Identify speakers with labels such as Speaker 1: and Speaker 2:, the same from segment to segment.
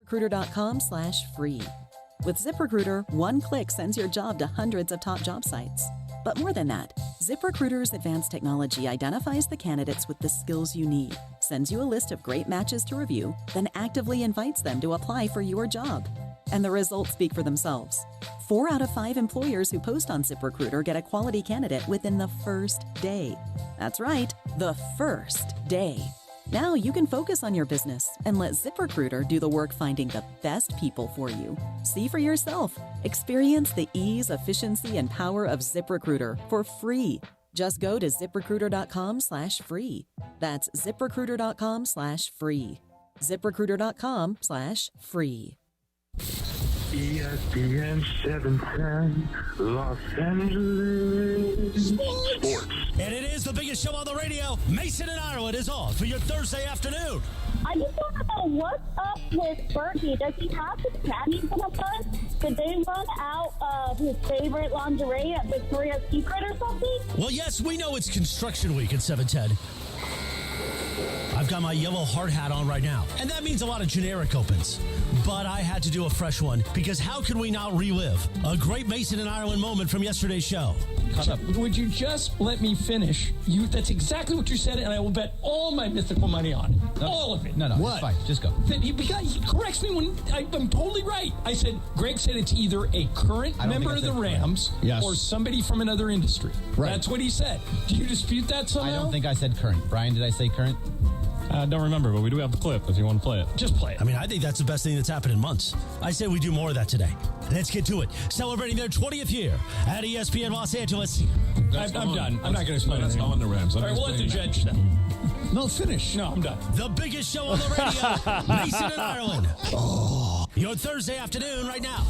Speaker 1: ZipRecruiter.com/free. With ZipRecruiter, one click sends your job to hundreds of top job sites. But more than that, ZipRecruiter's advanced technology identifies the candidates with the skills you need, sends you a list of great matches to review, then actively invites them to apply for your job. And the results speak for themselves. 4 out of 5 employers who post on ZipRecruiter get a quality candidate within the first day. That's right, the first day. Now you can focus on your business and let ZipRecruiter do the work finding the best people for you. See for yourself. Experience the ease, efficiency, and power of ZipRecruiter for free. Just go to ZipRecruiter.com/free. That's ZipRecruiter.com/free. ZipRecruiter.com/free.
Speaker 2: ESPN 710, Los Angeles. Sports.
Speaker 3: And it is the biggest show on the radio. Mason and Ireland is on for your Thursday afternoon.
Speaker 4: I just want to know what's up with Berkey. Does he have his caddies in a bus? Did they run out of his favorite lingerie at Victoria's Secret or something?
Speaker 3: Well, yes, we know it's construction week at 710. I've got my yellow hard hat on right now, and that means a lot of generic opens. But I had to do a fresh one, because how can we not relive a great Mason and Ireland moment from yesterday's show?
Speaker 5: Would you just let me finish? That's exactly what you said, and I will bet all my mythical money on it. No, all of it.
Speaker 6: No, it's fine. Just go.
Speaker 5: Because he corrects me when I'm totally right. I said, Greg said it's either a current member of the Rams or somebody from another industry. Right. That's what he said. Do you dispute that somehow?
Speaker 6: I don't think I said current. Brian, did I say current?
Speaker 7: I don't remember, but we do have the clip if you want to play it.
Speaker 5: Just play it.
Speaker 3: I mean, I think that's the best thing that's happened in months. I say we do more of that today. Let's get to it. Celebrating their 20th year at ESPN Los Angeles.
Speaker 5: I'm done. I'm not going to explain it.
Speaker 7: That's on the Rams.
Speaker 5: All right, we'll let the judge then.
Speaker 6: No, finish.
Speaker 5: No, I'm done.
Speaker 3: The biggest show on the radio, Mason and Ireland. Your Thursday afternoon right now.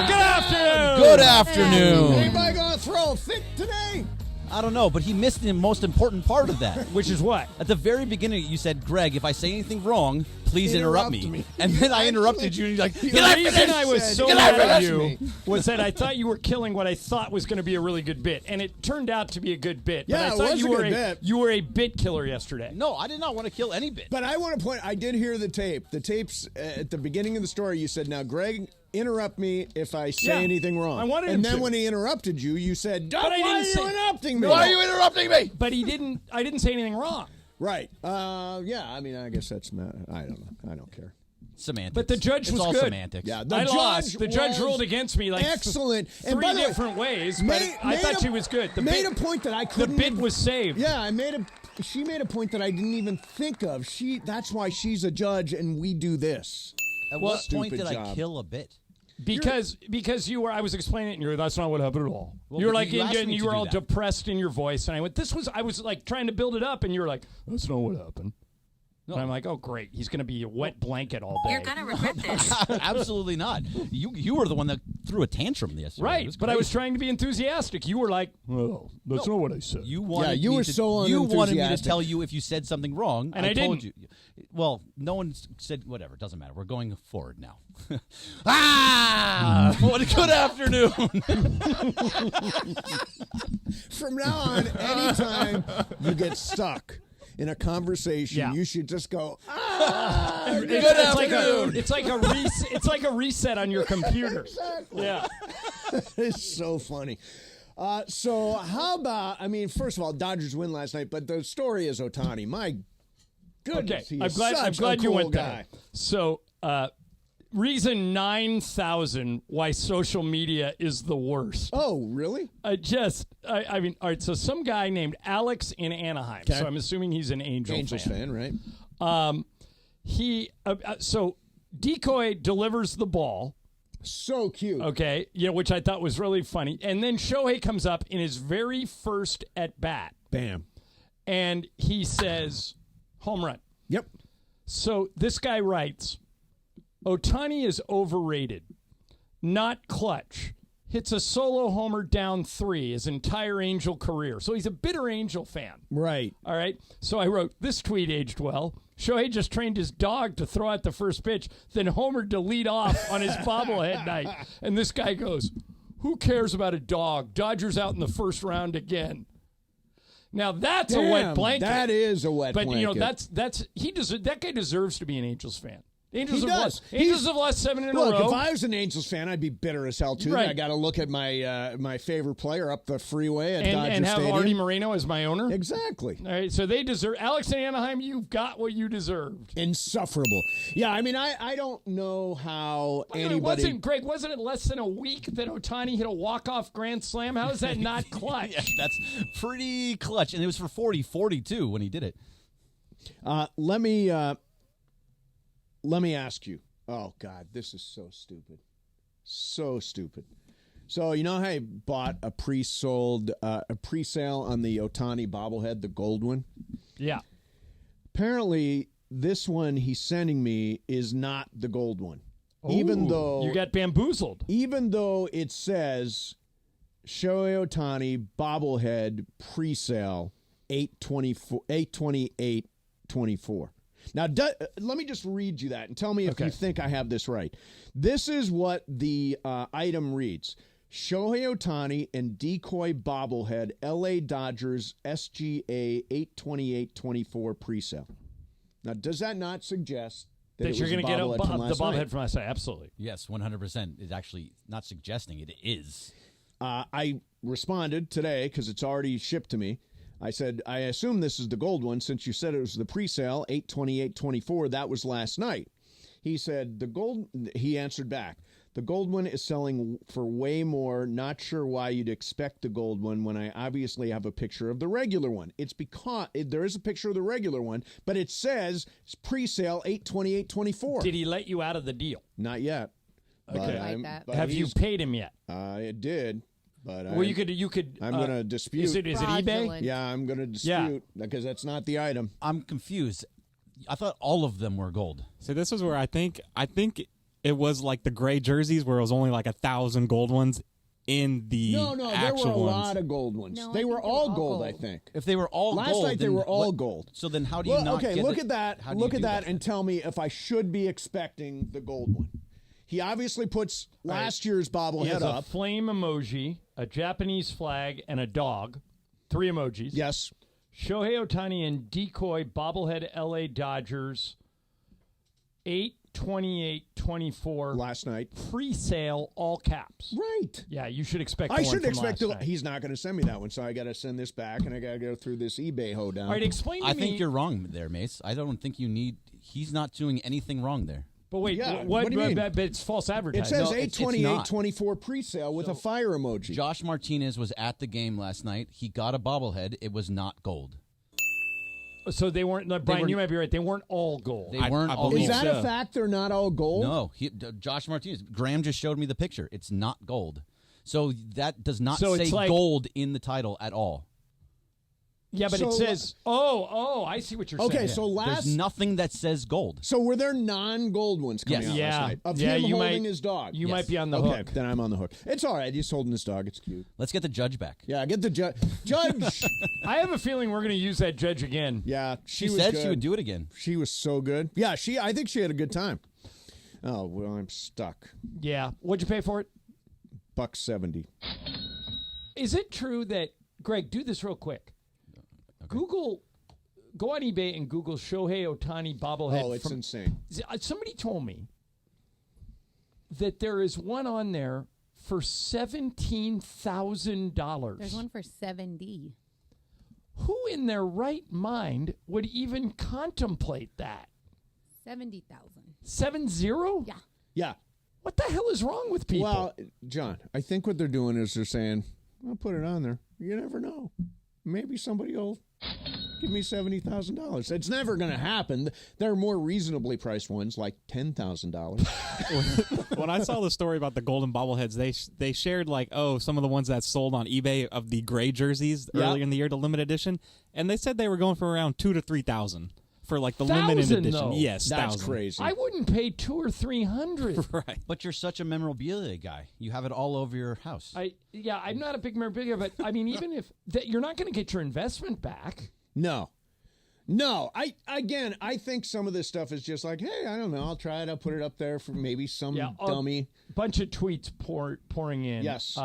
Speaker 5: Good afternoon.
Speaker 6: Good afternoon.
Speaker 8: Anybody going to throw a fit today?
Speaker 6: I don't know, but he missed the most important part of that.
Speaker 5: Which is what?
Speaker 6: At the very beginning, you said, Greg, if I say anything wrong, please interrupt me. And then I interrupted you, and you're like,
Speaker 5: the reason I was so mad at you was that I thought you were killing what I thought was going to be a really good bit, and it turned out to be a good bit.
Speaker 8: Yeah,
Speaker 5: but I thought
Speaker 8: it was
Speaker 5: you were a bit killer yesterday.
Speaker 6: No, I did not want to kill any bit.
Speaker 8: But I want to point, I did hear the tape. The tapes at the beginning of the story, you said, now, Greg, interrupt me if I say anything wrong.
Speaker 5: I wanted him
Speaker 8: and then
Speaker 5: to.
Speaker 8: When he interrupted you, you said,
Speaker 5: But I
Speaker 8: why are
Speaker 5: didn't
Speaker 8: you interrupting me?
Speaker 6: Why are you interrupting me?
Speaker 5: But I didn't say anything wrong.
Speaker 8: Right. Yeah, I mean, I guess that's not, I don't know. I don't care.
Speaker 6: Semantics.
Speaker 5: But the judge was
Speaker 6: all
Speaker 5: good.
Speaker 6: Semantics.
Speaker 8: Yeah,
Speaker 5: I lost. The judge ruled against me like
Speaker 8: excellent.
Speaker 5: three different ways, but I thought she was good.
Speaker 8: Made a point that I couldn't.
Speaker 5: The bit was saved.
Speaker 8: Yeah, she made a point that I didn't even think of. That's why she's a judge and we do this.
Speaker 6: At what point did I kill a bit?
Speaker 5: Because I was explaining it, and you're that's not what happened at all.
Speaker 6: Well,
Speaker 5: you were like,
Speaker 6: you
Speaker 5: were all depressed in your voice, and I went, I was like trying to build it up, and you were like, that's not what happened. No. And I'm like, oh, great. He's going to be a wet blanket all day.
Speaker 9: You're going to regret this.
Speaker 6: Absolutely not. You were the one that threw a tantrum yesterday.
Speaker 5: Right, but I was trying to be enthusiastic. You were like, well, that's not what I said.
Speaker 6: You wanted
Speaker 8: you were so unenthusiastic.
Speaker 6: You wanted me to tell you if you said something wrong.
Speaker 5: And I
Speaker 6: told
Speaker 5: didn't.
Speaker 6: You. Well, no one said, whatever, it doesn't matter. We're going forward now. What a good afternoon.
Speaker 8: From now on, anytime you get stuck in a conversation, you should just go,
Speaker 5: It's like a reset on your computer.
Speaker 8: Exactly.
Speaker 5: Yeah.
Speaker 8: It's so funny. So how about, first of all, Dodgers win last night, but the story is Ohtani. My goodness,
Speaker 5: I'm glad you went there. So, reason 9,000 why social media is the worst.
Speaker 8: Oh, really?
Speaker 5: All right, so some guy named Alex in Anaheim. Okay. So I'm assuming he's an Angels
Speaker 8: fan, right?
Speaker 5: So Decoy delivers the ball.
Speaker 8: So cute.
Speaker 5: Okay, which I thought was really funny. And then Shohei comes up in his very first at bat.
Speaker 8: Bam.
Speaker 5: And he says, home run.
Speaker 8: Yep.
Speaker 5: So this guy writes, Ohtani is overrated, not clutch. Hits a solo homer down 3 his entire Angel career. So he's a bitter Angel fan.
Speaker 8: Right.
Speaker 5: All right. So I wrote, this tweet aged well. Shohei just trained his dog to throw out the first pitch, then homered to lead off on his bobblehead night. And this guy goes, who cares about a dog? Dodgers out in the first round again. Now that's a
Speaker 8: Damn,
Speaker 5: wet blanket.
Speaker 8: That is a wet
Speaker 5: but
Speaker 8: blanket.
Speaker 5: that guy deserves to be an Angels fan. Angels
Speaker 8: He does.
Speaker 5: Angels have lost 7 in a row.
Speaker 8: Look, if I was an Angels fan, I'd be bitter as hell too.
Speaker 5: Right.
Speaker 8: I got to look at my favorite player up the freeway at Dodger
Speaker 5: and have
Speaker 8: Stadium.
Speaker 5: Artie Moreno as my owner.
Speaker 8: Exactly.
Speaker 5: All right, so they deserve. Alex in Anaheim, you've got what you deserved.
Speaker 8: Insufferable. Yeah, I mean, I don't know how anybody.
Speaker 5: Wasn't it less than a week that Ohtani hit a walk-off grand slam? How is that not clutch?
Speaker 6: Yeah, that's pretty clutch. And it was for 40-42 when he did it.
Speaker 8: Let me ask you. Oh, God, this is so stupid. So stupid. So, you know how I bought a pre-sale on the Ohtani bobblehead, the gold one?
Speaker 5: Yeah.
Speaker 8: Apparently, this one he's sending me is not the gold one. Even though
Speaker 5: you got bamboozled.
Speaker 8: Even though it says Shohei Otani bobblehead pre-sale 8/28/24. Now, let me just read you that and tell me if you think I have this right. This is what the item reads. Shohei Otani and Decoy bobblehead, LA Dodgers SGA 8/28/24 presale. Now, does that not suggest that
Speaker 5: you're
Speaker 8: going to
Speaker 5: get the
Speaker 8: bobblehead
Speaker 5: bobblehead from last night? Absolutely.
Speaker 6: Yes, 100%. It's actually not suggesting it is.
Speaker 8: I responded today because it's already shipped to me. I said, I assume this is the gold one since you said it was the pre-sale, 8/28/24. That was last night. He said, he answered back, the gold one is selling for way more. Not sure why you'd expect the gold one when I obviously have a picture of the regular one. It's because there is a picture of the regular one, but it says it's pre-sale 8/28/24.
Speaker 5: Did he let you out of the deal?
Speaker 8: Not yet.
Speaker 5: Okay.
Speaker 8: But
Speaker 5: have you paid him yet?
Speaker 8: I did. But
Speaker 5: well, you could.
Speaker 8: I'm going to dispute.
Speaker 5: Is it eBay?
Speaker 8: Yeah, I'm going to dispute because that's not the item.
Speaker 6: I'm confused. I thought all of them were gold.
Speaker 7: So this is where I think it was like the gray jerseys where it was only like 1,000 gold ones in the
Speaker 8: No, there were a lot of gold ones.
Speaker 9: No,
Speaker 8: they were all gold, I think.
Speaker 6: If they were all
Speaker 8: last
Speaker 6: gold,
Speaker 8: night they were all gold.
Speaker 6: So then how do you not
Speaker 8: okay,
Speaker 6: get
Speaker 8: look at that.
Speaker 6: how do
Speaker 8: Look
Speaker 6: you
Speaker 8: at
Speaker 6: do
Speaker 8: that and tell me if I should be expecting the gold one. He obviously puts last year's bobblehead
Speaker 5: He has
Speaker 8: up.
Speaker 5: a flame emoji, a Japanese flag, and a dog. 3 emojis.
Speaker 8: Yes.
Speaker 5: Shohei Otani and Decoy bobblehead LA Dodgers 8/28/24
Speaker 8: last night.
Speaker 5: Pre-sale, all caps.
Speaker 8: Right.
Speaker 5: Yeah, you should expect.
Speaker 8: I should expect.
Speaker 5: last night.
Speaker 8: He's not going to send me that one, so I got to send this back, and I got to go through this eBay hoedown.
Speaker 5: All right, explain to me.
Speaker 6: I think you're wrong there, Mace. I don't think you need. He's not doing anything wrong there.
Speaker 5: But wait,
Speaker 8: what do you mean?
Speaker 5: But it's false advertising.
Speaker 8: It says
Speaker 6: No, it's
Speaker 8: 8/28/24 pre-sale with a fire emoji.
Speaker 6: Josh Martinez was at the game last night. He got a bobblehead. It was not gold.
Speaker 5: So they weren't. Brian, you might be right. They weren't all gold.
Speaker 6: They weren't all
Speaker 8: Is
Speaker 6: gold.
Speaker 8: that a fact? They're not all gold?
Speaker 6: No, Josh Martinez. Graham just showed me the picture. It's not gold. So that does not say gold in the title at all.
Speaker 5: Yeah, but it says, I see what you're saying.
Speaker 8: Okay, so
Speaker 6: There's nothing that says gold.
Speaker 8: So were there non-gold ones coming out last night? Of him holding his dog?
Speaker 5: You might be on the
Speaker 8: hook.
Speaker 5: hook.
Speaker 8: Then I'm on the hook. It's all right. He's holding his dog. It's cute.
Speaker 6: Let's get the judge back.
Speaker 8: Yeah, get the judge. Judge!
Speaker 5: I have a feeling we're going to use that judge again.
Speaker 8: Yeah,
Speaker 6: She
Speaker 8: was
Speaker 6: said
Speaker 8: good.
Speaker 6: she would do it again.
Speaker 8: She was so good. Yeah, I think she had a good time. Oh, well, I'm stuck.
Speaker 5: Yeah. What'd you pay for it?
Speaker 8: $170.
Speaker 5: Is it true that, Greg, do this real quick. Go on eBay and Google Shohei Otani bobblehead.
Speaker 8: Oh, it's insane.
Speaker 5: Somebody told me that there is one on there for $17,000.
Speaker 9: There's one for $70.
Speaker 5: Who in their right mind would even contemplate that?
Speaker 9: 70,000.
Speaker 5: 70?
Speaker 9: Yeah.
Speaker 8: Yeah.
Speaker 5: What the hell is wrong with people?
Speaker 8: Well, John, I think what they're doing is they're saying, I'll put it on there. You never know. Maybe somebody will give me $70,000. It's never going to happen. There are more reasonably priced ones, like $10,000.
Speaker 7: When I saw the story about the golden bobbleheads, they shared some of the ones that sold on eBay of the gray jerseys earlier in the year, the limited edition, and they said they were going for around $2,000 to $3,000 for the limited edition.
Speaker 5: Though.
Speaker 7: Yes,
Speaker 8: that's
Speaker 7: 1,000.
Speaker 8: crazy.
Speaker 5: I wouldn't pay $200 or $300.
Speaker 7: Right.
Speaker 6: But you're such a memorabilia guy. You have it all over your house.
Speaker 5: I'm not a big memorabilia, but I mean, even if you're not going to get your investment back.
Speaker 8: No. I think some of this stuff is just like, hey, I don't know. I'll try it. I'll put it up there for maybe some dummy.
Speaker 5: Bunch of tweets pouring in.
Speaker 8: Yes.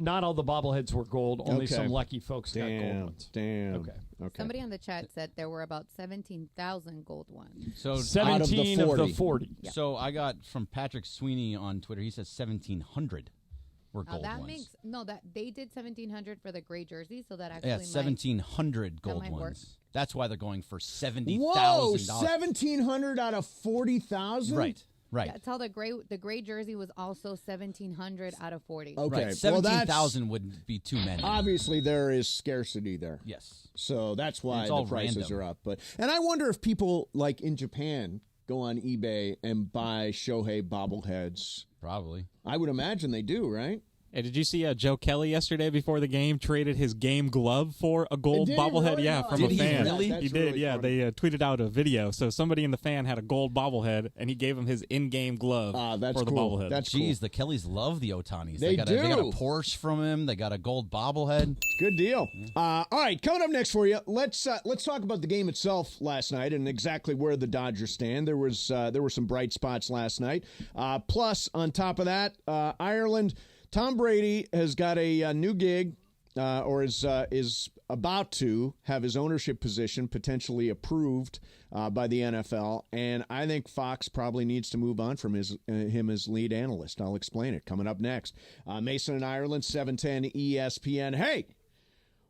Speaker 5: not all the bobbleheads were gold. Only
Speaker 8: Okay.
Speaker 5: some lucky folks got gold ones.
Speaker 8: Damn.
Speaker 5: Okay.
Speaker 9: Somebody on the chat said there were about 17,000 gold ones.
Speaker 6: So
Speaker 5: 17 of the 40.
Speaker 9: Yeah.
Speaker 6: So I got from Patrick Sweeney on Twitter. He says 1,700 were gold
Speaker 9: that
Speaker 6: ones.
Speaker 9: makes that they did 1,700 for the gray jersey, so that actually
Speaker 6: Yeah, 1,700 gold
Speaker 9: might work.
Speaker 6: ones. That's why they're going for $70,000.
Speaker 8: Whoa, 1,700 out of 40,000?
Speaker 6: Right.
Speaker 9: Yeah, tell the gray jersey was also 1,700 out of 40.
Speaker 8: Okay.
Speaker 6: Right. 17,000 would be too many.
Speaker 8: Obviously, there is scarcity there.
Speaker 6: Yes.
Speaker 8: So that's why
Speaker 6: It's
Speaker 8: the
Speaker 6: all
Speaker 8: prices
Speaker 6: random.
Speaker 8: are up. And I wonder if people, like in Japan, go on eBay and buy Shohei bobbleheads.
Speaker 6: Probably.
Speaker 8: I would imagine they do, right?
Speaker 7: Hey, did you see Joe Kelly yesterday before the game traded his game glove for a gold
Speaker 8: Did he
Speaker 7: bobblehead?
Speaker 8: really?
Speaker 7: Yeah,
Speaker 8: No,
Speaker 7: from
Speaker 8: I
Speaker 7: a
Speaker 8: didn't see
Speaker 7: fan.
Speaker 8: that. That's
Speaker 7: He did.
Speaker 8: really
Speaker 7: Yeah,
Speaker 8: funny.
Speaker 7: they tweeted out a video. So somebody in the fan had a gold bobblehead, and he gave him his in-game glove
Speaker 8: That's
Speaker 7: for the
Speaker 8: cool.
Speaker 7: bobblehead.
Speaker 8: That's
Speaker 6: Jeez,
Speaker 8: cool.
Speaker 6: the Kellys love the Otanis.
Speaker 8: They
Speaker 6: got they got a
Speaker 8: do.
Speaker 6: Porsche from him. They got a gold bobblehead.
Speaker 8: Good deal. All right, coming up next for you, let's talk about the game itself last night and exactly where the Dodgers stand. There were some bright spots last night. Plus, on top of that, Ireland. Tom Brady has got a new gig, or is about to have his ownership position potentially approved by the NFL, and I think Fox probably needs to move on from him as lead analyst. I'll explain it coming up next. Mason and Ireland, 710 ESPN. Hey,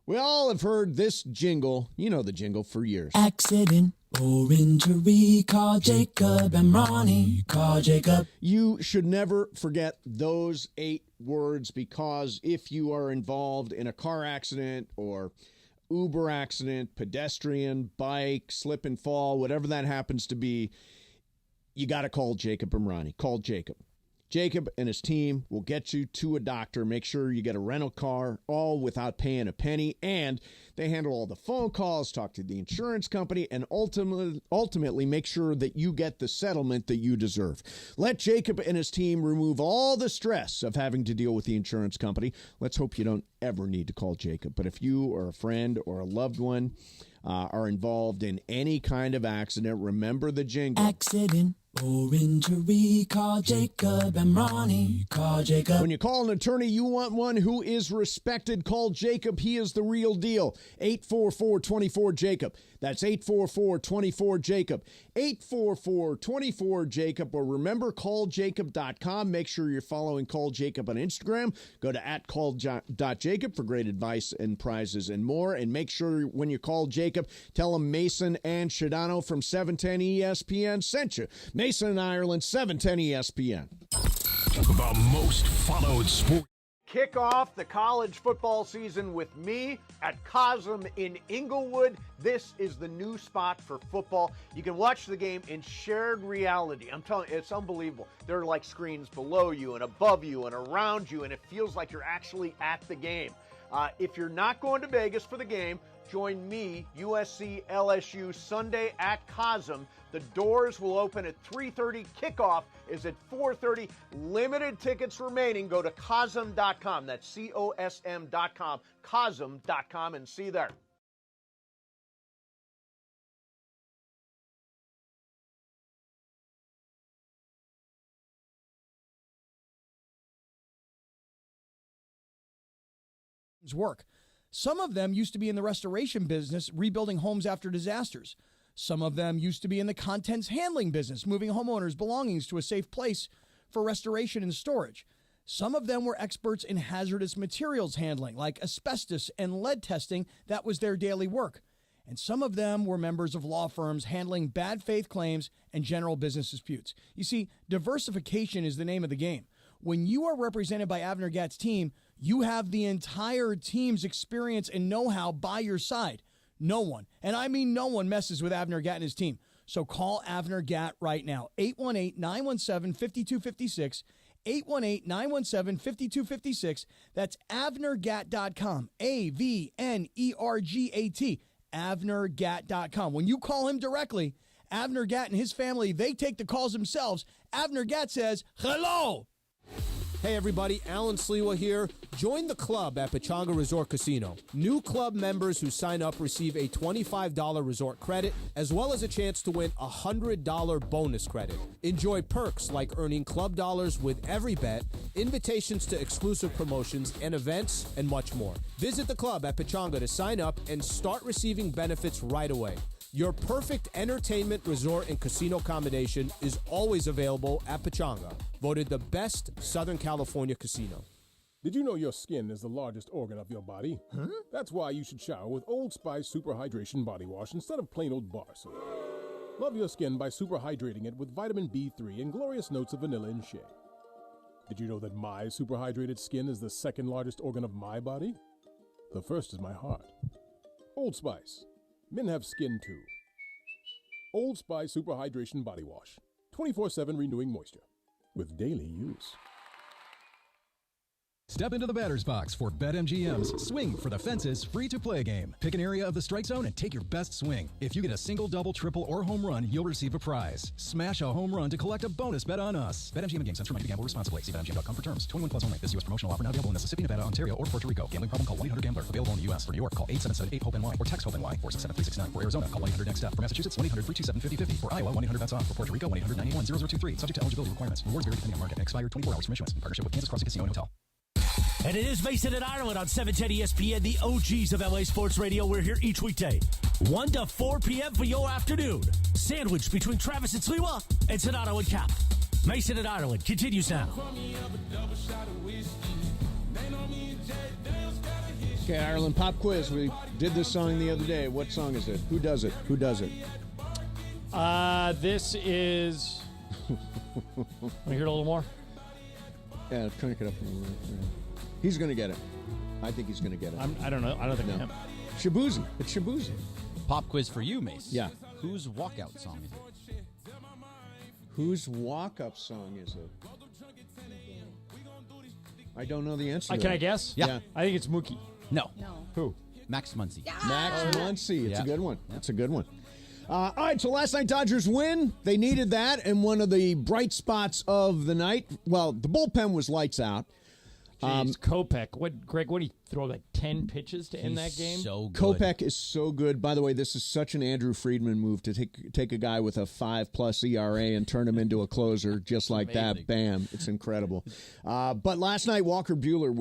Speaker 8: we all have heard this jingle. You know the jingle for years.
Speaker 10: Accident or injury, call Jacob and Ronnie. Call Jacob.
Speaker 8: You should never forget those 8 words, because if you are involved in a car accident or Uber accident, pedestrian, bike, slip and fall, whatever that happens to be, you got to call Jacob and Ronnie. Call Jacob. Jacob and his team will get you to a doctor, make sure you get a rental car, all without paying a penny, and they handle all the phone calls, talk to the insurance company, and ultimately make sure that you get the settlement that you deserve. Let Jacob and his team remove all the stress of having to deal with the insurance company. Let's hope you don't ever need to call Jacob. But if you or a friend or a loved one are involved in any kind of accident, remember the jingle.
Speaker 10: Accident or injury, call Jacob and Ronnie. Call Jacob.
Speaker 8: When you call an attorney, you want one who is respected. Call Jacob. He is the real deal. 844-24-JACOB. That's 844-24-JACOB. 844-24-JACOB. Or remember, calljacob.com. Make sure you're following Call Jacob on Instagram. Go to @call.jacob for great advice and prizes and more. And make sure when you call Jacob, tell him Mason and Shadano from 710 ESPN sent you. Mason and Ireland, 710 ESPN.
Speaker 2: The most followed sport.
Speaker 8: Kick off the college football season with me at Cosm in Inglewood. This is the new spot for football. You can watch the game in shared reality. I'm telling you, it's unbelievable. There are like screens below you and above you and around you, and it feels like you're actually at the game. If you're not going to Vegas for the game, join me, USC LSU, Sunday at Cosm. The doors will open at 3:30. Kickoff is at 4:30. Limited tickets remaining. Go to Cosm.com. That's COSM.com. Cosm.com, and see you there.
Speaker 11: Work. Some of them used to be in the restoration business, rebuilding homes after disasters. Some of them used to be in the contents handling business, moving homeowners' belongings to a safe place for restoration and storage. Some of them were experts in hazardous materials handling, like asbestos and lead testing. That was their daily work. And some of them were members of law firms handling bad faith claims and general business disputes. You see, diversification is the name of the game. When you are represented by Avner Gatt's team, you have the entire team's experience and know-how by your side. No one, and I mean no one, messes with Avner Gatt and his team. So call Avner Gatt right now, 818-917-5256, 818-917-5256. That's AvnerGatt.com, AVNERGAT, AvnerGatt.com. When you call him directly, Avner Gatt and his family, they take the calls themselves. Avner Gatt says, hello.
Speaker 12: Hey everybody, Alan Sliwa here. Join the club at Pechanga Resort Casino. New club members who sign up receive a $25 resort credit, as well as a chance to win a $100 bonus credit. Enjoy perks like earning club dollars with every bet, invitations to exclusive promotions and events, and much more. Visit the club at Pechanga to sign up and start receiving benefits right away. Your perfect entertainment, resort, and casino combination is always available at Pechanga, voted the best Southern California casino.
Speaker 13: Did you know your skin is the largest organ of your body? Huh? That's why you should shower with Old Spice Super Hydration Body Wash instead of plain old bar soap. Love your skin by super hydrating it with vitamin B3 and glorious notes of vanilla and shea. Did you know that my super hydrated skin is the second largest organ of my body? The first is my heart. Old Spice. Men have skin too. Old Spice Super Hydration Body Wash. 24/7 renewing moisture. With daily use.
Speaker 14: Step into the batter's box for BetMGM's Swing for the Fences free-to-play game. Pick an area of the strike zone and take your best swing. If you get a single, double, triple, or home run, you'll receive a prize. Smash a home run to collect a bonus bet on us. BetMGM and GameSense remind you to gamble responsibly. See BetMGM.com for terms. 21 plus only. This U.S. promotional offer not available in Mississippi, Nevada, Ontario, or Puerto Rico. Gambling problem? Call 1-800-GAMBLER. Available in the U.S. For New York, call 877-8-HOPE-NY or text HOPE-NY 467-369. For Arizona, call 1-800-NEXT-STEP. For Massachusetts, 1-800-327-5050. For Iowa, 1-800-BETS-OFF. For Puerto Rico, 1-800-911-0023. Subject to eligibility requirements. Rewards vary depending on market. Expired 24 hours from issuance. In partnership with Kansas Crossing Casino and Hotel.
Speaker 3: And it is Mason and Ireland on 710 ESPN, the OGs of LA Sports Radio. We're here each weekday, 1 to 4 p.m. for your afternoon. Sandwiched between Travis and Sliwa and Sonato and Cap. Mason and Ireland continues now.
Speaker 8: Okay, Ireland pop quiz. We did this song the other day. What song is it? Who does it? Who does it?
Speaker 5: This is... Want to hear it a little more?
Speaker 8: Yeah, crank it up a little bit. Yeah. He's going to get it. I think he's going to get it.
Speaker 5: I don't know. I don't think
Speaker 8: no. Shabuzi. It's Shabuzi.
Speaker 6: Pop quiz for you, Mace.
Speaker 8: Yeah.
Speaker 6: Whose walkout song is it?
Speaker 8: Whose walk-up song is it? I don't know the answer to
Speaker 5: Can
Speaker 8: that.
Speaker 5: I guess?
Speaker 6: Yeah.
Speaker 5: I think it's Mookie.
Speaker 6: No.
Speaker 5: Who?
Speaker 6: Max Muncy.
Speaker 8: Max Muncy. It's
Speaker 6: Yeah.
Speaker 8: a good one.
Speaker 6: Yeah.
Speaker 8: It's a good one. All right, so last night Dodgers win. They needed that, and one of the bright spots of the night, well, the bullpen was lights out.
Speaker 5: Jeez, Kopech. Greg, what did he throw, like 10 pitches to end that game?
Speaker 6: So good.
Speaker 8: Kopech is so good. By the way, this is such an Andrew Friedman move to take a guy with a 5+ ERA and turn him into a closer just like that. Bam. It's incredible. But last night, Walker Buehler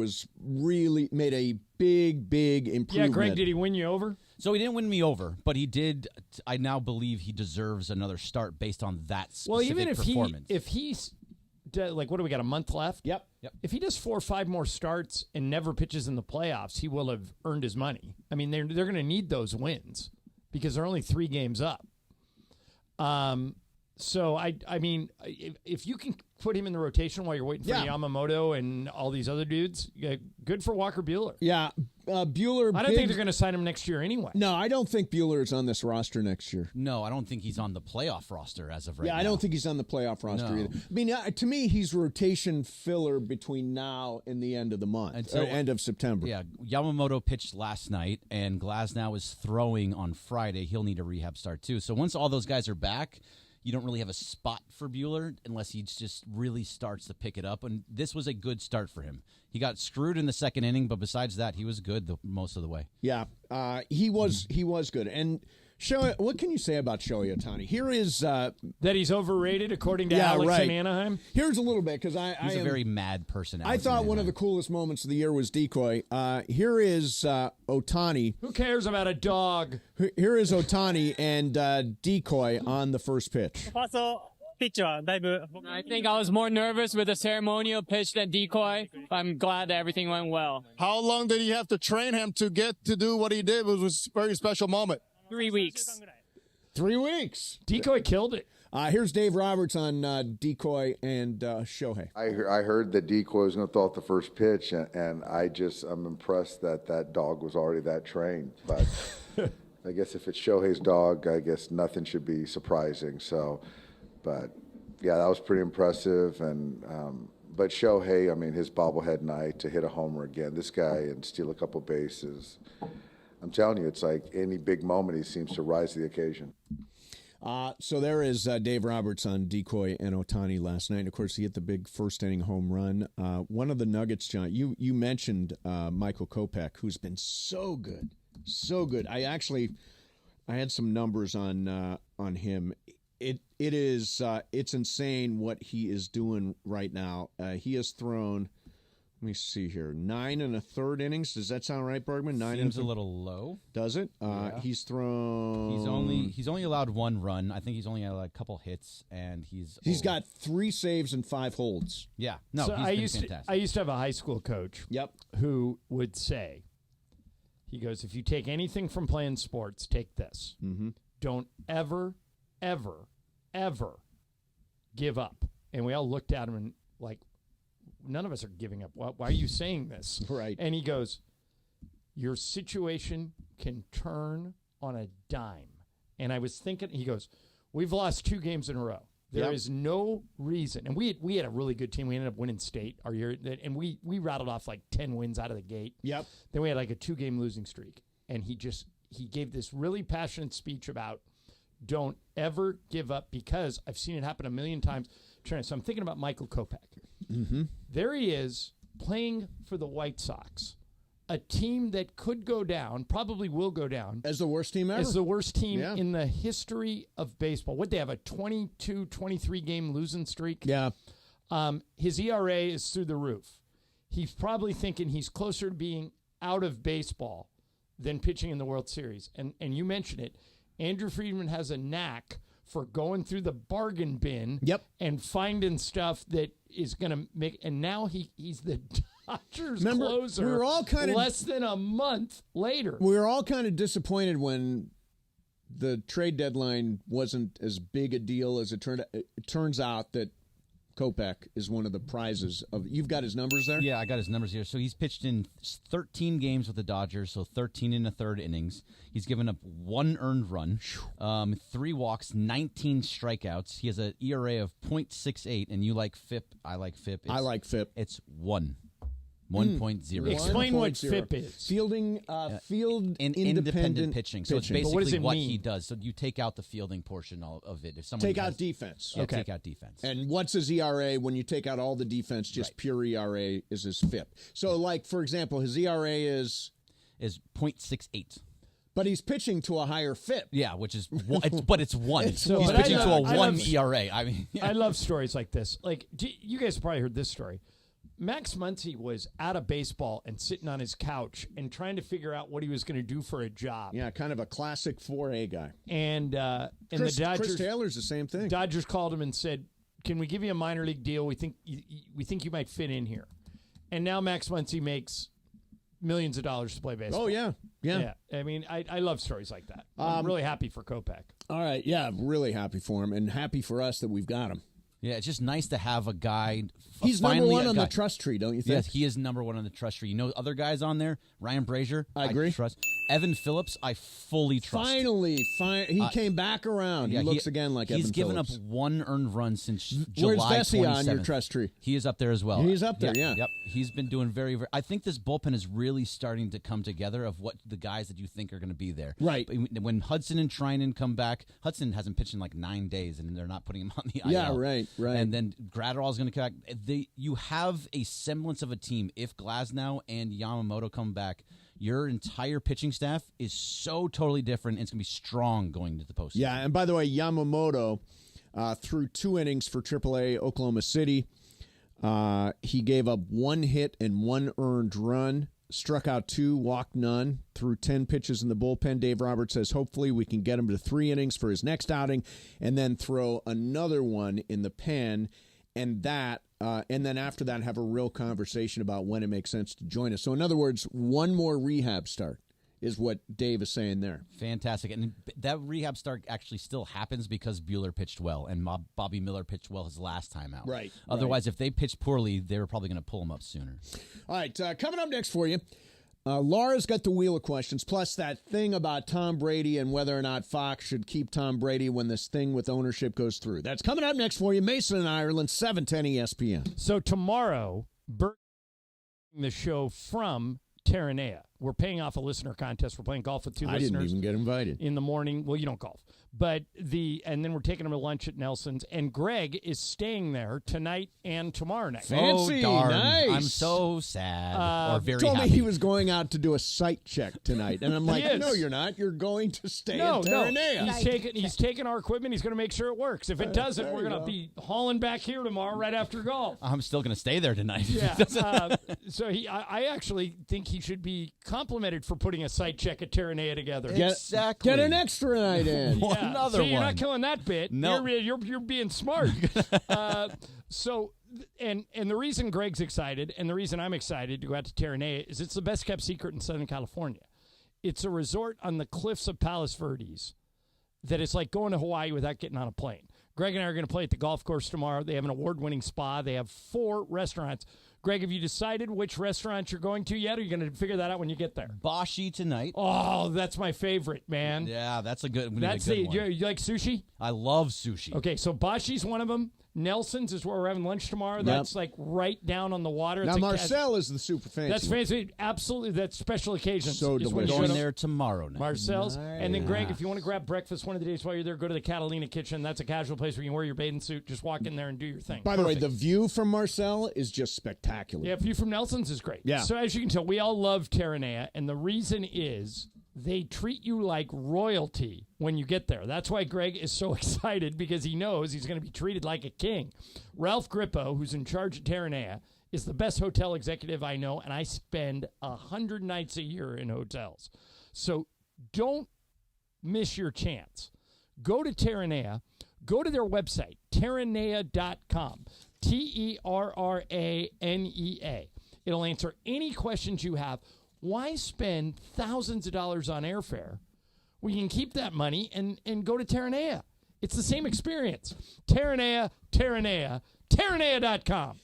Speaker 8: made a big improvement.
Speaker 5: Yeah, Greg, did he win you over?
Speaker 6: So he didn't win me over, but he did. I now believe he deserves another start based on that specific performance.
Speaker 5: If he's like, what do we got, a month left?
Speaker 8: Yep.
Speaker 5: If he does 4 or 5 more starts and never pitches in the playoffs, he will have earned his money. I mean, they're going to need those wins because they're only 3 games up. So I mean, if you can put him in the rotation while you're waiting for Yamamoto and all these other dudes, good for Walker Buehler.
Speaker 8: Yeah, Buehler.
Speaker 5: I don't think they're going to sign him next year anyway.
Speaker 8: No, I don't think Buehler is on this roster next year.
Speaker 6: No, I don't think he's on the playoff roster as of right now.
Speaker 8: Yeah, I don't think he's on the playoff roster either. I mean, to me, he's rotation filler between now and the end of the month, end of September.
Speaker 6: Yeah, Yamamoto pitched last night, and Glasnow is throwing on Friday. He'll need a rehab start too. So once all those guys are back, you don't really have a spot for Buehler unless he just really starts to pick it up. And this was a good start for him. He got screwed in the second inning, but besides that, he was good most of the way.
Speaker 8: Yeah, he was good. And Shohei, what can you say about Shohei Otani? Here is
Speaker 5: that he's overrated, according to Alex in Anaheim.
Speaker 8: Here's a little bit because
Speaker 6: he's a very mad person.
Speaker 8: I thought one of the coolest moments of the year was Decoy. Here is Ohtani.
Speaker 5: Who cares about a dog?
Speaker 8: Here is Ohtani and Decoy on the first pitch.
Speaker 15: I think I was more nervous with the ceremonial pitch than Decoy. I'm glad that everything went well.
Speaker 16: How long did he have to train him to get to do what he did? It was a very special moment.
Speaker 15: 3 weeks.
Speaker 8: 3 weeks.
Speaker 5: Decoy killed it.
Speaker 8: Here's Dave Roberts on Decoy and Shohei.
Speaker 17: I heard that Decoy was going to throw out the first pitch, and I'm impressed that dog was already that trained. But I guess if it's Shohei's dog, I guess nothing should be surprising. So, but yeah, that was pretty impressive. And but Shohei, I mean, his bobblehead night to hit a homer again, this guy, and steal a couple bases. I'm telling you, it's like any big moment, he seems to rise to the occasion.
Speaker 8: So there is Dave Roberts on Decoy and Ohtani last night. And of course, he hit the big first-inning home run. One of the Nuggets, John, you mentioned Michael Kopech, who's been so good. So good. I had some numbers on him. It's insane what he is doing right now. He has thrown, let me see here, 9 1/3 innings. Does that sound right, Bergman?
Speaker 6: Seems a little low.
Speaker 8: Does it?
Speaker 6: Yeah.
Speaker 8: He's thrown.
Speaker 6: He's only allowed 1 run. I think he's only allowed a couple hits, and he's
Speaker 8: got 3 saves and 5 holds.
Speaker 6: Yeah, no,
Speaker 5: so
Speaker 6: he's been fantastic.
Speaker 5: I used to have a high school coach.
Speaker 8: Yep.
Speaker 5: Who would say, he goes, if you take anything from playing sports, take this.
Speaker 8: Mm-hmm.
Speaker 5: Don't ever, ever, ever give up. And we all looked at him and like, none of us are giving up. Why are you saying this?
Speaker 8: Right.
Speaker 5: And he goes, your situation can turn on a dime. And I was thinking, he goes, we've lost 2 games in a row. There is no reason. And we had a really good team. We ended up winning state our year. And we rattled off like 10 wins out of the gate.
Speaker 8: Yep.
Speaker 5: Then we had like a 2-game losing streak. And he gave this really passionate speech about don't ever give up, because I've seen it happen a million times. So I'm thinking about Michael Kopech.
Speaker 8: Mm-hmm.
Speaker 5: There he is playing for the White Sox, a team that could go down, probably will go down.
Speaker 8: As the worst team ever.
Speaker 5: As the worst team in the history of baseball. What, they have a 22, 23-game losing streak?
Speaker 8: Yeah.
Speaker 5: His ERA is through the roof. He's probably thinking he's closer to being out of baseball than pitching in the World Series. And you mentioned it. Andrew Friedman has a knack for going through the bargain bin and finding stuff that is going to make. And now he's the Dodgers closer.
Speaker 8: We were all kind of
Speaker 5: less than a month later.
Speaker 8: We were all kind of disappointed when the trade deadline wasn't as big a deal as it turned. It turns out that Kopech is one of the prizes of. You've got his numbers there?
Speaker 6: Yeah, I got his numbers here. So he's pitched in 13 games with the Dodgers, so 13 1/3 innings. He's given up 1 earned run, 3 walks, 19 strikeouts. He has an ERA of .68, and you like FIP. I like FIP.
Speaker 8: I like FIP.
Speaker 6: It's 1. 1.0.
Speaker 5: Explain what FIP is.
Speaker 8: Field independent
Speaker 6: pitching. So it's basically what he does. So you take out the fielding portion of it. If someone
Speaker 8: take out defense.
Speaker 6: Yeah, take out defense.
Speaker 8: And what's his ERA when you take out all the defense? Just pure ERA is his FIP. So, like, for example, his ERA is
Speaker 6: .68.
Speaker 8: But he's pitching to a higher FIP.
Speaker 6: Yeah, which is but it's 1. He's
Speaker 5: but
Speaker 6: pitching to a 1 ERA. I mean,
Speaker 5: I love stories like this. Like, you guys have probably heard this story. Max Muncy was out of baseball and sitting on his couch and trying to figure out what he was going to do for a job.
Speaker 8: Yeah, kind of a classic 4A guy.
Speaker 5: And the Dodgers,
Speaker 8: Chris Taylor's the same thing.
Speaker 5: Dodgers called him and said, "Can we give you a minor league deal? We think you might fit in here." And now Max Muncy makes millions of dollars to play baseball.
Speaker 8: Oh yeah.
Speaker 5: I mean, I love stories like that. I'm really happy for Kopech.
Speaker 8: All right, yeah, I'm really happy for him and happy for us that we've got him.
Speaker 6: Yeah, it's just nice to have a guy.
Speaker 8: He's number 1 on the trust tree, don't you think?
Speaker 6: Yes, he is number 1 on the trust tree. You know, other guys on there, Ryan Brazier,
Speaker 8: I agree.
Speaker 6: Trust. Evan Phillips, I fully trust.
Speaker 8: Finally, he came back around.
Speaker 6: Yeah,
Speaker 8: he looks again like Evan Phillips.
Speaker 6: He's given up 1 earned run since
Speaker 8: Where's
Speaker 6: July 27th.
Speaker 8: Where's Vesey on your trust tree?
Speaker 6: He is up there as well.
Speaker 8: He's up there, yeah.
Speaker 6: Yep, he's been doing very, very. I think this bullpen is really starting to come together of what the guys that you think are going to be there.
Speaker 8: Right.
Speaker 6: When Hudson and Trinan come back, Hudson hasn't pitched in like 9 days, and they're not putting him on the IL.
Speaker 8: Yeah, right.
Speaker 6: And then Gratterall is going to come back. You have a semblance of a team. If Glasnow and Yamamoto come back, your entire pitching staff is so totally different, and it's going to be strong going into the postseason.
Speaker 8: Yeah, and by the way, Yamamoto threw 2 innings for AAA Oklahoma City. He gave up 1 hit and 1 earned run, struck out 2, walked none, threw 10 pitches in the bullpen. Dave Roberts says hopefully we can get him to 3 innings for his next outing and then throw another one in the pen, and then after that have a real conversation about when it makes sense to join us. So in other words, 1 more rehab start is what Dave is saying there.
Speaker 6: Fantastic. And that rehab start actually still happens because Buehler pitched well and Bobby Miller pitched well his last time out.
Speaker 8: Right.
Speaker 6: Otherwise, if they pitched poorly, they were probably going to pull him up sooner.
Speaker 8: All right, coming up next for you, Laura's got the wheel of questions, plus that thing about Tom Brady and whether or not Fox should keep Tom Brady when this thing with ownership goes through. That's coming up next for you. Mason and Ireland, 710 ESPN.
Speaker 5: So tomorrow, Bert the show from Terranea. we're paying off a listener contest. We're playing golf with two listeners.
Speaker 8: I didn't even get invited.
Speaker 5: In the morning. Well, you don't golf. But and then we're taking them to lunch at Nelson's. And Greg is staying there tonight and tomorrow night.
Speaker 8: Fancy.
Speaker 6: Oh, darn.
Speaker 8: Nice.
Speaker 6: I'm so sad. Or very
Speaker 8: told
Speaker 6: happy.
Speaker 8: me he was going out to do a site check tonight. And I'm like,
Speaker 5: He is.
Speaker 8: no, you're not. You're going to stay
Speaker 5: No,
Speaker 8: at Terranea.
Speaker 5: he's taking our equipment. He's going to make sure it works. If it doesn't, we're going to be hauling back here tomorrow right after golf.
Speaker 6: I'm still going to stay there tonight.
Speaker 5: Yeah. So I actually think he should be complimented for putting a site check at Terranea together.
Speaker 6: Exactly.
Speaker 8: Get an extra night in.
Speaker 6: Another
Speaker 5: See, you're
Speaker 6: one.
Speaker 5: not killing that bit.
Speaker 6: No.
Speaker 5: You're being smart. So and the reason Greg's excited and the reason I'm excited to go out to Terranea is it's the best kept secret in Southern California. It's a resort on the cliffs of Palos Verdes that it's like going to Hawaii without getting on a plane. Greg and I are going to play at the golf course tomorrow. They have an award-winning spa. They have 4 restaurants. Greg, have you decided which restaurant you're going to yet, or are you going to figure that out when you get there?
Speaker 6: Bashi tonight.
Speaker 5: Oh, that's my favorite, man.
Speaker 6: Yeah, that's a good one.
Speaker 5: You like sushi?
Speaker 6: I love sushi.
Speaker 5: Okay, so Bashi's one of them. Nelson's is where we're having lunch tomorrow. That's like right down on the water.
Speaker 8: Now,
Speaker 5: It's
Speaker 8: Marcel is the super fancy.
Speaker 5: That's fancy. Absolutely. That's special occasions.
Speaker 8: So
Speaker 5: is when
Speaker 8: delicious.
Speaker 5: you go
Speaker 6: Going
Speaker 5: to
Speaker 6: there tomorrow night.
Speaker 5: Marcel's. And then, Greg, if you want to grab breakfast one of the days while you're there, go to the Catalina Kitchen. That's a casual place where you can wear your bathing suit. Just walk in there and do your thing.
Speaker 8: By the way, the view from Marcel is just spectacular.
Speaker 5: Yeah, view from Nelson's is great.
Speaker 8: Yeah.
Speaker 5: So as you can tell, we all love Terranea, and the reason is they treat you like royalty when you get there. That's why Greg is so excited, because he knows he's going to be treated like a king. Ralph Grippo, who's in charge of Terranea, is the best hotel executive I know, and I spend 100 nights a year in hotels. So don't miss your chance. Go to Terranea. Go to their website, terranea.com. Terranea. It'll answer any questions you have. Why spend thousands of dollars on airfare? We can keep that money and go to Terranea. It's the same experience. Terranea, Terranea.com.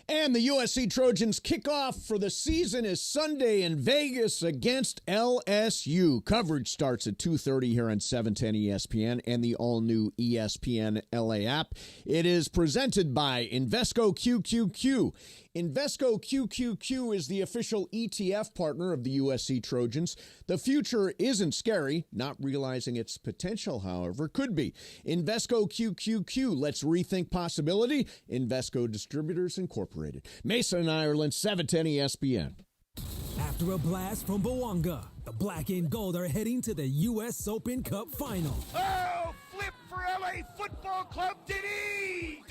Speaker 8: And the USC Trojans kickoff for the season is Sunday in Vegas against LSU. Coverage starts at 2:30 here on 710 ESPN and the all-new ESPN LA app. It is presented by Invesco QQQ. Invesco QQQ is the official ETF partner of the USC Trojans. The future isn't scary. Not realizing its potential, however, could be. Invesco QQQ. Let's rethink possibility. Invesco Distributors Incorporated. Mason, Ireland, 710 ESPN.
Speaker 10: After a blast from Bowonga, the black and gold are heading to the U.S. Open Cup final.
Speaker 2: Oh, flip for LA Football Club, Diddy!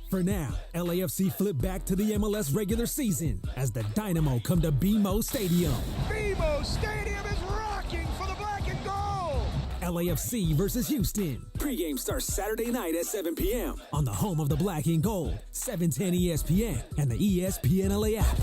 Speaker 10: For now, LAFC flip back to the MLS regular season as the Dynamo come to BMO Stadium.
Speaker 2: BMO Stadium is rocking for the black and gold!
Speaker 10: LAFC versus Houston. Pre-game starts Saturday night at 7 p.m. on the home of the black and gold, 710 ESPN and the ESPN LA app.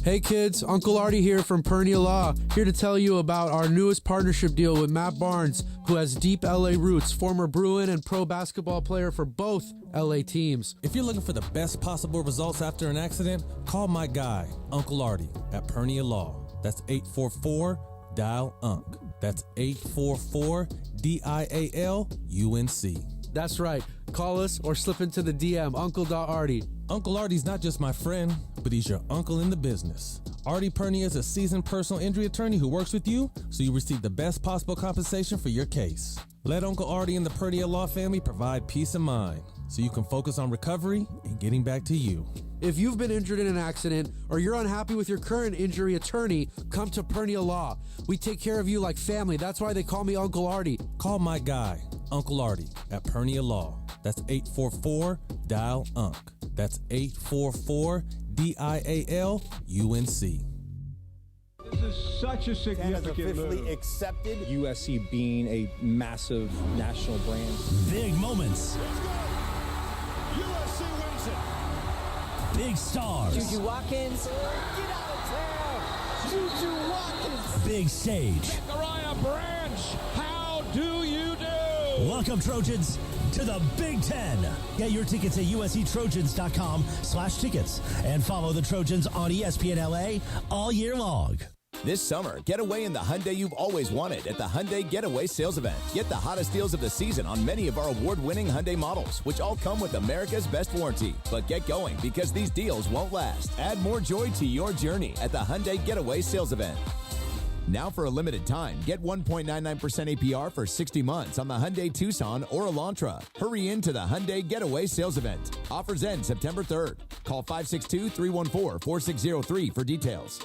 Speaker 18: Hey kids, Uncle Artie here from Pernia Law, here to tell you about our newest partnership deal with Matt Barnes, who has deep LA roots, former Bruin and pro basketball player for both LA teams.
Speaker 19: If you're looking for the best possible results after an accident, call my guy, Uncle Artie, at Pernia Law. That's 844-DIAL-UNC. That's 844-DIAL-UNC.
Speaker 18: That's right. Call us or slip into the DM, Uncle.Artie.
Speaker 19: Uncle Artie's not just my friend, but he's your uncle in the business. Artie Pernia is a seasoned personal injury attorney who works with you, so you receive the best possible compensation for your case. Let Uncle Artie and the Pernia Law family provide peace of mind, so you can focus on recovery and getting back to you.
Speaker 18: If you've been injured in an accident or you're unhappy with your current injury attorney, come to Pernia Law. We take care of you like family. That's why they call me Uncle Artie.
Speaker 19: Call my guy, Uncle Artie, at Pernia Law. That's 844-DIAL-UNC. That's 844-DIAL-UNC.
Speaker 20: This is such a significant move.
Speaker 21: Accepted. USC being a massive national brand.
Speaker 3: Big moments.
Speaker 2: USC wins it.
Speaker 3: Big stars.
Speaker 22: Juju Watkins. Get out of town. Juju Watkins.
Speaker 3: Big stage.
Speaker 2: Zachariah Branch, how do you do?
Speaker 3: Welcome, Trojans, to the Big Ten. Get your tickets at usctrojans.com/tickets and follow the Trojans on ESPN LA all year long.
Speaker 1: This summer, get away in the Hyundai you've always wanted at the Hyundai Getaway Sales Event. Get the hottest deals of the season on many of our award-winning Hyundai models, which all come with America's best warranty. But get going, because these deals won't last. Add more joy to your journey at the Hyundai Getaway Sales Event. Now for a limited time, get 1.99% APR for 60 months on the Hyundai Tucson or Elantra. Hurry into the Hyundai Getaway Sales Event. Offers end September 3rd. Call 562-314-4603 for details.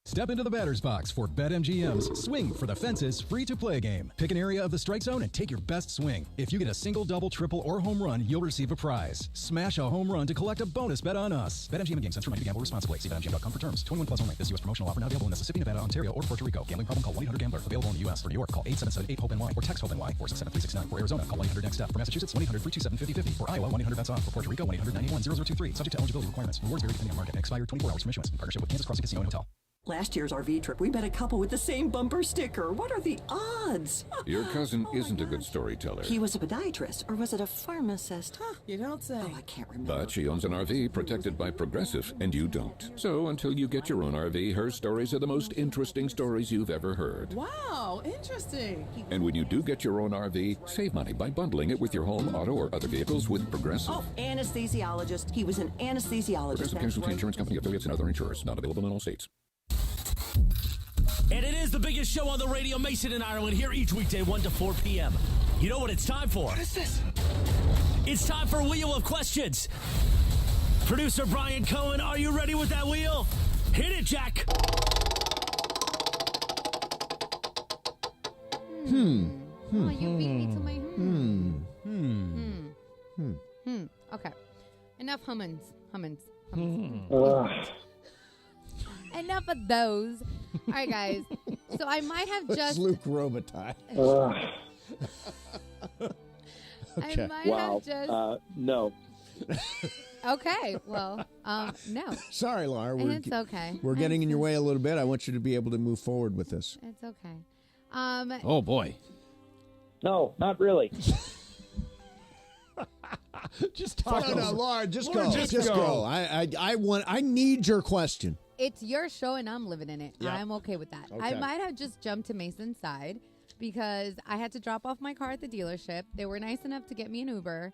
Speaker 14: Step into the batter's box for BetMGM's Swing for the Fences free-to-play game. Pick an area of the strike zone and take your best swing. If you get a single, double, triple, or home run, you'll receive a prize. Smash a home run to collect a bonus bet on us. BetMGM and Game Sense for money to gamble responsibly. See BetMGM.com for terms. 21 plus only. This U.S. promotional offer not available in Mississippi, Nevada, Ontario, or Puerto Rico. Gambling problem? Call 1-800-GAMBLER. Available in the U.S. For New York, call 877-8-HOPE-NY or text HOPE-NY 467-369. For Arizona, call 1-800-NEXT-STEP. For Massachusetts, 1-800-327-5050. For Iowa, 1-800-BETS-OFF. For Puerto Rico, 1-800-91-0023. Subject to eligibility requirements. Rewards vary depending on market. Expire 24 hours from issuance. In partnership with Kansas Crossing Casino and Hotel.
Speaker 4: Last year's RV trip, we met a couple with the same bumper sticker. What are the odds?
Speaker 23: Your cousin isn't a good storyteller.
Speaker 4: He was a podiatrist, or was it a pharmacist? Huh, you don't say. Oh, I can't remember.
Speaker 23: But she owns an RV protected by Progressive, and you don't. So until you get your own RV, her stories are the most interesting stories you've ever heard.
Speaker 4: Wow, interesting.
Speaker 23: And when you do get your own RV, save money by bundling it with your home, auto, or other vehicles with Progressive.
Speaker 4: Oh, anesthesiologist. He was an anesthesiologist.
Speaker 23: Progressive Casualty Insurance Company, affiliates, and other insurers. Not available in all states.
Speaker 3: And it is the biggest show on the radio, Mason in Ireland, here each weekday, 1 to 4 p.m. You know what it's time for? What is this? It's time for Wheel of Questions. Producer Brian Cohen, are you ready with that wheel? Hit it, Jack.
Speaker 9: Oh, you beat me to my Okay. Enough hummins. Enough of those. All right, guys. So I might have just...
Speaker 8: Luke Robitaille.
Speaker 9: I might have just...
Speaker 24: No.
Speaker 9: Okay. Well, no.
Speaker 8: Sorry, Laura.
Speaker 9: It's okay.
Speaker 8: We're getting in your way a little bit. I want you to be able to move forward with this.
Speaker 9: It's okay.
Speaker 6: Oh, boy.
Speaker 24: No, not really.
Speaker 5: Just talk.
Speaker 8: No, Laura, just go. Just go. I need your question.
Speaker 9: It's your show and I'm living in it.
Speaker 8: Yeah.
Speaker 9: I'm okay with that.
Speaker 8: Okay.
Speaker 9: I might have just jumped to Mason's side because I had to drop off my car at the dealership. They were nice enough to get me an Uber.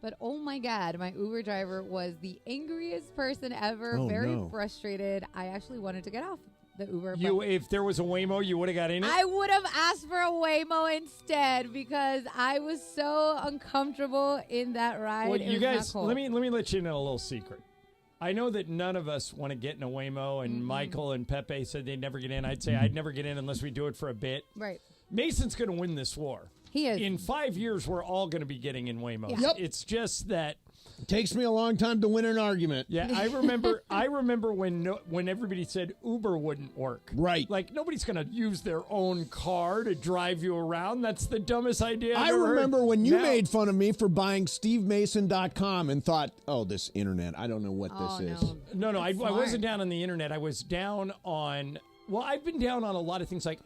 Speaker 9: But oh my God, my Uber driver was the angriest person ever. Very frustrated. I actually wanted to get off the Uber.
Speaker 5: If there was a Waymo, you would have got in it?
Speaker 9: I would have asked for a Waymo instead because I was so uncomfortable in that ride.
Speaker 5: Well, you guys, let me let you know a little secret. I know that none of us want to get in a Waymo, and Michael and Pepe said they'd never get in. I'd say I'd never get in unless we do it for a bit.
Speaker 9: Right.
Speaker 5: Mason's going to win this war.
Speaker 9: He is.
Speaker 5: In 5 years, we're all going to be getting in Waymos.
Speaker 9: Yeah.
Speaker 8: Yep.
Speaker 5: It's just that...
Speaker 8: It takes me a long time to win an argument.
Speaker 5: Yeah, I remember when everybody said Uber wouldn't work.
Speaker 8: Right.
Speaker 5: Like, nobody's going to use their own car to drive you around. That's the dumbest idea
Speaker 8: I
Speaker 5: I've ever
Speaker 8: remember
Speaker 5: heard.
Speaker 8: when you
Speaker 5: Now-
Speaker 8: made fun of me for buying SteveMason.com and thought, oh, this internet, I don't know what this is.
Speaker 5: No, I
Speaker 9: That's
Speaker 5: wasn't
Speaker 9: smart.
Speaker 5: down on the internet. I was down on... Well, I've been down on a lot of things like...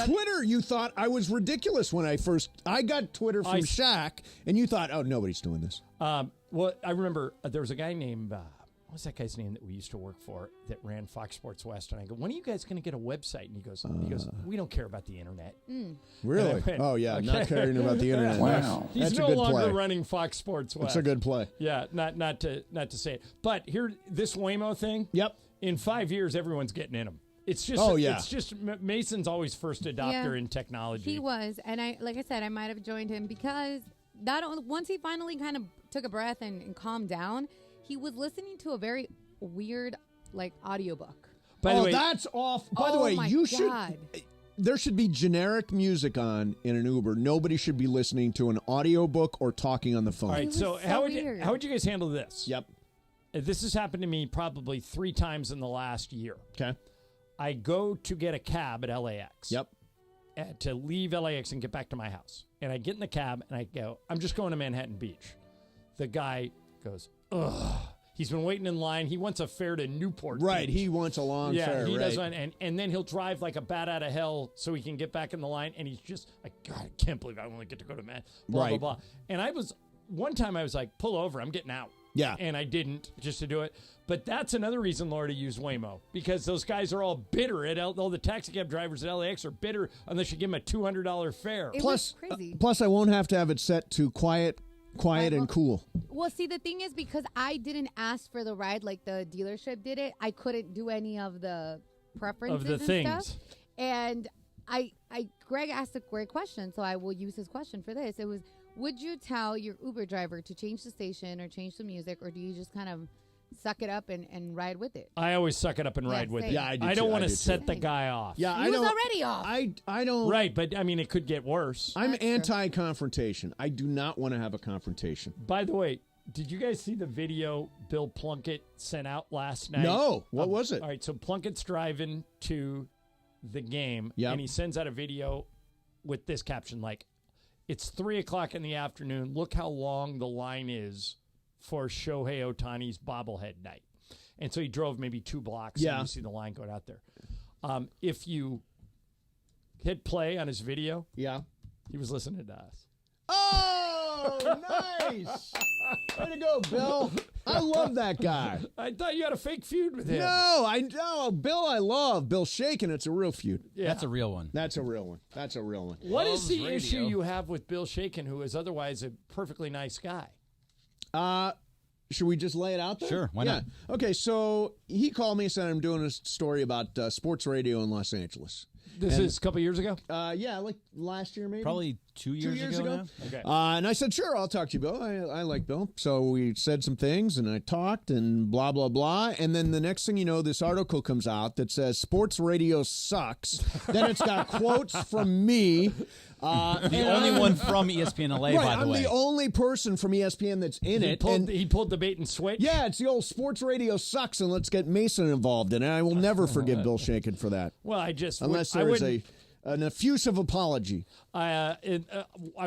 Speaker 8: Twitter, you thought I was ridiculous when I got Twitter from Shaq, and you thought, oh, nobody's doing this.
Speaker 5: Well, I remember there was a guy named... what was that guy's name that we used to work for that ran Fox Sports West? And I go, when are you guys going to get a website? And he goes, we don't care about the internet.
Speaker 8: Really?
Speaker 5: And I went,
Speaker 8: Oh, yeah,
Speaker 5: okay.
Speaker 8: not caring about the internet.
Speaker 24: Wow.
Speaker 5: He's
Speaker 8: That's
Speaker 5: no
Speaker 8: a good
Speaker 5: longer
Speaker 8: play.
Speaker 5: running Fox Sports West.
Speaker 8: That's a good play.
Speaker 5: Yeah, not to say it. But here, this Waymo thing.
Speaker 8: Yep.
Speaker 5: In 5 years, everyone's getting in them. It's just, it's just Mason's always first adopter in technology.
Speaker 9: He was, and like I said, I might have joined him because once he finally kind of took a breath and calmed down, he was listening to a very weird audiobook.
Speaker 8: By the way, that's off. By the way,
Speaker 9: my
Speaker 8: you
Speaker 9: God.
Speaker 8: should. There should be generic music on in an Uber. Nobody should be listening to an audiobook or talking on the phone.
Speaker 5: All right, so how would you guys handle this?
Speaker 8: Yep.
Speaker 5: This has happened to me probably 3 times in the last year.
Speaker 8: Okay.
Speaker 5: I go to get a cab at LAX.
Speaker 8: Yep.
Speaker 5: To leave LAX and get back to my house. And I get in the cab and I go, I'm just going to Manhattan Beach. The guy goes, ugh. He's been waiting in line. He wants a fare to Newport
Speaker 8: Right.
Speaker 5: Beach.
Speaker 8: He wants a long fare.
Speaker 5: He
Speaker 8: right.
Speaker 5: does one. And then he'll drive like a bat out of hell so he can get back in the line. And he's just like, God, I can't believe I only get to go to Manhattan. Blah,
Speaker 8: Right.
Speaker 5: blah, blah. And one time I was like, pull over. I'm getting out.
Speaker 8: Yeah.
Speaker 5: And I didn't just to do it. But that's another reason, Laura, to use Waymo, because those guys are all bitter. All the taxi cab drivers at LAX are bitter unless you give them a $200 fare.
Speaker 9: It was crazy.
Speaker 8: Plus, I won't have to have it set to quiet and cool.
Speaker 9: Well, see, the thing is, because I didn't ask for the ride like the dealership did it, I couldn't do any of the preferences
Speaker 5: Of the
Speaker 9: and
Speaker 5: things.
Speaker 9: stuff. And Greg asked a great question, so I will use his question for this. It was, would you tell your Uber driver to change the station or change the music, or do you just kind of suck it up and ride with it?
Speaker 5: I always suck it up and ride with it.
Speaker 8: Yeah,
Speaker 5: I don't want to set the guy off.
Speaker 8: Yeah,
Speaker 9: He was already off.
Speaker 8: I don't.
Speaker 5: Right, but I mean, it could get worse.
Speaker 8: I'm anti-confrontation. I do not want to have a confrontation.
Speaker 5: By the way, did you guys see the video Bill Plunkett sent out last night?
Speaker 8: No. What was it?
Speaker 5: All right, so Plunkett's driving to the game, and he sends out a video with this caption, like, it's 3:00 in the afternoon. Look how long the line is for Shohei Otani's bobblehead night. And so he drove maybe 2 blocks, and you see the line going out there. If you hit play on his video, he was listening to us.
Speaker 8: Oh, nice. Way to go, Bill. I love that guy.
Speaker 5: I thought you had a fake feud with him.
Speaker 8: No, Bill I love. Bill Shaken, it's a real feud.
Speaker 5: Yeah.
Speaker 6: That's a real one.
Speaker 8: That's a real one.
Speaker 5: What is the issue you have with Bill Shaken, who is otherwise a perfectly nice guy?
Speaker 8: Should we just lay it out there?
Speaker 6: Sure, why not?
Speaker 8: Okay, so he called me and said I'm doing a story about sports radio in Los Angeles.
Speaker 5: This is a couple years ago?
Speaker 8: Yeah, like last year maybe.
Speaker 6: Probably 2 years
Speaker 8: ago.
Speaker 6: now.
Speaker 5: Okay.
Speaker 8: And I said, sure, I'll talk to you, Bill. I like Bill. So we said some things, and I talked, and blah, blah, blah. And then the next thing you know, this article comes out that says sports radio sucks. Then it's got quotes from me.
Speaker 6: The only one from ESPN LA, by the way.
Speaker 8: I'm the only person from ESPN that's in it.
Speaker 5: He pulled the bait and switch?
Speaker 8: Yeah, it's the old sports radio sucks, and let's get Mason involved in it. I will never forgive Bill Shaken for that.
Speaker 5: Well,
Speaker 8: Unless there's an effusive apology.
Speaker 5: I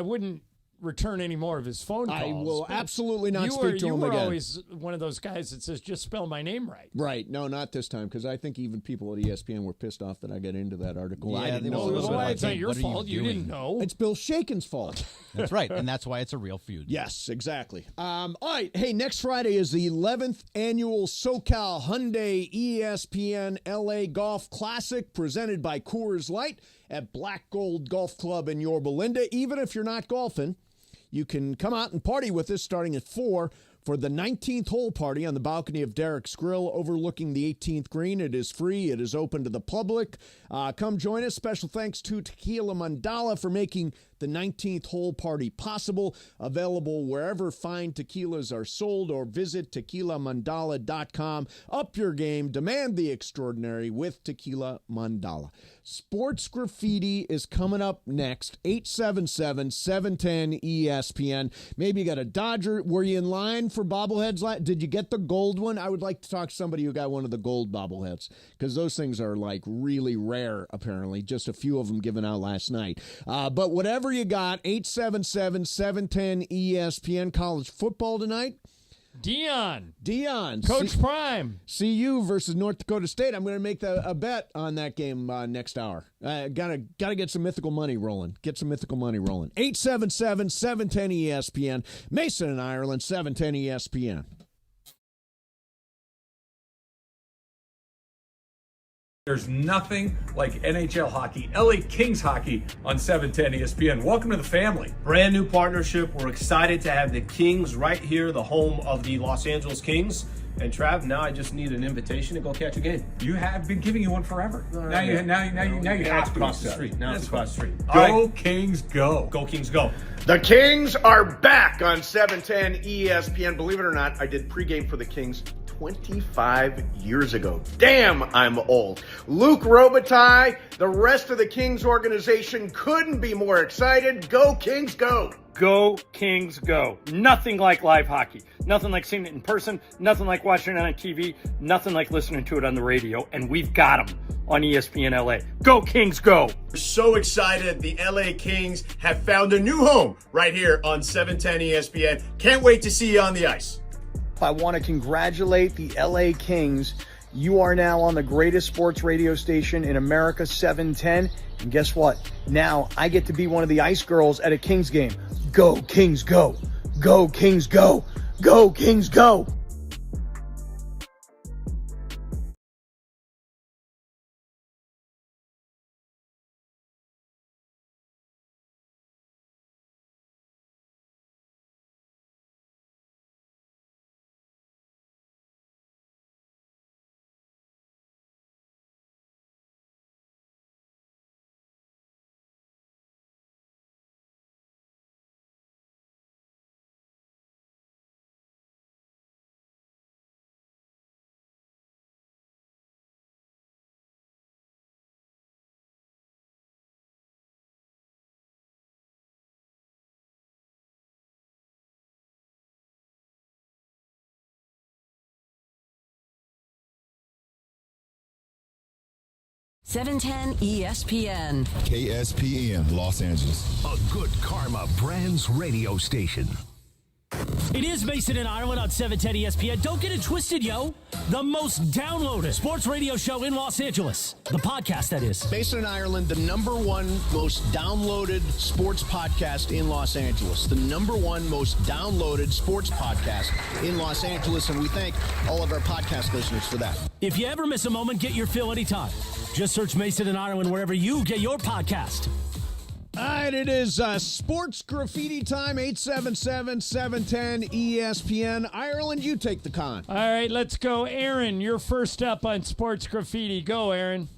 Speaker 5: wouldn't return any more of his phone calls.
Speaker 8: I will absolutely not speak to him again.
Speaker 5: You were always one of those guys that says, just spell my name right.
Speaker 8: Right. No, not this time, because I think even people at ESPN were pissed off that I got into that article.
Speaker 6: Yeah,
Speaker 8: I didn't know.
Speaker 5: It's not your fault. You didn't know.
Speaker 8: It's Bill Shaken's fault.
Speaker 6: That's right, and that's why it's a real feud.
Speaker 8: Yes, exactly. All right. Hey, next Friday is the 11th annual SoCal Hyundai ESPN LA Golf Classic, presented by Coors Light at Black Gold Golf Club in Yorba Linda. Even if you're not golfing, you can come out and party with us starting at 4 for the 19th hole party on the balcony of Derek's Grill overlooking the 18th green. It is free. It is open to the public. Come join us. Special thanks to Tequila Mandala for making the 19th hole party possible. Available wherever fine tequilas are sold, or visit tequilamandala.com. Up your game. Demand the extraordinary with Tequila Mandala. Sports Graffiti is coming up next. 877-710-ESPN. Maybe you got a Dodger. Were you in line for bobbleheads? Did you get the gold one? I would like to talk to somebody who got one of the gold bobbleheads, because those things are like really rare, apparently. Just a few of them given out last night. But whatever you got, 877-710-ESPN. College football tonight.
Speaker 5: Dion.
Speaker 8: Coach
Speaker 5: Prime.
Speaker 8: CU versus North Dakota State. I'm going to make a bet on that game next hour. Gotta get some mythical money rolling. 877-710-ESPN. Mason in Ireland, 710 ESPN.
Speaker 7: There's nothing like NHL hockey, LA Kings hockey on 710 ESPN. Welcome to the family.
Speaker 11: Brand new partnership. We're excited to have the Kings right here, the home of the Los Angeles Kings. And Trav, now I just need an invitation to go catch a game.
Speaker 7: You have been giving you one forever. Now you have to
Speaker 11: across the street. Now it's across the street.
Speaker 7: Go Kings, go.
Speaker 11: Go Kings, go.
Speaker 12: The Kings are back on 710 ESPN. Believe it or not, I did pregame for the Kings 25 years ago. Damn, I'm old. Luke Robitaille, the rest of the Kings organization couldn't be more excited. Go Kings, go.
Speaker 13: Go Kings, go. Nothing like live hockey. Nothing like seeing it in person. Nothing like watching it on TV. Nothing like listening to it on the radio. And we've got them on ESPN LA. Go Kings, go.
Speaker 12: We're so excited. The LA Kings have found a new home right here on 710 ESPN. Can't wait to see you on the ice.
Speaker 25: I want to congratulate the LA Kings. You are now on the greatest sports radio station in America, 710. And guess what? Now I get to be one of the ice girls at a Kings game. Go Kings, go. Go Kings, go. Go, Kings, go!
Speaker 10: .710 ESPN.
Speaker 15: KSPN, Los Angeles.
Speaker 2: A Good Karma Brands radio station.
Speaker 3: It is Mason and Ireland on 710 ESPN. Don't get it twisted, yo. The most downloaded sports radio show in Los Angeles. The podcast, that is.
Speaker 8: Mason and Ireland, the #1 most downloaded sports podcast in Los Angeles. The #1 most downloaded sports podcast in Los Angeles, and we thank all of our podcast listeners for that.
Speaker 3: If you ever miss a moment, get your fill anytime. Just search Mason and Ireland wherever you get your podcast.
Speaker 8: All right, it is sports graffiti time, 877-710 ESPN. Ireland, you take the con.
Speaker 5: All right, let's go. Aaron, you're first up on sports graffiti. Go, Aaron.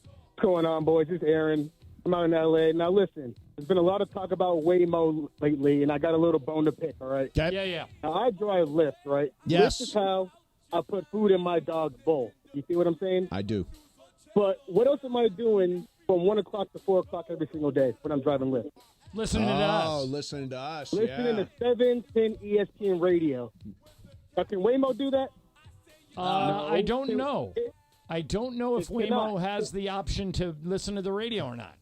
Speaker 16: What's going on, boys? It's Aaron. I'm out in L.A. Now, listen, there's been a lot of talk about Waymo lately, and I got a little bone to pick, all right?
Speaker 5: Okay. Yeah.
Speaker 16: Now, I drive Lyft, right?
Speaker 8: Yes.
Speaker 16: Lyft is how I put food in my dog's bowl. You see what I'm saying?
Speaker 8: I do.
Speaker 16: But what else am I doing from 1 o'clock to 4 o'clock every single day when I'm driving Lyft?
Speaker 5: Listening to us.
Speaker 8: Oh, listening to us,
Speaker 16: Listening to 710 ESPN radio. Now, can Waymo do that?
Speaker 5: No. I don't know. I don't know if
Speaker 16: It
Speaker 5: Waymo
Speaker 16: cannot.
Speaker 5: has the option to listen to the radio or not.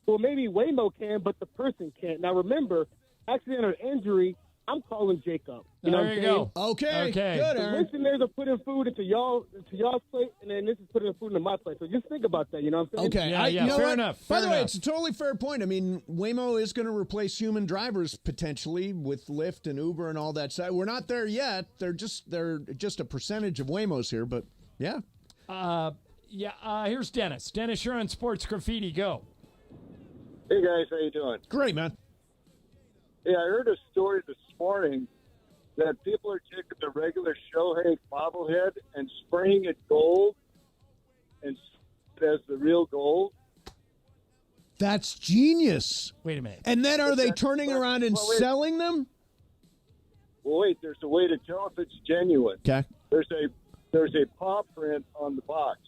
Speaker 16: Well, maybe Waymo can, but the person can't. Now, remember, accident or injury, I'm calling Jacob. You know
Speaker 5: There
Speaker 16: what
Speaker 5: you
Speaker 16: I'm saying?
Speaker 5: go.
Speaker 8: Okay.
Speaker 5: Okay.
Speaker 8: Good,
Speaker 16: The
Speaker 8: Aaron.
Speaker 16: listeners are putting food into y'all's plate, and then this is putting food into my plate. So just think about that. You know what I'm saying?
Speaker 8: Okay.
Speaker 5: Yeah,
Speaker 8: you know
Speaker 5: fair
Speaker 8: what?
Speaker 5: enough,
Speaker 8: By
Speaker 5: fair
Speaker 8: the way,
Speaker 5: enough.
Speaker 8: it's a totally fair point. I mean, Waymo is going to replace human drivers potentially with Lyft and Uber and all that stuff. We're not there yet. They're just a percentage of Waymos here, but yeah.
Speaker 5: Here's Dennis. Dennis, you're on sports graffiti. Go.
Speaker 17: Hey guys, how you doing?
Speaker 8: Great, man.
Speaker 17: Yeah, I heard a story this morning that people are taking the regular Shohei bobblehead and spraying it gold and as the real gold.
Speaker 8: That's genius.
Speaker 5: Wait a minute.
Speaker 8: And then are they turning around and selling them?
Speaker 17: Well, wait, there's a way to tell if it's genuine.
Speaker 8: Okay.
Speaker 17: There's a paw print on the box.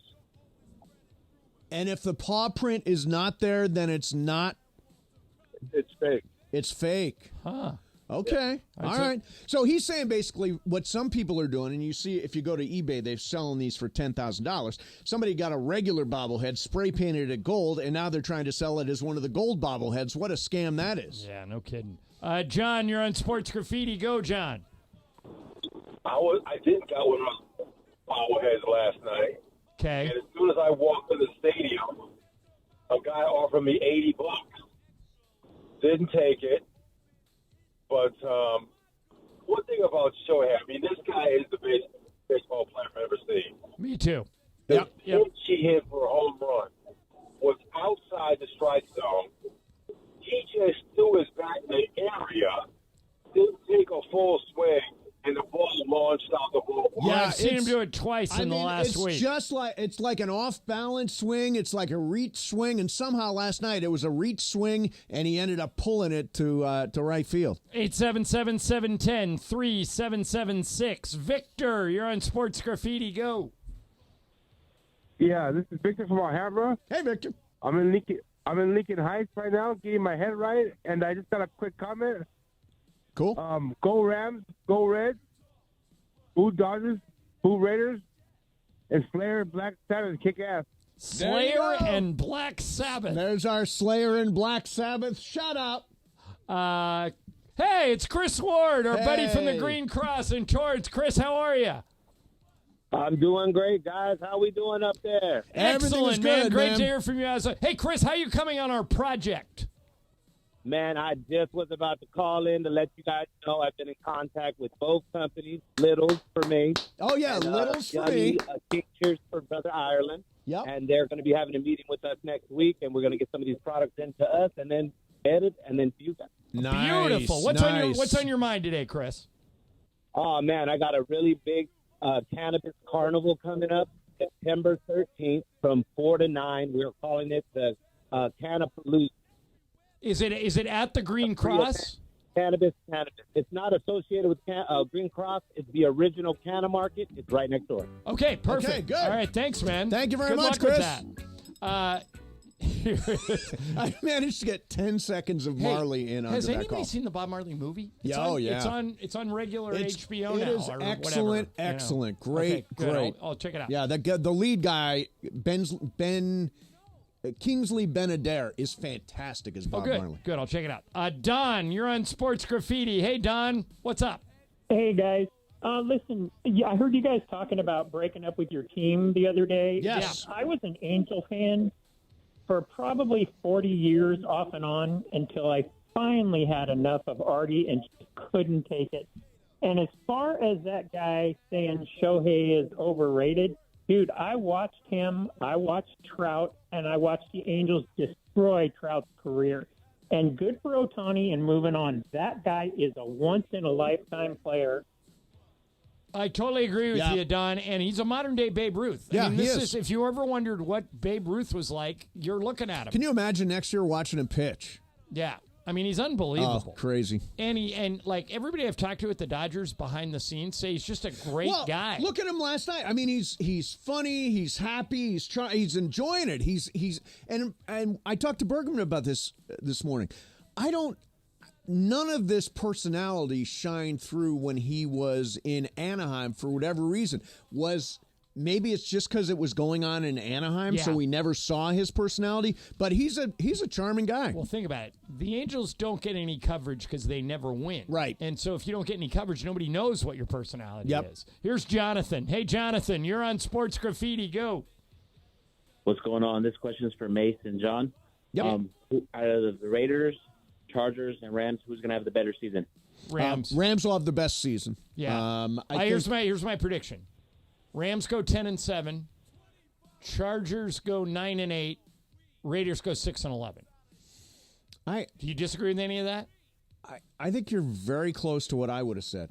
Speaker 8: And if the paw print is not there, then it's not.
Speaker 17: It's fake.
Speaker 8: It's fake.
Speaker 5: Huh.
Speaker 8: Okay.
Speaker 5: Yeah.
Speaker 8: All right. So he's saying basically what some people are doing, and you see if you go to eBay, they're selling these for $10,000. Somebody got a regular bobblehead, spray painted it gold, and now they're trying to sell it as one of the gold bobbleheads. What a scam that is.
Speaker 5: Yeah, no kidding. John, you're on sports graffiti. Go, John.
Speaker 18: I did got one of my bobbleheads last night.
Speaker 5: Okay.
Speaker 18: And as soon as I walked in the stadium, a guy offered me $80. Didn't take it. But one thing about Shohei, I mean, this guy is the best baseball player I've ever seen.
Speaker 5: Me too.
Speaker 18: The pitch he hit for a home run was outside the strike zone. He just threw his bat in the area, didn't take a full swing, and the ball launched out the ball.
Speaker 5: Yeah, I've seen him do it twice in the last
Speaker 8: it's
Speaker 5: week.
Speaker 8: Just like it's like an off-balance swing. It's like a reach swing, and somehow last night it was a reach swing, and he ended up pulling it to right field.
Speaker 5: 877-710-3776. Victor, you're on sports graffiti. Go.
Speaker 16: Yeah, this is Victor from Alhambra.
Speaker 8: Hey, Victor.
Speaker 16: I'm in Lincoln Heights right now, getting my head right, and I just got a quick comment.
Speaker 8: Cool.
Speaker 16: Go Rams, go Reds, Boo Dodgers, Boo Raiders, and Slayer Black Sabbath kick ass.
Speaker 5: Slayer and Black Sabbath.
Speaker 8: There's our Slayer and Black Sabbath shout out.
Speaker 5: Hey, it's Chris Ward, our buddy from the
Speaker 16: Hey.
Speaker 5: Green Cross in Torrance. Chris, how are you?
Speaker 16: I'm doing great, guys. How we doing up there?
Speaker 5: Excellent, man. Great to hear from you. Hey, Chris, how you coming on our project?
Speaker 16: Man, I just was about to call in to let you guys know I've been in contact with both companies. Littles for me.
Speaker 8: Oh, yeah,
Speaker 16: and,
Speaker 8: Littles for me.
Speaker 16: Tinctures for Brother Ireland.
Speaker 8: Yep.
Speaker 16: And they're going to be having a meeting with us next week, and we're going to get some of these products into us and then edit and then to you guys.
Speaker 8: Nice.
Speaker 5: Beautiful. What's on your mind today, Chris?
Speaker 16: Oh, man, I got a really big cannabis carnival coming up September 13th from 4 to 9. We're calling it the Cannapalooza.
Speaker 5: Is it at the Green Cross?
Speaker 16: Cannabis. It's not associated with Green Cross. It's the original Canna Market. It's right next door.
Speaker 5: Okay, perfect.
Speaker 8: Okay, good.
Speaker 5: All right, thanks, man.
Speaker 8: Thank you very
Speaker 5: Good
Speaker 8: much,
Speaker 5: luck
Speaker 8: Chris.
Speaker 5: with that.
Speaker 8: I managed to get 10 seconds of Marley in under
Speaker 5: has
Speaker 8: that
Speaker 5: anybody
Speaker 8: call.
Speaker 5: seen the Bob Marley movie?
Speaker 8: Yeah.
Speaker 5: It's on regular HBO
Speaker 8: It
Speaker 5: now.
Speaker 8: is
Speaker 5: or
Speaker 8: excellent,
Speaker 5: whatever,
Speaker 8: excellent.
Speaker 5: you know.
Speaker 8: Great,
Speaker 5: Okay, good.
Speaker 8: great.
Speaker 5: I'll check it out.
Speaker 8: Yeah, the lead guy, Ben Kingsley Ben-Adair, is fantastic as Bob
Speaker 5: good.
Speaker 8: Marley.
Speaker 5: Good. I'll check it out. Don, you're on Sports Graffiti. Hey, Don, what's up?
Speaker 1: Hey, guys. Listen, I heard you guys talking about breaking up with your team the other day.
Speaker 8: Yes.
Speaker 1: I was an Angel fan for probably 40 years off and on until I finally had enough of Artie and just couldn't take it. And as far as that guy saying Shohei is overrated, dude, I watched him, I watched Trout, and I watched the Angels destroy Trout's career. And good for Ohtani and moving on. That guy is a once-in-a-lifetime player.
Speaker 5: I totally agree with you, Don, and he's a modern-day Babe Ruth.
Speaker 8: Yeah,
Speaker 5: I mean,
Speaker 8: he
Speaker 5: this
Speaker 8: is.
Speaker 5: If you ever wondered what Babe Ruth was like, you're looking at him.
Speaker 8: Can you imagine next year watching him pitch?
Speaker 5: Yeah. I mean, he's unbelievable.
Speaker 8: Oh, crazy.
Speaker 5: And like everybody I've talked to at the Dodgers behind the scenes say he's just a great guy.
Speaker 8: Look at him last night. I mean, he's funny, he's happy, he's enjoying it. He's and I talked to Bergman about this morning. None of this personality shined through when he was in Anaheim for whatever reason. Maybe it's just because it was going on in Anaheim, so we never saw his personality. But he's a charming guy.
Speaker 5: Well, think about it. The Angels don't get any coverage because they never win.
Speaker 8: Right.
Speaker 5: And so if you don't get any coverage, nobody knows what your personality is. Here's Jonathan. Hey, Jonathan, you're on Sports Graffiti. Go.
Speaker 19: What's going on? This question is for Mace and John.
Speaker 8: Yep.
Speaker 19: Out of the Raiders, Chargers, and Rams, who's going to have the better season?
Speaker 5: Rams.
Speaker 8: Rams will have the best season.
Speaker 5: Yeah. Here's my prediction. Rams go 10-7. Chargers go 9-8. Raiders go 6-11. Do you disagree with any of that?
Speaker 8: I think you're very close to what I would have said.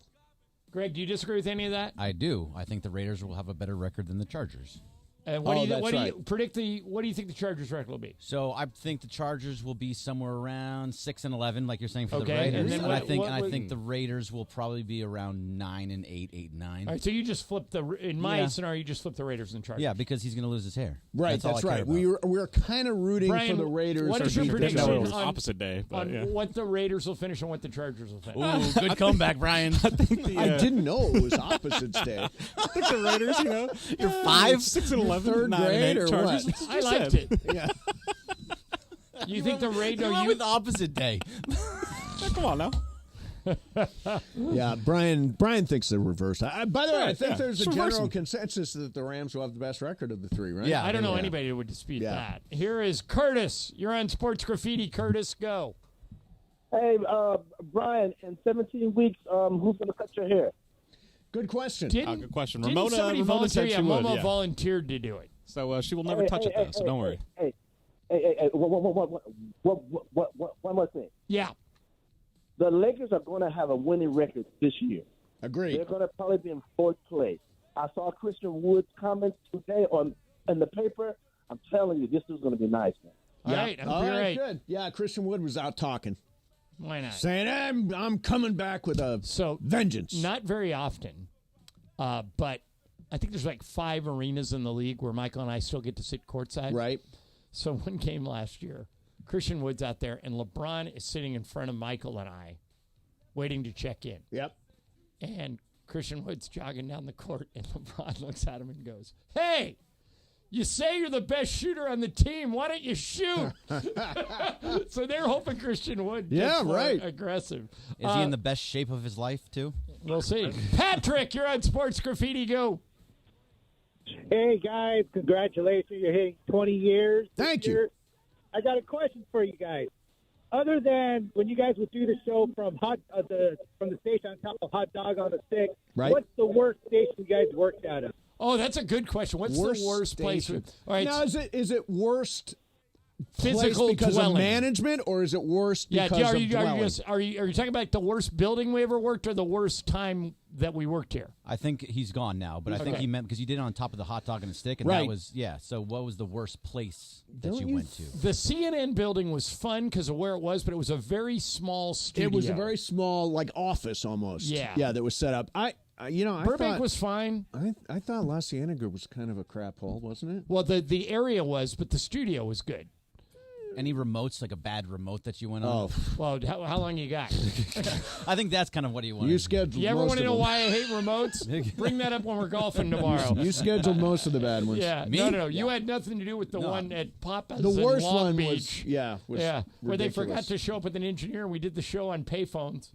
Speaker 5: Greg, do you disagree with any of that?
Speaker 6: I do. I think the Raiders will have a better record than the Chargers.
Speaker 5: What do you think the Chargers' record will be?
Speaker 6: So I think the Chargers will be somewhere around 6-11, like you're saying for the
Speaker 5: Okay,
Speaker 6: Raiders.
Speaker 5: and then
Speaker 6: I think the Raiders will probably be around 9-8, 8-9.
Speaker 5: All right, so you just flipped in my scenario, you just flipped the Raiders and Chargers.
Speaker 6: Yeah, because he's going to lose his hair.
Speaker 8: Right, that's right. We're kind of rooting
Speaker 5: Brian,
Speaker 8: for the Raiders.
Speaker 5: What is your prediction on
Speaker 20: opposite day? But,
Speaker 5: on what the Raiders will finish and what the Chargers will finish?
Speaker 6: Ooh, good comeback, Brian.
Speaker 8: I didn't know it was opposites day.
Speaker 20: I think the Raiders,
Speaker 6: you're 5,
Speaker 20: 6-11,
Speaker 8: third grade or
Speaker 20: Chargers.
Speaker 8: what?
Speaker 5: I liked it.
Speaker 8: Yeah.
Speaker 5: You think the Raiders?
Speaker 6: You with the opposite day.
Speaker 20: Come on now.
Speaker 8: Yeah, Brian thinks the reverse. By the way, I think there's a
Speaker 20: It's
Speaker 8: general
Speaker 20: reversing.
Speaker 8: consensus that the Rams will have the best record of the three, right?
Speaker 6: Yeah.
Speaker 5: I don't know anybody who would dispute that. Here is Curtis. You're on Sports Graffiti. Curtis, go.
Speaker 16: Hey, Brian, in 17 weeks, who's going to cut your hair?
Speaker 8: Good question.
Speaker 20: Good question.
Speaker 5: Didn't somebody
Speaker 20: Ramona
Speaker 5: volunteer?
Speaker 20: said she would.
Speaker 5: Momo
Speaker 20: Yeah.
Speaker 5: volunteered to do it.
Speaker 20: So she will never touch it, though, so don't worry.
Speaker 16: Hey, one more thing.
Speaker 5: Yeah.
Speaker 16: The Lakers are going to have a winning record this year.
Speaker 8: Agreed.
Speaker 16: They're going to probably be in fourth place. I saw Christian Wood's comments today in the paper. I'm telling you, this is going to be nice, man.
Speaker 5: All right, I hope you're right.
Speaker 8: Good. Yeah, Christian Wood was out talking.
Speaker 5: Why not?
Speaker 8: Saying, I'm coming back with a vengeance.
Speaker 5: Not very often, but I think there's like 5 arenas in the league where Michael and I still get to sit courtside.
Speaker 8: Right.
Speaker 5: So one game last year, Christian Wood's out there, and LeBron is sitting in front of Michael and I, waiting to check in.
Speaker 8: Yep.
Speaker 5: And Christian Wood's jogging down the court, and LeBron looks at him and goes, "Hey, you say you're the best shooter on the team. Why don't you shoot?" So they're hoping Christian Wood gets more aggressive.
Speaker 6: Is he in the best shape of his life, too?
Speaker 5: We'll see. Patrick, you're on Sports Graffiti. Go.
Speaker 16: Hey, guys, congratulations. You're hitting 20 years.
Speaker 8: Thank you.
Speaker 16: I got a question for you guys.
Speaker 4: other than when you guys would do the show from the station on top of Hot Dog on a Stick,
Speaker 8: Right.
Speaker 4: what's the worst station you guys worked out of?
Speaker 5: Oh, that's a good question. What's the worst place?
Speaker 8: station.
Speaker 5: All right,
Speaker 8: Now, is it worst
Speaker 5: physical
Speaker 8: place because
Speaker 5: dwelling.
Speaker 8: of management, or is it worst because of dwelling?
Speaker 5: Are you talking about the worst building we ever worked, or the worst time that we worked here?
Speaker 6: I think he's gone now, but I think he meant because you did it on top of the hot dog and a stick, and that was So what was the worst place that you went to?
Speaker 5: The CNN building was fun because of where it was, but it was a very small studio.
Speaker 8: It was a very small, like, office almost.
Speaker 5: Yeah,
Speaker 8: that was set up.
Speaker 5: Burbank was fine.
Speaker 8: I thought La Cienega was kind of a crap hole, wasn't it?
Speaker 5: Well, the area was, but the studio was good.
Speaker 6: Any remotes, like a bad remote that you went on?
Speaker 8: Oh.
Speaker 5: Well, how long you got?
Speaker 6: I think that's kind of what he wanted.
Speaker 8: You scheduled
Speaker 5: You ever
Speaker 8: most
Speaker 5: want to
Speaker 8: of
Speaker 5: know
Speaker 8: them.
Speaker 5: why I hate remotes? Bring that up when we're golfing tomorrow.
Speaker 8: You scheduled most of the bad ones.
Speaker 5: Yeah. No. You had nothing to do with the one at Papa's
Speaker 8: The worst
Speaker 5: in Long
Speaker 8: one
Speaker 5: Beach.
Speaker 8: was
Speaker 5: where they
Speaker 8: ridiculous.
Speaker 5: forgot to show up with an engineer, and we did the show on payphones.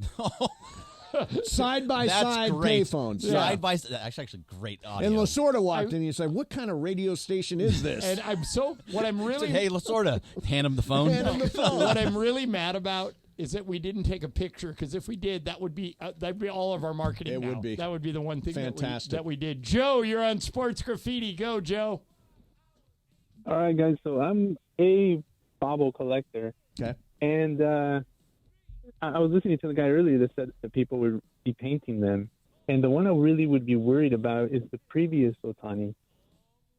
Speaker 8: Side by side payphones.
Speaker 6: Side by side. Actually, great audio.
Speaker 8: And Lasorda walked in and he said, "What kind of radio station is this?"
Speaker 5: And what I'm really
Speaker 6: hey, Lasorda, hand him the phone.
Speaker 8: Hand him the phone.
Speaker 5: What I'm really mad about is that we didn't take a picture, because if we did, that'd be all of our marketing.
Speaker 8: It
Speaker 5: now.
Speaker 8: would be.
Speaker 5: That would be the one thing
Speaker 8: Fantastic.
Speaker 5: that we did. Joe, you're on Sports Graffiti. Go, Joe.
Speaker 14: All right, guys. So I'm a bobble collector.
Speaker 8: Okay.
Speaker 14: And I was listening to the guy earlier that said that people would be painting them. And the one I really would be worried about is the previous Otani,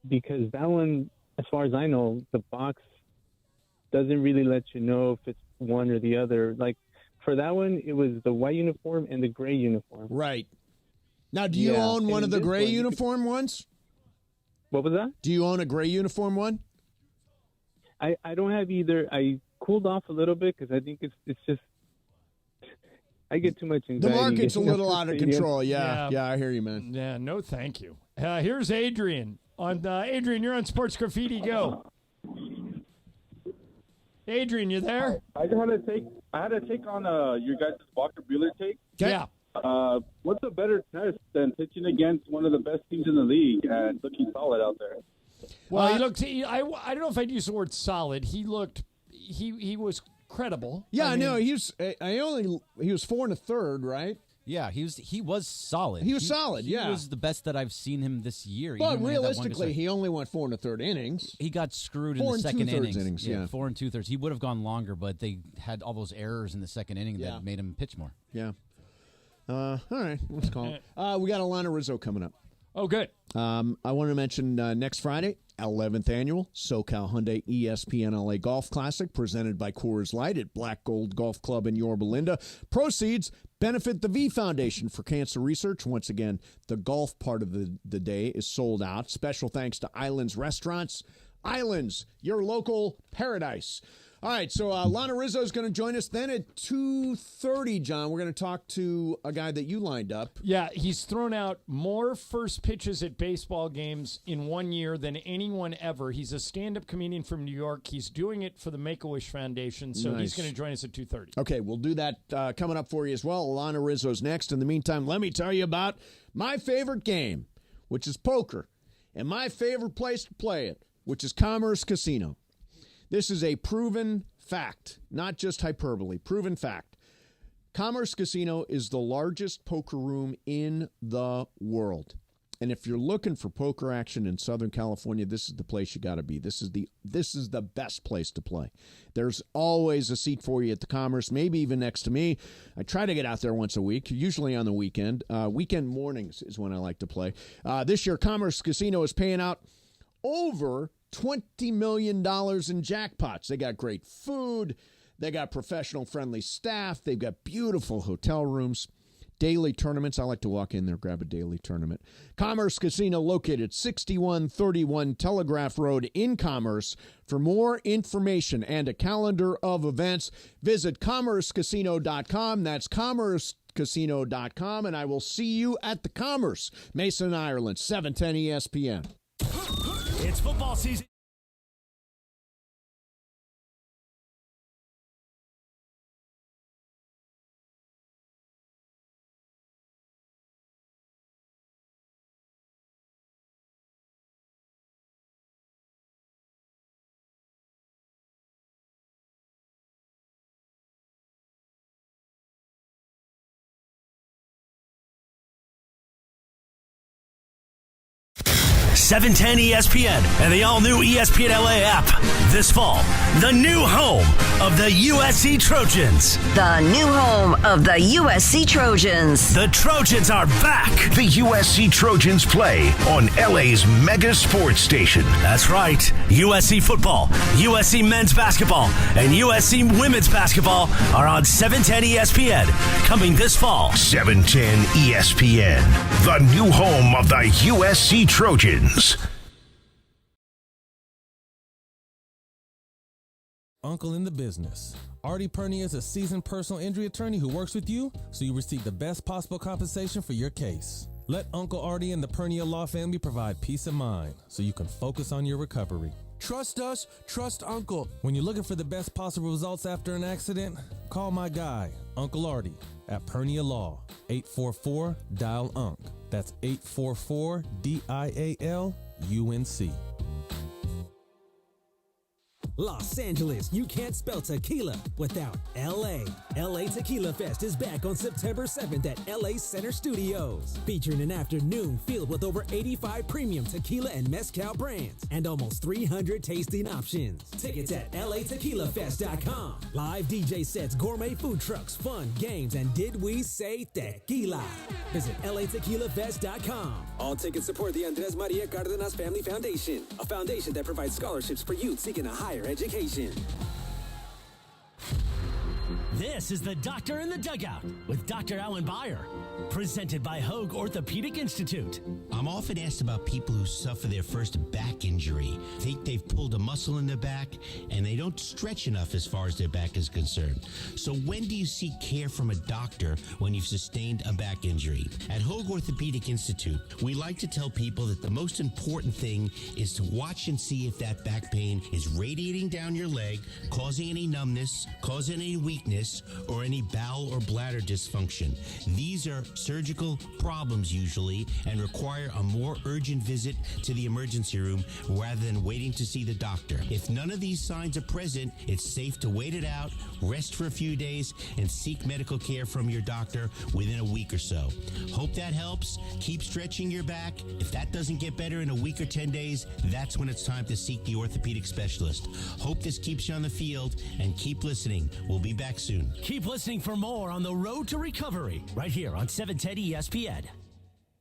Speaker 14: because that one, as far as I know, the box doesn't really let you know if it's one or the other. Like, for that one, it was the white uniform and the gray uniform.
Speaker 8: Right. Now, do you own one of the gray uniform ones?
Speaker 14: What was that?
Speaker 8: Do you own a gray uniform one?
Speaker 14: I don't have either. I cooled off a little bit because I think it's just I get too much anxiety.
Speaker 8: The market's a
Speaker 14: getting
Speaker 8: little
Speaker 14: up
Speaker 8: out
Speaker 14: to
Speaker 8: of
Speaker 14: stadium.
Speaker 8: control. Yeah, I hear you, man.
Speaker 5: Yeah, no thank you. Here's Adrian. Adrian, you're on Sports Graffiti. Go. Adrian, you there?
Speaker 21: I had to take on your guys' Walker Buehler take.
Speaker 5: Yeah.
Speaker 21: What's a better test than pitching against one of the best teams in the league and looking solid out there?
Speaker 5: Well, he looked. I don't know if I'd use the word solid. He looked. He was credible.
Speaker 8: Yeah, no, he was 4 1/3, right?
Speaker 6: Yeah, he was solid.
Speaker 8: He was solid.
Speaker 6: He
Speaker 8: Yeah,
Speaker 6: was the best that I've seen him this year.
Speaker 8: But
Speaker 6: even when he had that one
Speaker 8: realistically,
Speaker 6: good
Speaker 8: he only went 4 1/3 innings.
Speaker 6: He got screwed in
Speaker 8: 4
Speaker 6: the second
Speaker 8: 2/3
Speaker 6: innings.
Speaker 8: Yeah,
Speaker 6: 4 2/3. He would have gone longer, but they had all those errors in the second inning that made him pitch more.
Speaker 8: Yeah. All right, let's call it. We got Alanna Rizzo coming up.
Speaker 5: Oh, good.
Speaker 8: I want to mention next Friday, 11th annual SoCal Hyundai ESPN LA Golf Classic, presented by Coors Light at Black Gold Golf Club in Yorba Linda. Proceeds benefit the V Foundation for Cancer Research. Once again, the golf part of the day is sold out. Special thanks to Islands Restaurants. Islands, your local paradise. All right, so Alanna Rizzo is going to join us then at 2:30, John. We're going to talk to a guy that you lined up.
Speaker 5: Yeah, he's thrown out more first pitches at baseball games in 1 year than anyone ever. He's a stand-up comedian from New York. He's doing it for the Make-A-Wish Foundation, so he's going to join us at 2:30.
Speaker 8: Okay, we'll do that coming up for you as well. Alanna Rizzo's next. In the meantime, let me tell you about my favorite game, which is poker, and my favorite place to play it, which is Commerce Casino. This is a proven fact, not just hyperbole, proven fact. Commerce Casino is the largest poker room in the world. And if you're looking for poker action in Southern California, this is the place you got to be. This is the best place to play. There's always a seat for you at the Commerce, maybe even next to me. I try to get out there once a week, usually on the weekend. Weekend mornings is when I like to play. This year, Commerce Casino is paying out over $20 million in jackpots. They got great food. They got professional-friendly staff. They've got beautiful hotel rooms, daily tournaments. I like to walk in there, grab a daily tournament. Commerce Casino located 6131 Telegraph Road in Commerce. For more information and a calendar of events, visit commercecasino.com. That's commercecasino.com, and I will see you at the Commerce, Mason, Ireland, 710 ESPN.
Speaker 3: It's football season. 710 ESPN and the all-new ESPN LA app. This fall, the new home of the USC Trojans.
Speaker 10: The new home of the USC Trojans.
Speaker 3: The Trojans are back.
Speaker 2: The USC Trojans play on LA's mega sports station.
Speaker 3: That's right. USC football, USC men's basketball, and USC women's basketball are on 710 ESPN coming this fall.
Speaker 2: 710 ESPN, the new home of the USC Trojans.
Speaker 7: Uncle in the business. Artie Purnia is a seasoned personal injury attorney who works with you so you receive the best possible compensation for your case. Let Uncle Artie and the Purnia Law family provide peace of mind so you can focus on your recovery. Trust us, trust Uncle. When you're looking for the best possible results after an accident, call my guy, Uncle Artie, at Purnia Law, 844-DIAL-UNC. That's 844-DIAL-UNC.
Speaker 9: Los Angeles, you can't spell tequila without L.A. L.A. Tequila Fest is back on September 7th at L.A. Center Studios, featuring an afternoon filled with over 85 premium tequila and mezcal brands and almost 300 tasting options. Tickets at latequilafest.com. Live DJ sets, gourmet food trucks, fun, games, and did we say tequila? Visit latequilafest.com. All tickets support the Andres Maria Cardenas Family Foundation, a foundation that provides scholarships for youth seeking a higher education.
Speaker 3: This is the Doctor in the Dugout with Dr. Alan Beyer, presented by Hoag Orthopedic Institute.
Speaker 22: I'm often asked about people who suffer their first back injury, think they've pulled a muscle in their back, and they don't stretch enough as far as their back is concerned. So when do you seek care from a doctor when you've sustained a back injury? At Hoag Orthopedic Institute, we like to tell people that the most important thing is to watch and see if that back pain is radiating down your leg, causing any numbness, causing any weakness, or any bowel or bladder dysfunction. These are surgical problems usually and require a more urgent visit to the emergency room rather than waiting to see the doctor. If none of these signs are present, it's safe to wait it out, rest for a few days, and seek medical care from your doctor within a week or so. Hope that helps. Keep stretching your back. If that doesn't get better in a week or 10 days, that's when it's time to seek the orthopedic specialist. Hope this keeps you on the field, and keep listening. We'll be back soon.
Speaker 3: Keep listening for more on the road to recovery right here on 710 ESPN.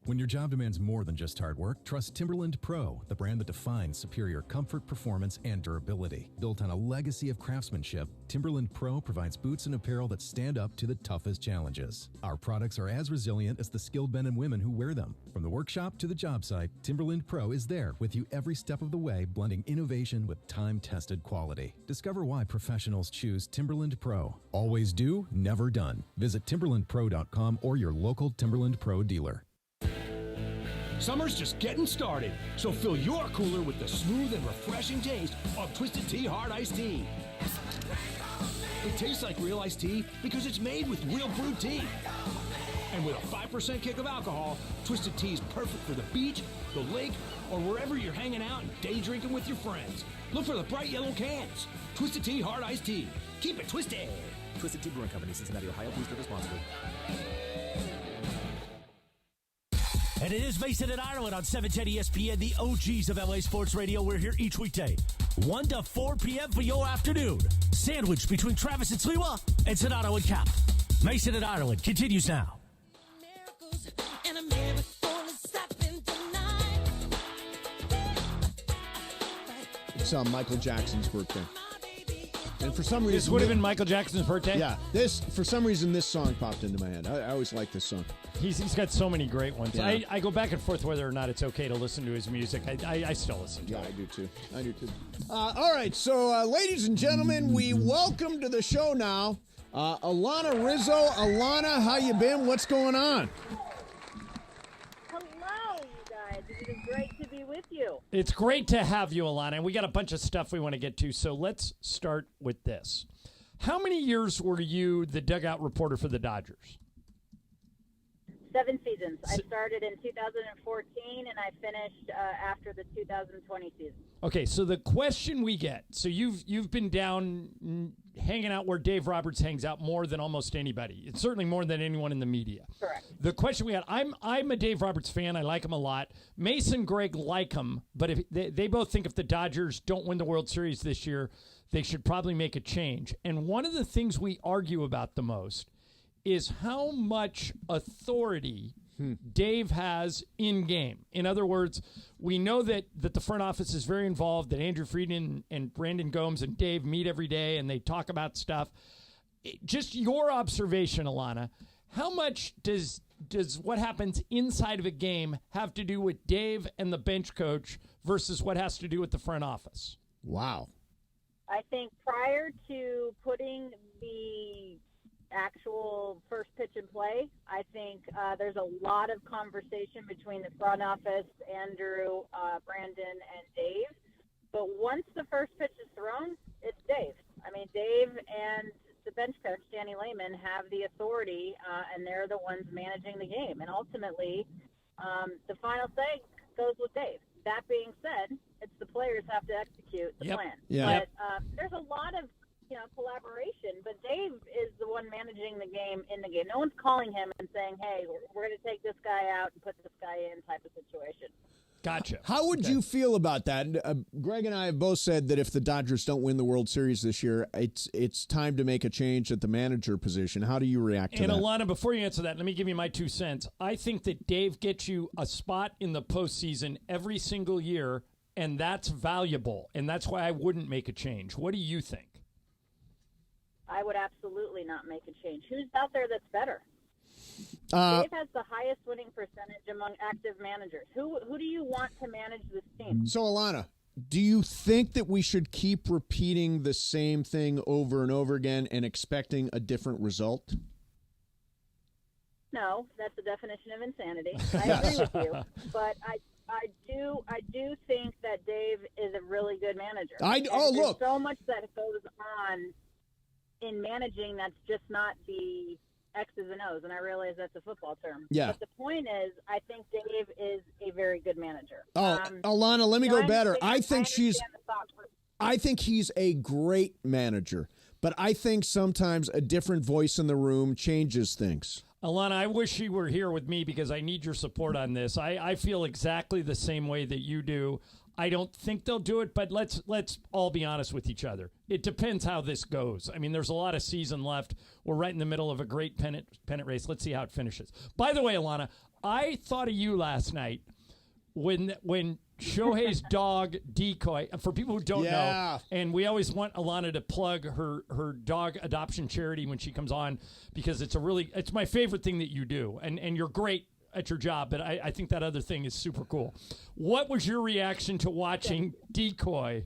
Speaker 23: When your job demands more than just hard work, trust Timberland Pro, the brand that defines superior comfort, performance, and durability. Built on a legacy of craftsmanship, Timberland Pro provides boots and apparel that stand up to the toughest challenges. Our products are as resilient as the skilled men and women who wear them. From the workshop to the job site, Timberland Pro is there with you every step of the way, blending innovation with time-tested quality. Discover why professionals choose Timberland Pro. Always do, never done. Visit timberlandpro.com or your local Timberland Pro dealer.
Speaker 24: Summer's just getting started, so fill your cooler with the smooth and refreshing taste of Twisted Tea Hard Iced Tea. It tastes like real iced tea because it's made with real brewed tea. And with a 5% kick of alcohol, Twisted Tea is perfect for the beach, the lake, or wherever you're hanging out and day drinking with your friends. Look for the bright yellow cans. Twisted Tea Hard Iced Tea. Keep it twisted.
Speaker 26: Twisted Tea Brewing Company, Cincinnati, Ohio. Please drink responsibly.
Speaker 3: And it is Mason and Ireland on 710 ESPN, the OGs of LA Sports Radio. We're here each weekday, 1 to 4 p.m. for your afternoon. Sandwich between Travis and Sliwa and Sonato and Cap. Mason and Ireland continues now.
Speaker 8: It's Michael Jackson's birthday. And for some reason...
Speaker 5: This would have been Michael Jackson's birthday?
Speaker 8: Yeah. For some reason, this song popped into my head. I always like this song.
Speaker 5: He's got so many great ones.
Speaker 8: Yeah.
Speaker 5: I go back and forth whether or not it's okay to listen to his music. I still listen to it.
Speaker 8: Yeah, I do too. All right, so ladies and gentlemen, we welcome to the show now Alanna Rizzo. Alanna, how you been? What's going on?
Speaker 27: Hello, you guys. It is great to be with you.
Speaker 5: It's great to have you, Alanna. And we got a bunch of stuff we want to get to, so let's start with this. How many years were you the dugout reporter for the Dodgers?
Speaker 11: 7 seasons. I started in 2014, and I finished after the 2020 season.
Speaker 5: Okay, so the question we get, so you've been down hanging out where Dave Roberts hangs out more than almost anybody. It's certainly more than anyone in the media.
Speaker 11: Correct.
Speaker 5: The question we had, I'm a Dave Roberts fan. I like him a lot. Mason, Greg like him, but if they both think if the Dodgers don't win the World Series this year, they should probably make a change. And one of the things we argue about the most is how much authority Dave has in game. In other words, we know that the front office is very involved, that Andrew Friedman and Brandon Gomes and Dave meet every day and they talk about stuff. Just your observation, Alanna, how much does what happens inside of a game have to do with Dave and the bench coach versus what has to do with the front office?
Speaker 8: Wow.
Speaker 11: I think prior to putting the actual first pitch in play, I think there's a lot of conversation between the front office, Andrew, Brandon, and Dave. But once the first pitch is thrown, it's Dave. I mean, Dave and the bench coach, Danny Lehman, have the authority, and they're the ones managing the game. And ultimately, the final say goes with Dave. That being said, it's the players have to execute the plan.
Speaker 8: Yeah.
Speaker 11: But there's a lot of collaboration, but Dave is the one managing the game in the game. No one's calling him and saying, hey, we're going to take this guy out and put this guy in type of situation.
Speaker 5: Gotcha.
Speaker 8: How would you feel about that? Greg and I have both said that if the Dodgers don't win the World Series this year, it's time to make a change at the manager position. How do you react to that?
Speaker 5: And Alanna, before you answer that, let me give you my 2 cents. I think that Dave gets you a spot in the postseason every single year, and that's valuable, and that's why I wouldn't make a change. What do you think?
Speaker 11: I would absolutely not make a change. Who's out there that's better? Dave has the highest winning percentage among active managers. Who do you want to manage this team?
Speaker 8: So, Alanna, do you think that we should keep repeating the same thing over and over again and expecting a different result?
Speaker 11: No, that's the definition of insanity. I agree with you, but I do think that Dave is a really good manager.
Speaker 8: Look,
Speaker 11: so much that goes on in managing that's just not the X's and O's, and I realize that's a football term.
Speaker 8: Yeah.
Speaker 11: But the point is, I think Dave is a very good manager.
Speaker 8: Alanna, let me go better. I think he's a great manager, but I think sometimes a different voice in the room changes things.
Speaker 5: Alanna, I wish you were here with me because I need your support on this. I feel exactly the same way that you do. I don't think they'll do it, but let's all be honest with each other. It depends how this goes. I mean, there's a lot of season left. We're right in the middle of a great pennant race. Let's see how it finishes. By the way, Alanna, I thought of you last night when Shohei's dog Decoy. For people who don't know, and we always want Alanna to plug her dog adoption charity when she comes on because it's my favorite thing that you do, and you're great at your job, but I think that other thing is super cool. What was your reaction to watching Decoy?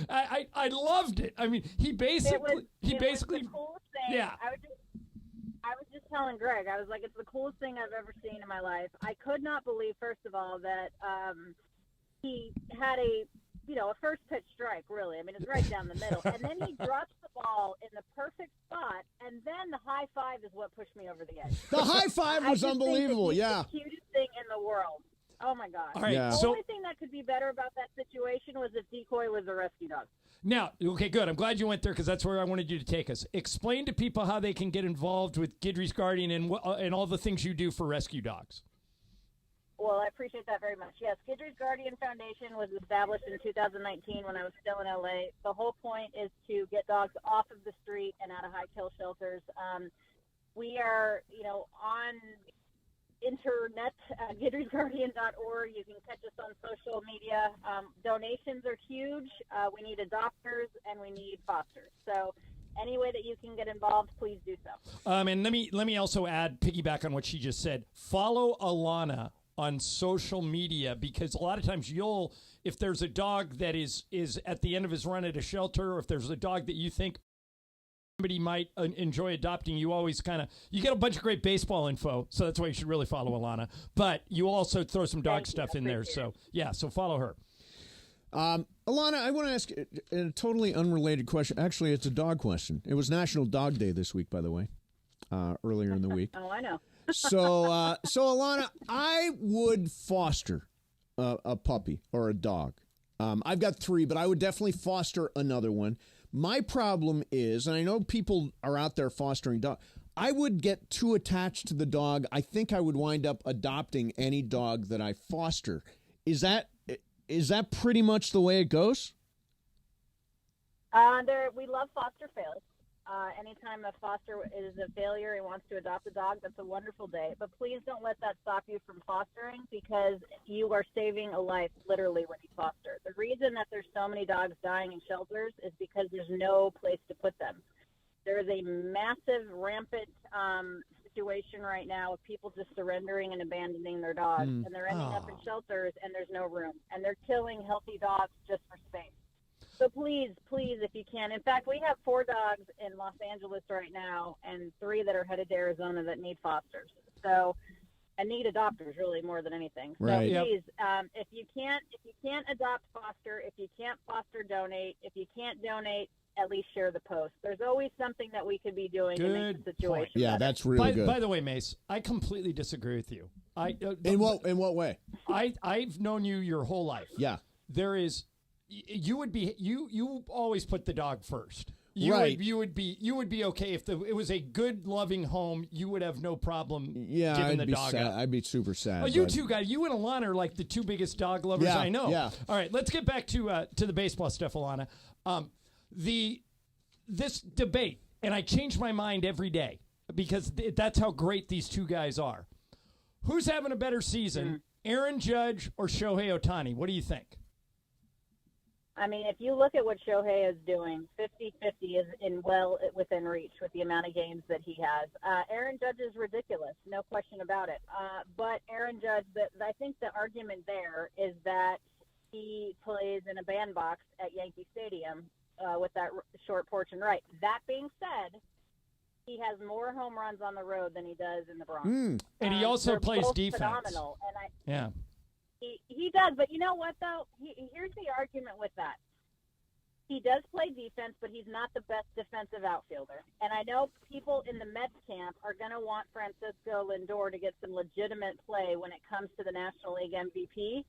Speaker 5: I loved it. I mean, he basically
Speaker 11: was the coolest thing.
Speaker 5: Yeah.
Speaker 11: I was just telling Greg, I was like, it's the coolest thing I've ever seen in my life. I could not believe, first of all, that he had a first pitch strike, really. I mean, it's right down the middle. And then he drops the ball in the perfect spot, and then the high five is what pushed me over the edge.
Speaker 8: The high five was unbelievable,
Speaker 11: the cutest thing in the world. Oh, my God.
Speaker 5: All right,
Speaker 11: The only thing that could be better about that situation was if Decoy was a rescue dog.
Speaker 5: Now, okay, good. I'm glad you went there because that's where I wanted you to take us. Explain to people how they can get involved with Guidry's Guardian and all the things you do for rescue dogs.
Speaker 11: Well, I appreciate that very much. Yes, Guidry's Guardian Foundation was established in 2019 when I was still in LA. The whole point is to get dogs off of the street and out of high-kill shelters. We are, on internet, Guidry'sGuardian.org. You can catch us on social media. Donations are huge. We need adopters and we need fosters. So any way that you can get involved, please do so.
Speaker 5: And let me also add, piggyback on what she just said. Follow Alanna on social media because a lot of times if there's a dog that is at the end of his run at a shelter, or if there's a dog that you think somebody might enjoy adopting, you always you get a bunch of great baseball info. So that's why you should really follow Alanna. But you also throw some dog stuff in there. So so follow her.
Speaker 8: Alanna, I want to ask a totally unrelated question. Actually, it's a dog question. It was National Dog Day this week, by the way, earlier in the week.
Speaker 11: Oh, I know.
Speaker 8: So Alanna, I would foster a puppy or a dog. I've got 3, but I would definitely foster another one. My problem is, and I know people are out there fostering dogs, I would get too attached to the dog. I think I would wind up adopting any dog that I foster. Is that pretty much the way it goes?
Speaker 11: We love foster fails. Anytime a foster is a failure and wants to adopt a dog, that's a wonderful day. But please don't let that stop you from fostering, because you are saving a life literally when you foster. The reason that there's so many dogs dying in shelters is because there's no place to put them. There is a massive, rampant situation right now of people just surrendering and abandoning their dogs, and they're ending up in shelters, and there's no room, and they're killing healthy dogs just for space. So please, if you can. In fact, we have 4 dogs in Los Angeles right now, and 3 that are headed to Arizona that need fosters. So, and need adopters really more than anything. So
Speaker 8: Right.
Speaker 11: please, if you can't adopt, foster. If you can't foster, donate. If you can't donate, at least share the post. There's always something that we could be doing to make the situation
Speaker 8: Yeah,
Speaker 11: better.
Speaker 8: that's really good.
Speaker 5: By the way, Mace, I completely disagree with you.
Speaker 8: In what way?
Speaker 5: I've known you your whole life.
Speaker 8: Yeah.
Speaker 5: There is. You would be you always put the dog first.
Speaker 8: Right.
Speaker 5: You would be okay if it was a good, loving home. You would have no problem
Speaker 8: Yeah,
Speaker 5: giving
Speaker 8: I'd
Speaker 5: the
Speaker 8: be
Speaker 5: dog
Speaker 8: sad.
Speaker 5: up.
Speaker 8: I'd be super sad.
Speaker 5: Oh, you
Speaker 8: but-
Speaker 5: two guys, you and Alanna are like the 2 biggest dog lovers I know.
Speaker 8: Yeah.
Speaker 5: All right, let's get back to the baseball stuff, Alanna. This debate, and I change my mind every day because that's how great these 2 guys are. Who's having a better season, Aaron Judge or Shohei Otani? What do you think?
Speaker 11: I mean, if you look at what Shohei is doing, 50-50 is within reach with the amount of games that he has. Aaron Judge is ridiculous, no question about it. But Aaron Judge, I think the argument there is that he plays in a bandbox at Yankee Stadium with that short porch and right. That being said, he has more home runs on the road than he does in the Bronx.
Speaker 5: And he also plays
Speaker 11: both
Speaker 5: defense.
Speaker 11: Phenomenal. And He does, but you know what, though? Here's the argument with that. He does play defense, but he's not the best defensive outfielder. And I know people in the Mets camp are going to want Francisco Lindor to get some legitimate play when it comes to the National League MVP.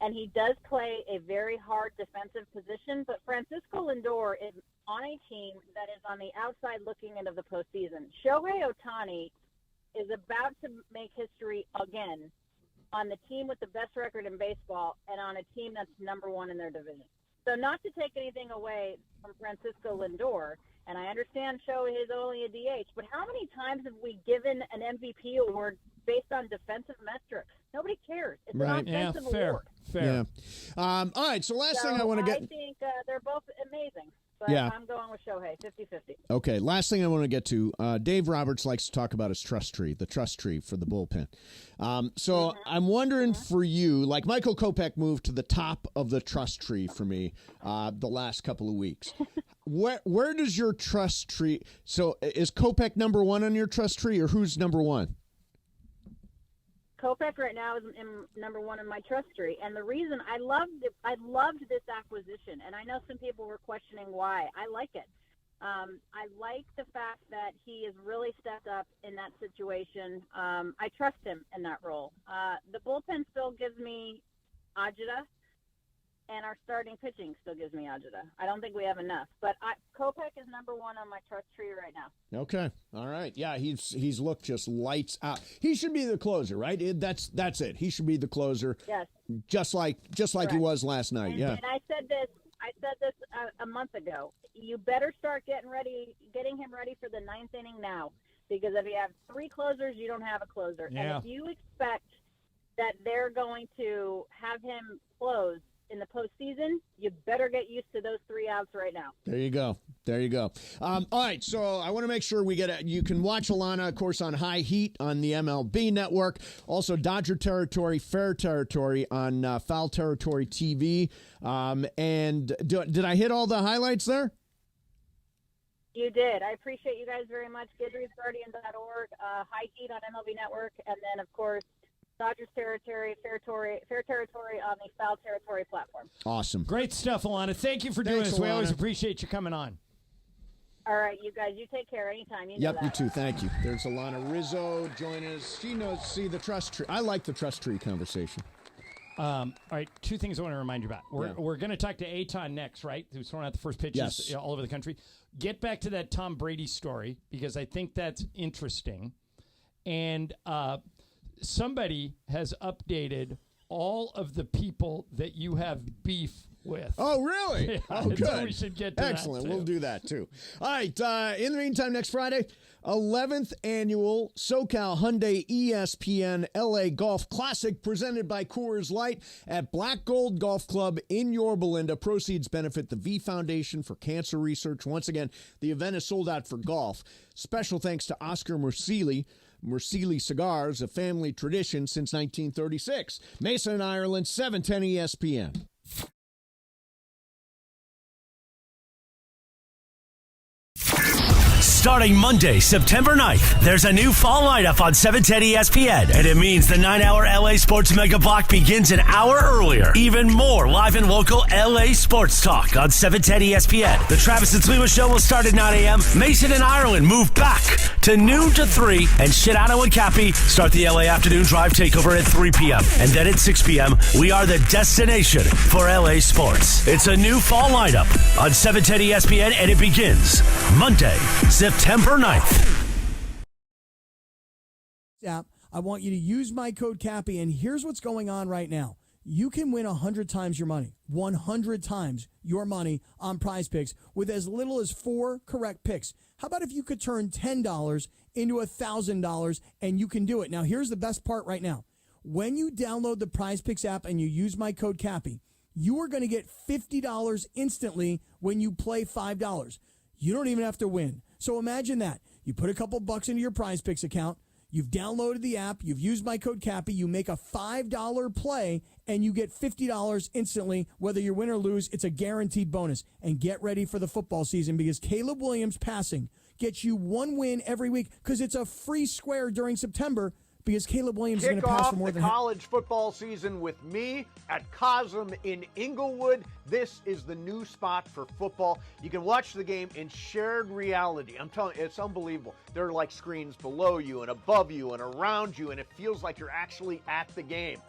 Speaker 11: And he does play a very hard defensive position, but Francisco Lindor is on a team that is on the outside looking into the postseason. Shohei Otani is about to make history again on the team with the best record in baseball and on a team that's number 1 in their division. So not to take anything away from Francisco Lindor, and I understand Shohei is only a DH, but how many times have we given an MVP award based on defensive metrics? Nobody cares. It's an offensive award.
Speaker 5: Fair.
Speaker 8: Yeah. All right, so last thing I want to get...
Speaker 11: I think they're both amazing. But
Speaker 8: Yeah.
Speaker 11: I'm going with Shohei, 50-50.
Speaker 8: Okay, last thing I want to get to, Dave Roberts likes to talk about his trust tree, the trust tree for the bullpen. So I'm wondering for you, like Michael Kopech moved to the top of the trust tree for me the last couple of weeks. Where does your trust tree, so is Kopech number 1 on your trust tree, or who's number 1?
Speaker 11: Kopech right now is number 1 in my trust tree, and the reason I loved this acquisition, and I know some people were questioning why. I like it. I like the fact that he has really stepped up in that situation. I trust him in that role. The bullpen still gives me Ajita, and our starting pitching still gives me Ajita. I don't think we have enough, but Kopech is number 1 on my trust tree right now.
Speaker 8: Okay, all right, yeah, he's looked just lights out. He should be the closer, right? That's it. He should be the closer.
Speaker 11: Yes,
Speaker 8: just like he was last night.
Speaker 11: And I said this a month ago. You better start getting him ready for the 9th inning now, because if you have 3 closers, you don't have a closer.
Speaker 5: Yeah.
Speaker 11: And if you expect that they're going to have him close in the postseason, you better get used to those 3 outs right now.
Speaker 8: There you go. All right, so I want to make sure you can watch Alanna, of course, on High Heat on the MLB Network. Also, Dodger Territory, Fair Territory on Foul Territory TV. And did I hit all the highlights there?
Speaker 11: You did. I appreciate you guys very much. GoodReadsGuardian.org, High Heat on MLB Network, and then, of course, Dodgers Territory, Fair Territory on the Foul Territory platform.
Speaker 8: Awesome.
Speaker 5: Great stuff, Alanna. Thank you for doing this. We always appreciate you coming on.
Speaker 11: All right, you guys, you take care anytime. You know
Speaker 8: Yep,
Speaker 11: that.
Speaker 8: you too. Thank you. There's Alanna Rizzo. Join us. She knows. See the trust tree. I like the trust tree conversation.
Speaker 5: All right, two things I want to remind you about. We're going to talk to Aton next, right? Who's throwing out the first pitches all over the country. Get back to that Tom Brady story because I think that's interesting. And somebody has updated all of the people that you have beef with.
Speaker 8: Oh, really?
Speaker 5: Yeah,
Speaker 8: oh, good.
Speaker 5: So we should get to
Speaker 8: Excellent.
Speaker 5: that, too.
Speaker 8: We'll do that, too. All right. In the meantime, next Friday, 11th Annual SoCal Hyundai ESPN LA Golf Classic presented by Coors Light at Black Gold Golf Club in Yorba Linda. Proceeds benefit the V Foundation for Cancer Research. Once again, the event is sold out for golf. Special thanks to Oscar Mercili Cigars, a family tradition since 1936. Mason and Ireland, 710 ESPN.
Speaker 1: Starting Monday, September 9th, there's a new fall lineup on 710 ESPN, and it means the 9-hour LA Sports Mega Block begins an hour earlier. Even more live and local LA sports talk on 710 ESPN. The Travis and Slima Show will start at 9 a.m. Mason and Ireland move back to noon to 3, and Shidano and Cappy start the LA Afternoon Drive Takeover at 3 p.m. And then at 6 p.m., we are the destination for LA sports. It's a new fall lineup on 710 ESPN, and it begins Monday, September 9th.
Speaker 12: App, I want you to use my code Cappy, and here's what's going on right now. You can win 100 times your money, 100 times your money on Prize Picks with as little as 4 correct picks. How about if you could turn $10 into $1,000 and you can do it? Now, here's the best part right now. When you download the Prize Picks app and you use my code Cappy, you are going to get $50 instantly when you play $5. You don't even have to win. So imagine that. You put a couple bucks into your Prize Picks account. You've downloaded the app. You've used my code Cappy. You make a $5 play, and you get $50 instantly. Whether you win or lose, it's a guaranteed bonus. And get ready for the football season because Caleb Williams passing gets you 1 win every week because it's a free square during September because Caleb Williams is going to pass for more
Speaker 8: the
Speaker 12: than
Speaker 8: college football season with me at Cosm in Inglewood. This is the new spot for football. You can watch the game in shared reality. I'm telling you, it's unbelievable. There are like screens below you and above you and around you, and it feels like you're actually at the game.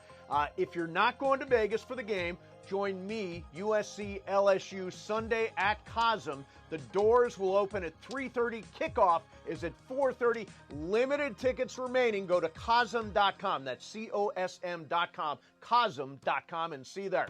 Speaker 8: If you're not going to Vegas for the game, join me, USC LSU, Sunday at Cosm. The doors will open at 3:30. Kickoff is at 4:30. Limited tickets remaining. Go to Cosm.com. That's COSM.com. Cosm.com and see there.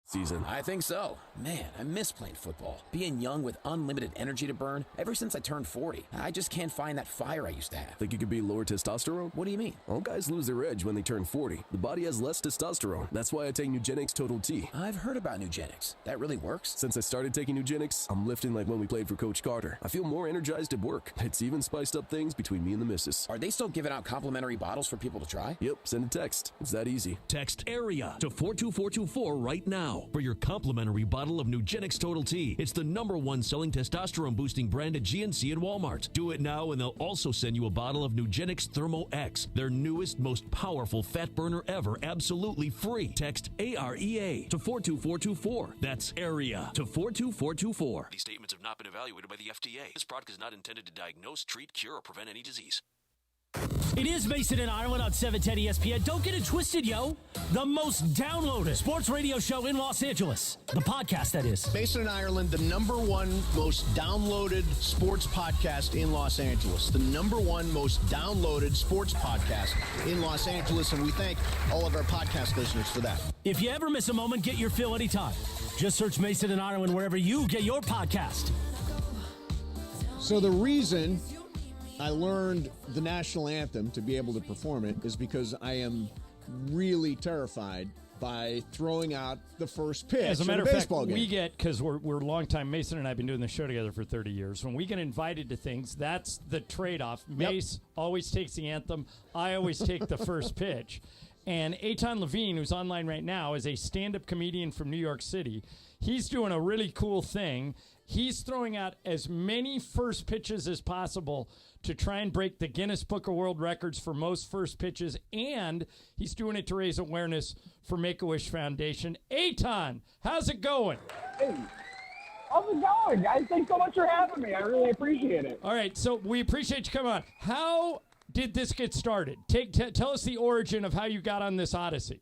Speaker 13: Season. I think so. Man, I miss playing football. Being young with unlimited energy to burn ever since I turned 40. I just can't find that fire I used to have.
Speaker 26: Think you could be lower testosterone?
Speaker 13: What do you mean?
Speaker 26: All guys lose their edge when they turn 40. The body has less testosterone. That's why I take Nugenix Total T.
Speaker 13: I've heard about Nugenix. That really works?
Speaker 26: Since I started taking Nugenix, I'm lifting like when we played for Coach Carter. I feel more energized at work. It's even spiced up things between me and the missus.
Speaker 13: Are they still giving out complimentary bottles for people to try?
Speaker 26: Yep, send a text. It's that easy.
Speaker 27: Text AREA to 42424 right now for your complimentary bottle of Nugenix Total T. It's the #1 selling testosterone boosting brand at GNC and Walmart. Do it now and they'll also send you a bottle of Nugenix Thermo X, their newest, most powerful fat burner ever, absolutely free. Text AREA to 42424. That's AREA to 42424.
Speaker 15: These statements have not been evaluated by the FDA. This product is not intended to diagnose, treat, cure, or prevent any disease.
Speaker 3: It is Mason and Ireland on 710 ESPN. Don't get it twisted, yo. The most downloaded sports radio show in Los Angeles. The podcast, that is.
Speaker 8: Mason and Ireland, the #1 most downloaded sports podcast in Los Angeles. The #1 most downloaded sports podcast in Los Angeles, and we thank all of our podcast listeners for that.
Speaker 3: If you ever miss a moment, get your fill anytime. Just search Mason and Ireland wherever you get your podcast.
Speaker 8: So the reason I learned the national anthem to be able to perform it is because I am really terrified by throwing out the first pitch.
Speaker 5: As a matter of fact,
Speaker 8: game.
Speaker 5: we get, because we're longtime, Mason and I have been doing the show together for 30 years. When we get invited to things, that's the trade-off. Mace always takes the anthem. I always take the first pitch. And Aton LaVine, who's online right now, is a stand-up comedian from New York City. He's doing a really cool thing. He's throwing out as many first pitches as possible to try and break the Guinness Book of World Records for most first pitches, and he's doing it to raise awareness for Make-A-Wish Foundation. Aton, how's it going?
Speaker 4: Hey, how's it going, guys? Thanks so much for having me. I really appreciate it.
Speaker 5: All right, so we appreciate you coming on. How did this get started? Tell us the origin of how you got on this odyssey.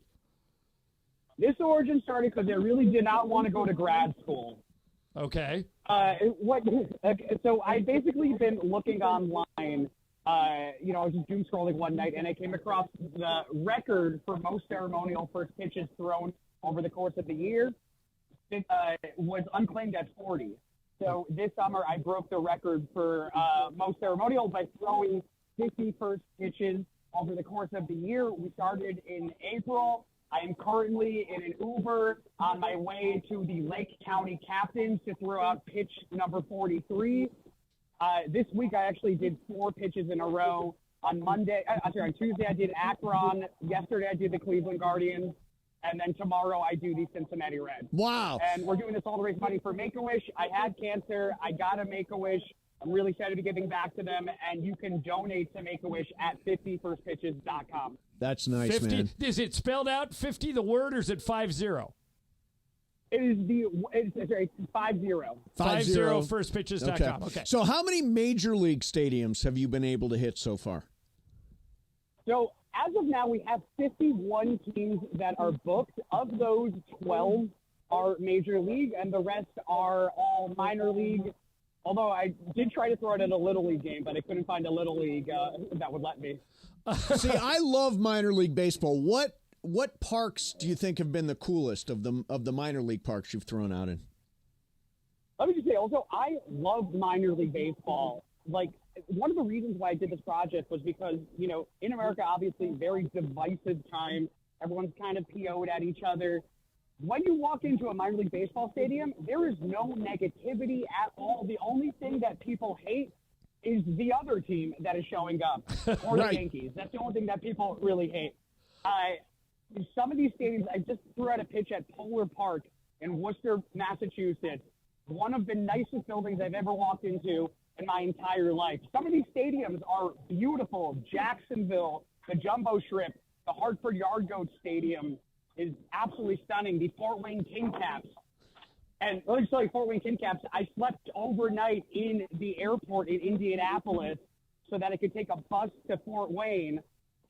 Speaker 4: This origin started because I really did not want to go to grad school.
Speaker 5: Okay.
Speaker 4: So I basically been looking online. I was just doom scrolling one night, and I came across the record for most ceremonial first pitches thrown over the course of the year. It was unclaimed at 40. So this summer, I broke the record for most ceremonial by throwing 50 first pitches over the course of the year. We started in April. I am currently in an Uber on my way to the Lake County Captains to throw out pitch number 43. This week, I actually did 4 pitches in a row. On Tuesday, I did Akron. Yesterday, I did the Cleveland Guardians. And then tomorrow, I do the Cincinnati Reds.
Speaker 8: Wow.
Speaker 4: And we're doing this all to raise money for Make-A-Wish. I had cancer. I got a Make-A-Wish. I'm really excited to be giving back to them. And you can donate to Make-A-Wish at 50firstpitches.com.
Speaker 8: That's nice,
Speaker 5: 50,
Speaker 8: man.
Speaker 5: Is it spelled out 50 the word, or is it 50?
Speaker 4: It's 50.
Speaker 5: 50firstpitches.com. Okay.
Speaker 8: So how many major league stadiums have you been able to hit so far?
Speaker 4: So as of now, we have 51 teams that are booked. Of those, 12 are major league, and the rest are all minor league. Although I did try to throw it at a Little League game, but I couldn't find a Little League that would let me.
Speaker 8: See, I love minor league baseball. What parks do you think have been the coolest of the minor league parks you've thrown out in?
Speaker 4: Let me just say, also, I love minor league baseball. Like, one of the reasons why I did this project was because, in America, obviously, very divisive time. Everyone's kind of PO'd at each other. When you walk into a minor league baseball stadium, there is no negativity at all. The only thing that people hate is the other team that is showing up, or
Speaker 8: Right.
Speaker 4: the Yankees. That's the only thing that people really hate. Some of these stadiums, I just threw out a pitch at Polar Park in Worcester, Massachusetts. One of the nicest buildings I've ever walked into in my entire life. Some of these stadiums are beautiful. Jacksonville, the Jumbo Shrimp, the Hartford Yard Goat Stadium is absolutely stunning. The Fort Wayne King Caps. And let me tell you, Fort Wayne King Caps, I slept overnight in the airport in Indianapolis so that I could take a bus to Fort Wayne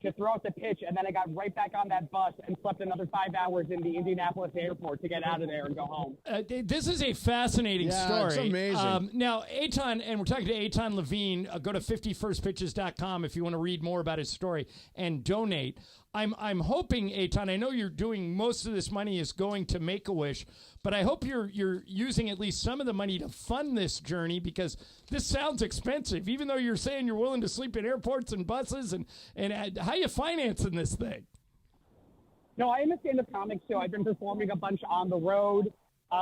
Speaker 4: to throw out the pitch, and then I got right back on that bus and slept another 5 hours in the Indianapolis airport to get out of there and go home.
Speaker 5: This is a fascinating story.
Speaker 8: It's amazing.
Speaker 5: Now, Aton, and we're talking to Aton LaVine. Go to 50firstpitches.com if you want to read more about his story and donate. I'm hoping, Aton, I know you're doing most of this money is going to Make-A-Wish, but I hope you're using at least some of the money to fund this journey, because this sounds expensive, even though you're saying you're willing to sleep in airports and buses. And how you financing this thing?
Speaker 4: No, I am a stand-up comic, so I've been performing a bunch on the road,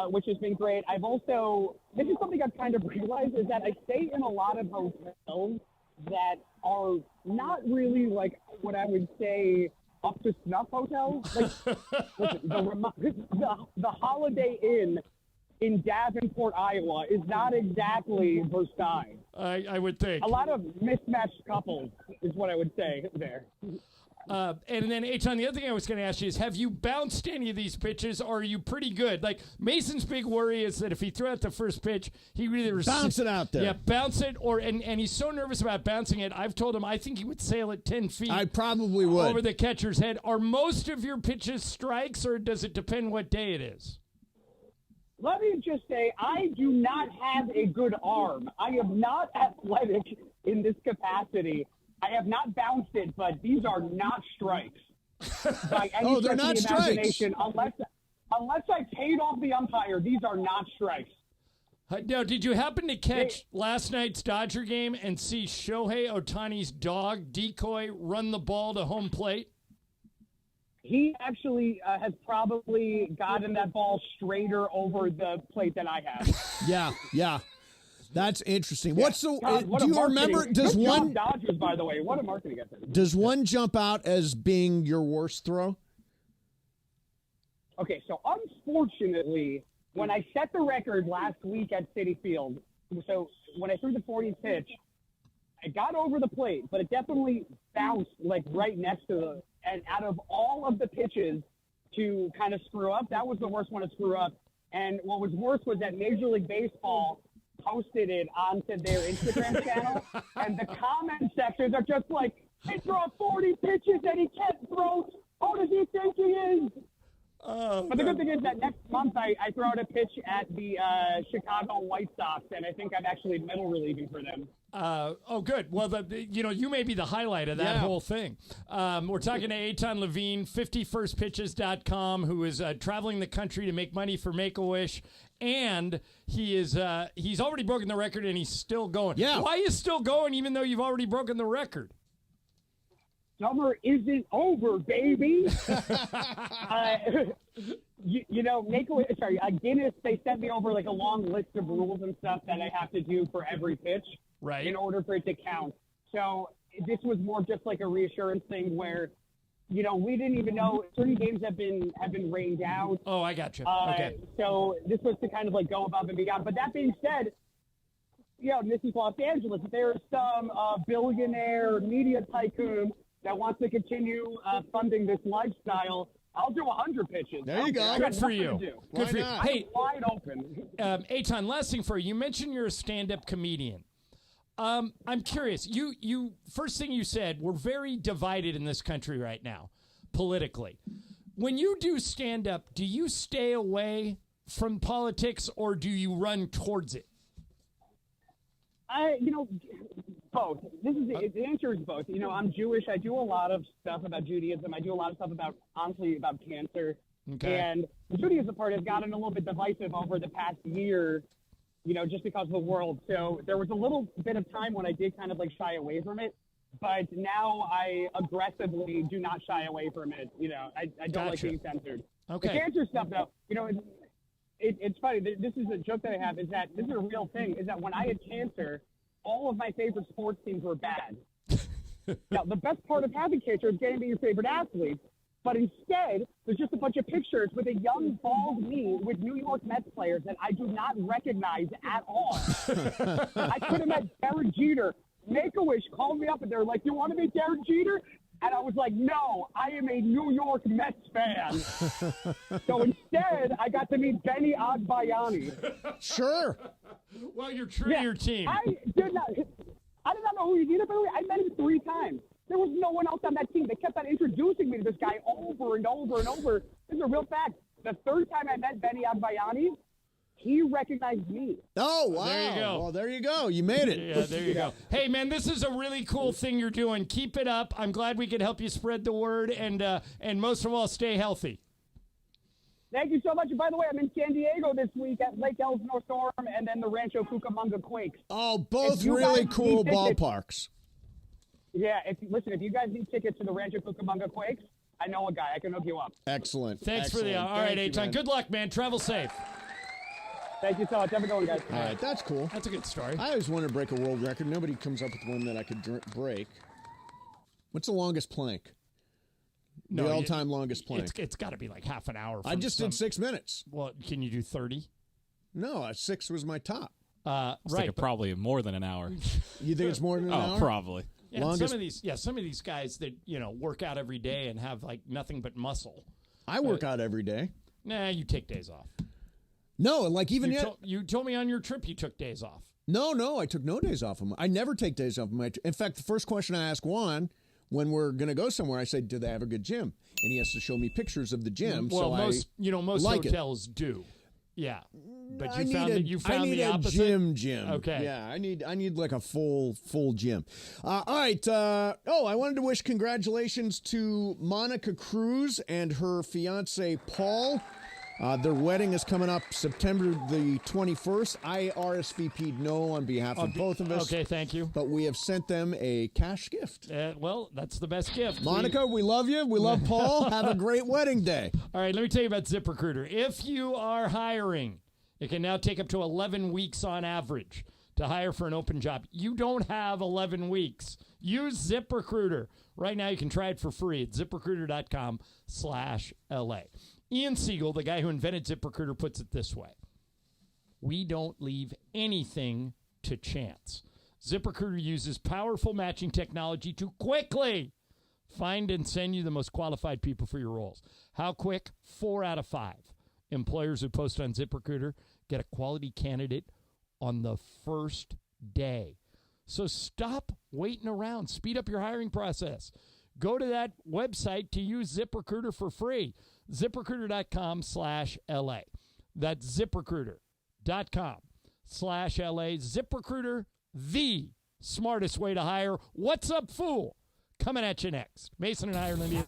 Speaker 4: which has been great. I've also, this is something I've kind of realized, is that I stay in a lot of hotels that are not really like what I would say up to snuff hotels. Like, listen, the Holiday Inn in Davenport, Iowa is not exactly Versailles.
Speaker 5: I would think.
Speaker 4: A lot of mismatched couples is what I would say there.
Speaker 5: And then, Aton, the other thing I was going to ask you is, have you bounced any of these pitches, or are you pretty good? Like, Mason's big worry is that if he threw out the first pitch, he would either
Speaker 8: bounce it out there.
Speaker 5: Yeah, bounce it, and he's so nervous about bouncing it. I've told him I think he would sail it 10 feet.
Speaker 8: I probably would.
Speaker 5: Over the catcher's head. Are most of your pitches strikes, or does it depend what day it is?
Speaker 4: Let me just say, I do not have a good arm. I am not athletic in this capacity. I have not bounced it, but these are not strikes. By any
Speaker 8: they're
Speaker 4: stretch
Speaker 8: not
Speaker 4: of the
Speaker 8: strikes.
Speaker 4: imagination. Unless I paid off the umpire, these are not strikes.
Speaker 5: Now, did you happen to catch last night's Dodger game and see Shohei Otani's dog, Decoy, run the ball to home plate?
Speaker 4: He actually has probably gotten that ball straighter over the plate than I have.
Speaker 8: Yeah. That's interesting.
Speaker 4: Yeah.
Speaker 8: What's the?
Speaker 4: God, what
Speaker 8: do
Speaker 4: a
Speaker 8: you
Speaker 4: marketing-
Speaker 8: remember? Does
Speaker 4: Good job,
Speaker 8: one
Speaker 4: Dodgers, by the way? What a marketing effort.
Speaker 8: does one jump out as being your worst throw?
Speaker 4: Okay, so unfortunately, when I set the record last week at Citi Field, so when I threw the 40th pitch, I got over the plate, but it definitely bounced like right next to the. And out of all of the pitches to kind of screw up, that was the worst one to screw up. And what was worse was that Major League Baseball posted it onto their Instagram channel, and the comment sections are just like, he threw 40 pitches and he can't throw. Who does he think he is? But the good thing is that next month I throw out a pitch at the Chicago White Sox, and I think I'm actually middle relieving for them.
Speaker 5: Good. Well, you may be the highlight of that whole thing. We're talking to Aton LaVine, 51stpitches.com, who is traveling the country to make money for Make-A-Wish. And he's already broken the record, and he's still going.
Speaker 8: Yeah.
Speaker 5: Why are you still going even though you've already broken the record?
Speaker 4: Summer isn't over, baby. Guinness, they sent me over like a long list of rules and stuff that I have to do for every pitch,
Speaker 5: right,
Speaker 4: in order for it to count. So this was more just like a reassurance thing where, we didn't even know certain games have been rained out.
Speaker 5: Oh, I got you. Okay.
Speaker 4: So this was to kind of like go above and beyond. But that being said, this is Los Angeles. There's some billionaire media tycoon that wants to continue funding this lifestyle. I'll do 100 pitches.
Speaker 8: There you go.
Speaker 5: Good for you. Good for you.
Speaker 8: not?
Speaker 5: Hey,
Speaker 4: wide open.
Speaker 5: Aton, last thing for you. You mentioned you're a stand-up comedian. I'm curious. You first thing you said, we're very divided in this country right now, politically. When you do stand-up, do you stay away from politics or do you run towards it?
Speaker 4: Both. The answer is both. I'm Jewish. I do a lot of stuff about Judaism. I do a lot of stuff about cancer.
Speaker 5: Okay.
Speaker 4: And the Judaism part has gotten a little bit divisive over the past year, just because of the world. So there was a little bit of time when I did kind of like shy away from it. But now I aggressively do not shy away from it. I don't like being censored.
Speaker 5: Okay.
Speaker 4: The cancer stuff, though, it's funny. This is a joke that I have, is that this is a real thing, is that when I had cancer, all of my favorite sports teams were bad. Now, the best part of having cancer is getting to your favorite athletes, but instead, there's just a bunch of pictures with a young, bald me with New York Mets players that I do not recognize at all. I could have met Derek Jeter. Make-A-Wish called me up, and they're like, you want to meet Derek Jeter? And I was like, no, I am a New York Mets fan. So instead, I got to meet Benny Agbayani.
Speaker 8: Sure.
Speaker 5: Well, you're true to your team.
Speaker 4: I did not know who he was either, by the way. I met him 3 times. There was no one else on that team. They kept on introducing me to this guy over and over and over. This is a real fact. The 3rd time I met Benny Agbayani, he recognized me.
Speaker 8: Oh, wow.
Speaker 5: There you go.
Speaker 8: Well, there you go. You made it.
Speaker 5: Yeah, there you go. Hey, man, this is a really cool thing you're doing. Keep it up. I'm glad we could help you spread the word, and most of all, stay healthy.
Speaker 4: Thank you so much. And by the way, I'm in San Diego this week at Lake Elsinore Storm and then the Rancho Cucamonga Quakes.
Speaker 8: Oh, both really cool ballparks.
Speaker 4: Yeah, if you guys need tickets to the Rancho Cucamonga Quakes, I know a guy. I can hook you up.
Speaker 8: Excellent.
Speaker 5: Thanks
Speaker 8: Excellent.
Speaker 5: for the all right, Aton. Good luck, man. Travel safe.
Speaker 4: Thank you so much. Have a good one, guys.
Speaker 8: All right, that's cool.
Speaker 5: That's a good story.
Speaker 8: I always wanted to break a world record. Nobody comes up with one that I could break. What's the longest plank? The all-time longest plank.
Speaker 5: It's got to be like half an hour.
Speaker 8: I just did 6 minutes.
Speaker 5: Well, can you do 30?
Speaker 8: No, 6 was my top.
Speaker 5: Right.
Speaker 14: Probably more than an hour.
Speaker 8: You think it's more than an hour?
Speaker 14: Oh, probably.
Speaker 5: Yeah, some of these guys that work out every day and have like nothing but muscle.
Speaker 8: I work out every day.
Speaker 5: Nah, you take days off.
Speaker 8: No, like even
Speaker 5: you told me on your trip you took days off.
Speaker 8: No, I took no days off. I never take days off. In fact, the first question I ask Juan when we're going to go somewhere, I say, "Do they have a good gym?" And he has to show me pictures of the gym.
Speaker 5: Well,
Speaker 8: so
Speaker 5: most
Speaker 8: like
Speaker 5: hotels do. Yeah, but
Speaker 8: I need
Speaker 5: the
Speaker 8: a
Speaker 5: opposite
Speaker 8: gym.
Speaker 5: Okay.
Speaker 8: Yeah, I need like a full gym. All right. I wanted to wish congratulations to Monica Cruz and her fiance Paul. Their wedding is coming up September the 21st. I RSVP'd no on behalf of both of us.
Speaker 5: Okay, thank you.
Speaker 8: But we have sent them a cash gift.
Speaker 5: Well, that's the best gift.
Speaker 8: Monica, we love you. We love Paul. Have a great wedding day.
Speaker 5: All right, let me tell you about ZipRecruiter. If you are hiring, it can now take up to 11 weeks on average to hire for an open job. You don't have 11 weeks. Use ZipRecruiter. Right now you can try it for free at ZipRecruiter.com/LA. Ian Siegel, the guy who invented ZipRecruiter, puts it this way. We don't leave anything to chance. ZipRecruiter uses powerful matching technology to quickly find and send you the most qualified people for your roles. How quick? 4 out of 5. Employers who post on ZipRecruiter get a quality candidate on the first day. So stop waiting around. Speed up your hiring process. Go to that website to use ZipRecruiter for free. ZipRecruiter.com/LA. That's ZipRecruiter.com/LA. ZipRecruiter, the smartest way to hire. What's up, fool? Coming at you next. Mason and Ireland.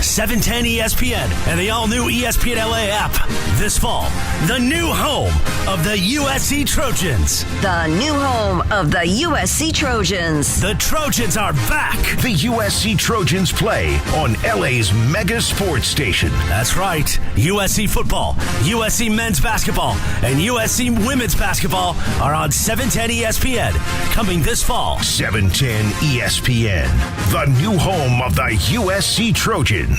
Speaker 1: 710 ESPN and the all-new ESPN LA app. This fall, the new home of the USC Trojans.
Speaker 10: The new home of the USC Trojans.
Speaker 1: The Trojans are back.
Speaker 2: The USC Trojans play on LA's mega sports station.
Speaker 1: That's right. USC football, USC men's basketball, and USC women's basketball are on 710 ESPN. Coming this fall.
Speaker 2: 710 ESPN, the new home of the USC Trojans.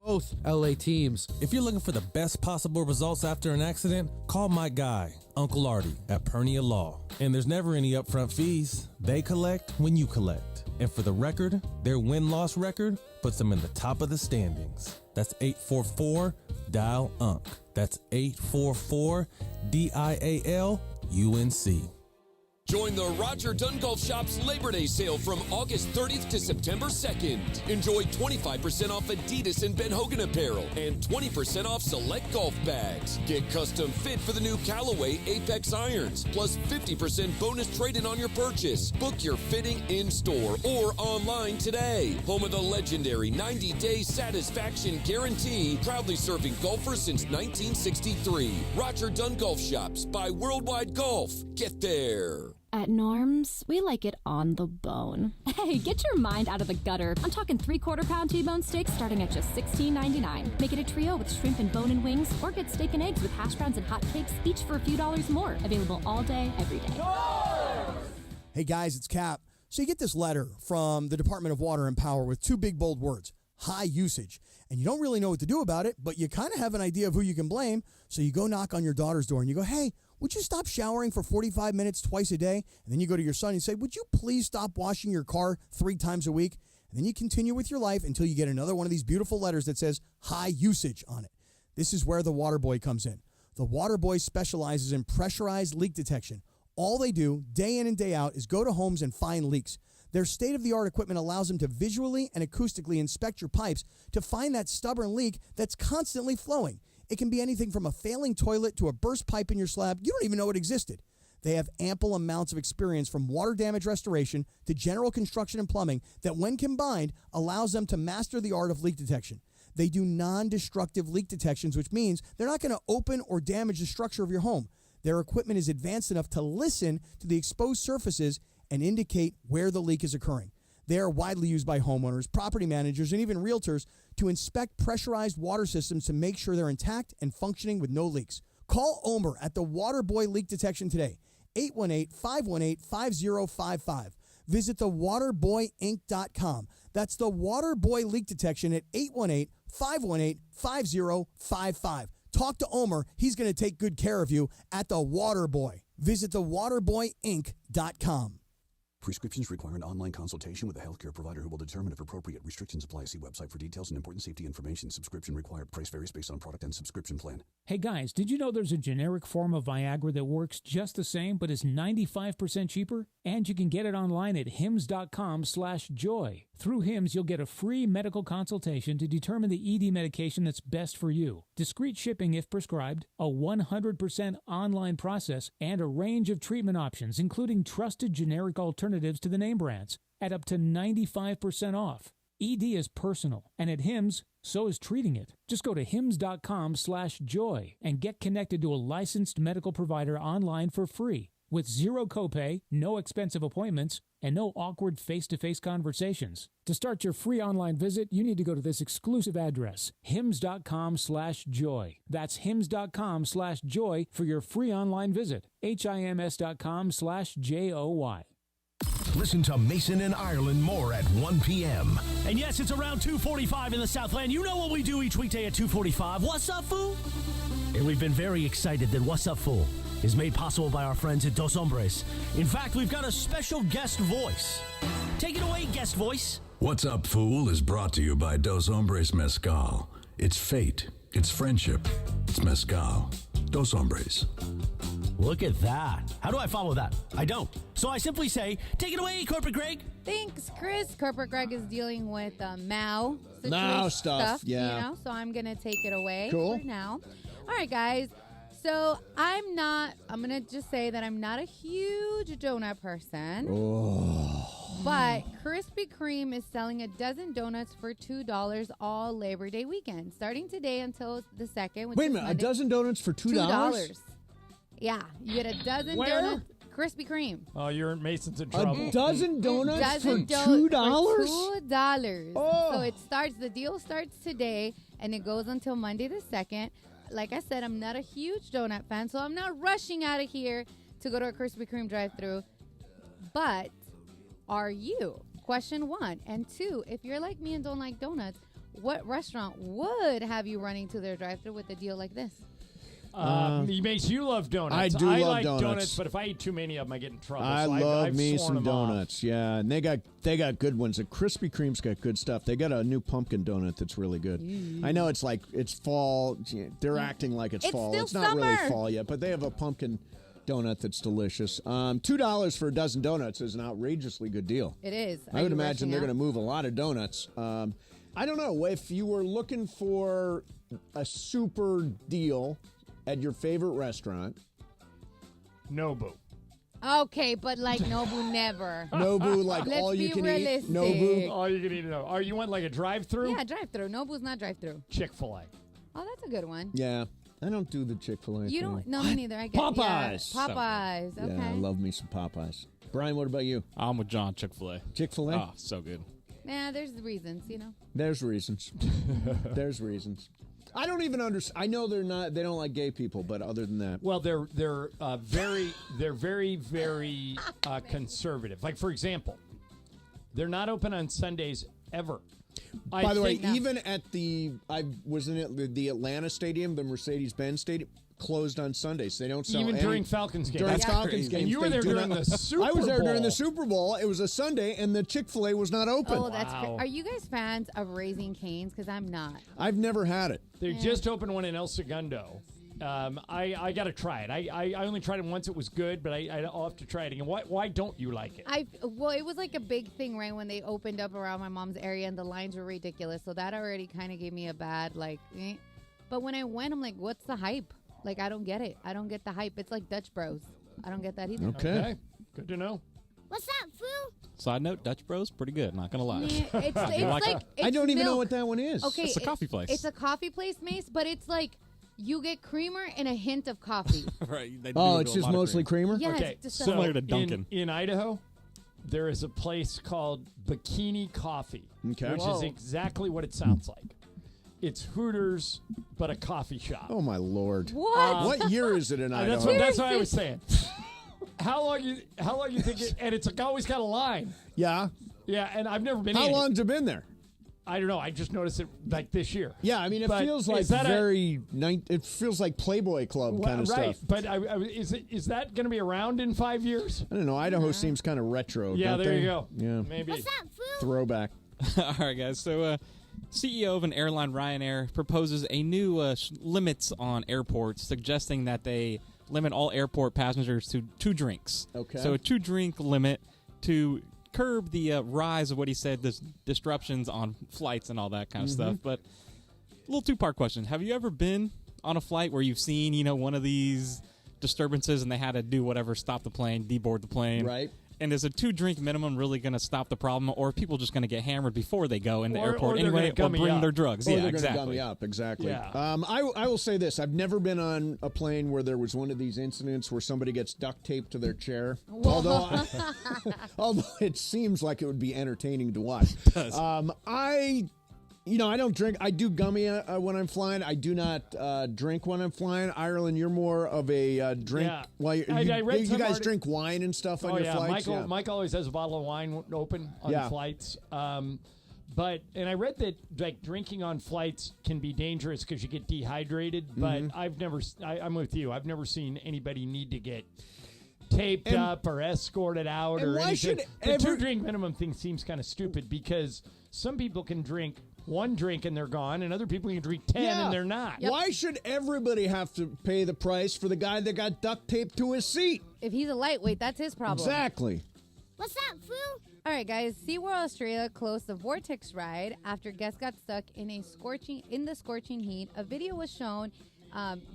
Speaker 7: Both LA teams. If you're looking for the best possible results after an accident, call my guy, Uncle Artie, at Pernia Law. And there's never any upfront fees. They collect when you collect. And for the record, their win-loss record puts them in the top of the standings. That's 844-DIAL-UNC. That's 844-DIAL-UNC.
Speaker 14: Join the Roger Dunn Golf Shop's Labor Day sale from August 30th to September 2nd. Enjoy 25% off Adidas and Ben Hogan apparel and 20% off select golf bags. Get custom fit for the new Callaway Apex irons, plus 50% bonus trade-in on your purchase. Book your fitting in-store or online today. Home of the legendary 90-day satisfaction guarantee, proudly serving golfers since 1963. Roger Dunn Golf Shops by Worldwide Golf. Get there.
Speaker 16: At Norm's, we like it on the bone. Hey, get your mind out of the gutter. I'm talking 3/4-pound T-bone steaks starting at just $16.99. Make it a trio with shrimp and bone and wings, or get steak and eggs with hash browns and hotcakes, each for a few dollars more. Available all day, every day.
Speaker 12: Hey guys, it's Cap. So you get this letter from the Department of Water and Power with 2 big bold words, high usage. And you don't really know what to do about it, but you kind of have an idea of who you can blame. So you go knock on your daughter's door and you go, hey, would you stop showering for 45 minutes twice a day? And then you go to your son and say, would you please stop washing your car 3 times a week? And then you continue with your life until you get another one of these beautiful letters that says high usage on it. This is where the Water Boy comes in. The Water Boy specializes in pressurized leak detection. All they do, day in and day out, is go to homes and find leaks. Their state-of-the-art equipment allows them to visually and acoustically inspect your pipes to find that stubborn leak that's constantly flowing. It can be anything from a failing toilet to a burst pipe in your slab. You don't even know it existed. They have ample amounts of experience from water damage restoration to general construction and plumbing that, when combined, allows them to master the art of leak detection. They do non-destructive leak detections, which means they're not going to open or damage the structure of your home. Their equipment is advanced enough to listen to the exposed surfaces and indicate where the leak is occurring. They are widely used by homeowners, property managers, and even realtors to inspect pressurized water systems to make sure they're intact and functioning with no leaks. Call Omer at the Water Boy Leak Detection today, 818-518-5055. Visit thewaterboyinc.com. That's the Water Boy Leak Detection at 818-518-5055. Talk to Omer. He's going to take good care of you at the Water Boy. Visit thewaterboyinc.com.
Speaker 17: Prescriptions require an online consultation with a healthcare provider who will determine if appropriate. Restrictions apply. See website for details and important safety information. Subscription required. Price varies based on product and subscription plan.
Speaker 18: Hey guys, did you know there's a generic form of Viagra that works just the same but is 95% cheaper? And you can get it online at hims.com/joy. Through Hims, you'll get a free medical consultation to determine the ED medication that's best for you. Discreet shipping if prescribed, a 100% online process, and a range of treatment options, including trusted generic alternatives to the name brands, at up to 95% off. ED is personal, and at Hims, so is treating it. Just go to hims.com/joy and get connected to a licensed medical provider online for free. with zero copay, no expensive appointments, and no awkward face-to-face conversations. To start your free online visit, you need to go to this exclusive address, hims.com/joy. That's hims.com/joy for your free online visit. HIMS.com/JOY.
Speaker 2: Listen to Mason and Ireland more at 1 p.m.
Speaker 3: And yes, it's around 2:45 in the Southland. You know what we do each weekday at 2:45. What's up, fool? And we've been very excited that What's Up, Fool is made possible by our friends at Dos Hombres. In fact, we've got a special guest voice. Take it away, guest voice.
Speaker 6: What's Up, Fool is brought to you by Dos Hombres Mezcal. It's fate. It's friendship. It's mezcal. Dos Hombres.
Speaker 3: Look at that. How do I follow that? I don't. So I simply say, take it away, Corporate Greg.
Speaker 9: Thanks, Chris. Corporate Greg is dealing with Mao
Speaker 8: stuff. Yeah.
Speaker 9: You know, so I'm going to take it away
Speaker 8: for
Speaker 9: now. All right, guys. So I'm going to just say that I'm not a huge donut person. But Krispy Kreme is selling a dozen donuts for $2 all Labor Day weekend, starting today until the 2nd.
Speaker 8: Wait a minute, Monday. A dozen donuts for $2?
Speaker 9: $2. Yeah, you get a dozen donuts. Krispy Kreme.
Speaker 5: Oh, Mason's in trouble.
Speaker 8: A dozen donuts for $2?
Speaker 9: $2.
Speaker 8: Oh.
Speaker 9: So the deal starts today, and it goes until Monday the 2nd. Like I said, I'm not a huge donut fan, so I'm not rushing out of here to go to a Krispy Kreme drive-thru. But are you? Question 1. And 2, if you're like me and don't like donuts, what restaurant would have you running to their drive-thru with a deal like this?
Speaker 5: Mace, you love donuts.
Speaker 8: I do love
Speaker 5: like
Speaker 8: donuts,
Speaker 5: but if I eat too many of them, I get in trouble.
Speaker 8: I love me some donuts. Yeah, and they got good ones. The Krispy Kreme's got good stuff. They got a new pumpkin donut that's really good. I know it's fall. They're acting like it's fall.
Speaker 9: Still
Speaker 8: It's not
Speaker 9: summer.
Speaker 8: really fall yet, but they have a pumpkin donut that's delicious. $2 for a dozen donuts is an outrageously good deal.
Speaker 9: It is.
Speaker 8: I would imagine they're going to move a lot of donuts. I don't know. If you were looking for a super deal at your favorite restaurant,
Speaker 5: Nobu.
Speaker 9: Okay, but like Nobu never.
Speaker 8: Nobu, like
Speaker 9: Let's
Speaker 8: all you
Speaker 9: be
Speaker 8: can
Speaker 9: realistic.
Speaker 8: eat. Nobu.
Speaker 5: All you can eat. Oh, you want like a drive-through?
Speaker 9: Yeah, drive-through. Nobu's not drive-through.
Speaker 5: Chick-fil-A.
Speaker 9: Oh, that's a good one.
Speaker 8: Yeah. I don't do the Chick-fil-A
Speaker 9: You
Speaker 8: thing.
Speaker 9: don't? No, me neither. I get
Speaker 8: Popeyes.
Speaker 9: Yeah, Popeyes. Okay.
Speaker 8: Yeah, I love me some Popeyes. Brian, what about you?
Speaker 19: I'm with John. Chick-fil-A.
Speaker 8: Chick-fil-A?
Speaker 19: Oh, so good.
Speaker 9: Nah, there's reasons, you know.
Speaker 8: There's reasons. There's reasons. I don't even understand. I know they don't like gay people, but other than that.
Speaker 5: Well, they're very conservative. Like, for example, they're not open on Sundays ever.
Speaker 8: By the way, even at I was in the Atlanta Stadium, the Mercedes-Benz Stadium, closed on Sundays. They don't sell
Speaker 5: even during Falcons games.
Speaker 8: During Falcons games,
Speaker 5: and you were there during the Super Bowl.
Speaker 8: I was there during the Super Bowl. It was a Sunday, and the Chick-fil-A was not open.
Speaker 9: Oh, that's great. Are you guys fans of Raising Cane's? Because I'm not.
Speaker 8: I've never had it.
Speaker 5: They just opened one in El Segundo. I got to try it. I only tried it once. It was good, but I'll have to try it again. Why don't you like it?
Speaker 9: Well, it was like a big thing, right, when they opened up around my mom's area, and the lines were ridiculous. So that already kind of gave me a bad, eh. But when I went, I'm like, what's the hype? Like, I don't get it. I don't get the hype. It's like Dutch Bros. I don't get that either.
Speaker 8: Okay.
Speaker 5: Good to know.
Speaker 9: What's up, fool?
Speaker 19: Side note, Dutch Bros, pretty good, not going to lie.
Speaker 9: Yeah, it's like
Speaker 8: I don't even know
Speaker 9: milk.
Speaker 8: what that one is.
Speaker 9: Okay,
Speaker 19: It's a coffee place.
Speaker 9: It's a coffee place, Mace, but it's like you get creamer and a hint of coffee.
Speaker 19: Right.
Speaker 8: It's just mostly creamer?
Speaker 9: Yeah,
Speaker 5: Okay,
Speaker 9: it's
Speaker 5: so
Speaker 19: similar to Dunkin'.
Speaker 5: In Idaho, there is a place called Bikini Coffee,
Speaker 8: Okay.
Speaker 5: which is exactly what it sounds like. It's Hooters, but a coffee shop.
Speaker 8: Oh, my Lord.
Speaker 9: What?
Speaker 8: What year is it in Idaho?
Speaker 5: That's what I was saying. How long you think it? And it's always got a line.
Speaker 8: Yeah.
Speaker 5: Yeah, and I've never been.
Speaker 8: How
Speaker 5: in it.
Speaker 8: long's it been there?
Speaker 5: I don't know. I just noticed it like this year.
Speaker 8: Yeah, I mean, it
Speaker 5: But
Speaker 8: feels like
Speaker 5: is that
Speaker 8: it feels like Playboy Club kind of
Speaker 5: right,
Speaker 8: stuff.
Speaker 5: but is that going to be around in 5 years?
Speaker 8: I don't know. Idaho seems kind of retro.
Speaker 5: Yeah,
Speaker 8: don't
Speaker 5: there
Speaker 8: they?
Speaker 5: you go.
Speaker 8: Yeah.
Speaker 5: Maybe.
Speaker 9: What's up, fool?
Speaker 8: Throwback.
Speaker 19: All right, guys. So, CEO of an airline, Ryanair, proposes a new limits on airports, suggesting that they limit all airport passengers to 2 drinks.
Speaker 8: Okay.
Speaker 19: So a 2-drink limit to curb the rise of what he said, this disruptions on flights and all that kind of stuff. But a little 2-part question. Have you ever been on a flight where you've seen, one of these disturbances and they had to do whatever, stop the plane, deboard the plane?
Speaker 8: Right.
Speaker 19: And is a 2-drink minimum really going to stop the problem, or are people just going to get hammered before they go in the airport
Speaker 5: they're
Speaker 19: anyway, or bring their drugs?
Speaker 8: Or
Speaker 19: Yeah,
Speaker 8: they're going to
Speaker 19: exactly.
Speaker 8: gummy up, exactly.
Speaker 5: Yeah.
Speaker 8: I will say this. I've never been on a plane where there was one of these incidents where somebody gets duct taped to their chair. Although it seems like it would be entertaining to watch.
Speaker 19: It does.
Speaker 8: I don't drink. I do gummy when I'm flying. I do not drink when I'm flying. Ireland, you're more of a drink.
Speaker 5: Yeah.
Speaker 8: While
Speaker 5: I read
Speaker 8: you
Speaker 5: some
Speaker 8: guys drink wine and stuff on your flights?
Speaker 5: Mike always has a bottle of wine open on flights. And I read that like drinking on flights can be dangerous because you get dehydrated. But I'm with you. I've never seen anybody need to get taped up or escorted out or anything. The 2-drink minimum thing seems kind of stupid because some people can drink one drink and they're gone, and other people can drink 10 and they're not.
Speaker 8: Yep. Why should everybody have to pay the price for the guy that got duct taped to his seat?
Speaker 9: If he's a lightweight, that's his problem.
Speaker 8: Exactly.
Speaker 9: What's up, Foo? All right, guys. SeaWorld Australia closed the Vortex ride after guests got stuck in the scorching heat. A video was shown,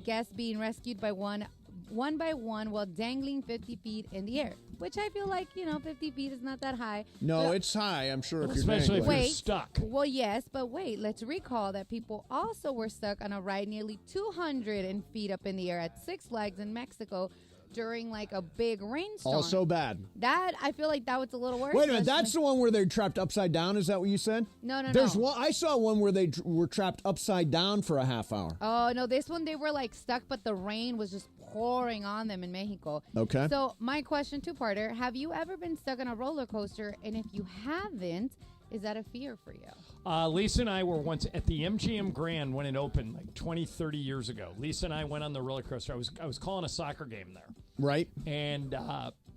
Speaker 9: guests being rescued by one by one while dangling 50 feet in the air, which I feel like, 50 feet is not that high.
Speaker 8: No, it's high, I'm sure, if you're
Speaker 5: especially
Speaker 8: dangling.
Speaker 5: if you're stuck.
Speaker 9: Well, yes, but wait. Let's recall that people also were stuck on a ride nearly 200 feet up in the air at Six Flags in Mexico during like a big rainstorm.
Speaker 8: Also bad.
Speaker 9: That, I feel like that was a little worse.
Speaker 8: Wait a minute, that's the one where they're trapped upside down? Is that what you said?
Speaker 9: No.
Speaker 8: There's one. I saw one where they were trapped upside down for a half hour.
Speaker 9: Oh, no, this one they were like stuck, but the rain was just pouring on them in Mexico.
Speaker 8: Okay.
Speaker 9: So my question, two-parter, have you ever been stuck on a roller coaster? And if you haven't, is that a fear for you?
Speaker 5: Lisa and I were once at the MGM Grand when it opened like 20, 30 years ago. Lisa and I went on the roller coaster. I was calling a soccer game there.
Speaker 8: Right.
Speaker 5: And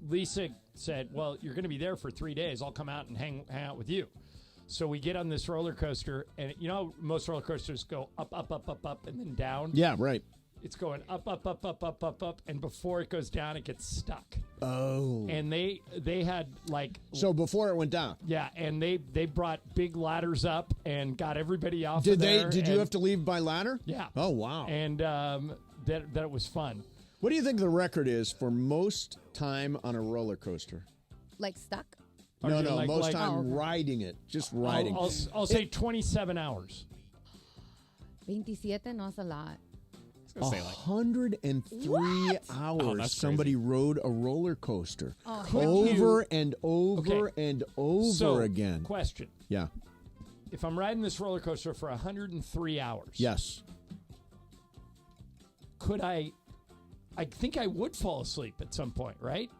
Speaker 5: Lisa said, well, you're going to be there for 3 days. I'll come out and hang out with you. So we get on this roller coaster, and most roller coasters go up, up, up, up, up, and then down.
Speaker 8: Yeah, right.
Speaker 5: It's going up, up, up, up, up, up, up, and before it goes down, it gets stuck.
Speaker 8: Oh.
Speaker 5: And they had like...
Speaker 8: So before it went down?
Speaker 5: Yeah, and they brought big ladders up and got everybody off
Speaker 8: Did
Speaker 5: of there.
Speaker 8: Did you have to leave by ladder?
Speaker 5: Yeah.
Speaker 8: Oh, wow.
Speaker 5: And that it was fun.
Speaker 8: What do you think the record is for most time on a roller coaster?
Speaker 9: Like stuck?
Speaker 8: No, most time riding it. Just riding.
Speaker 5: I'll say 27 hours.
Speaker 9: 27, no, it's a lot.
Speaker 8: 103 hours somebody rode a roller coaster.
Speaker 5: Over
Speaker 8: and over and over again.
Speaker 5: Question.
Speaker 8: Yeah.
Speaker 5: If I'm riding this roller coaster for 103 hours.
Speaker 8: Yes.
Speaker 5: Could I think I would fall asleep at some point, right?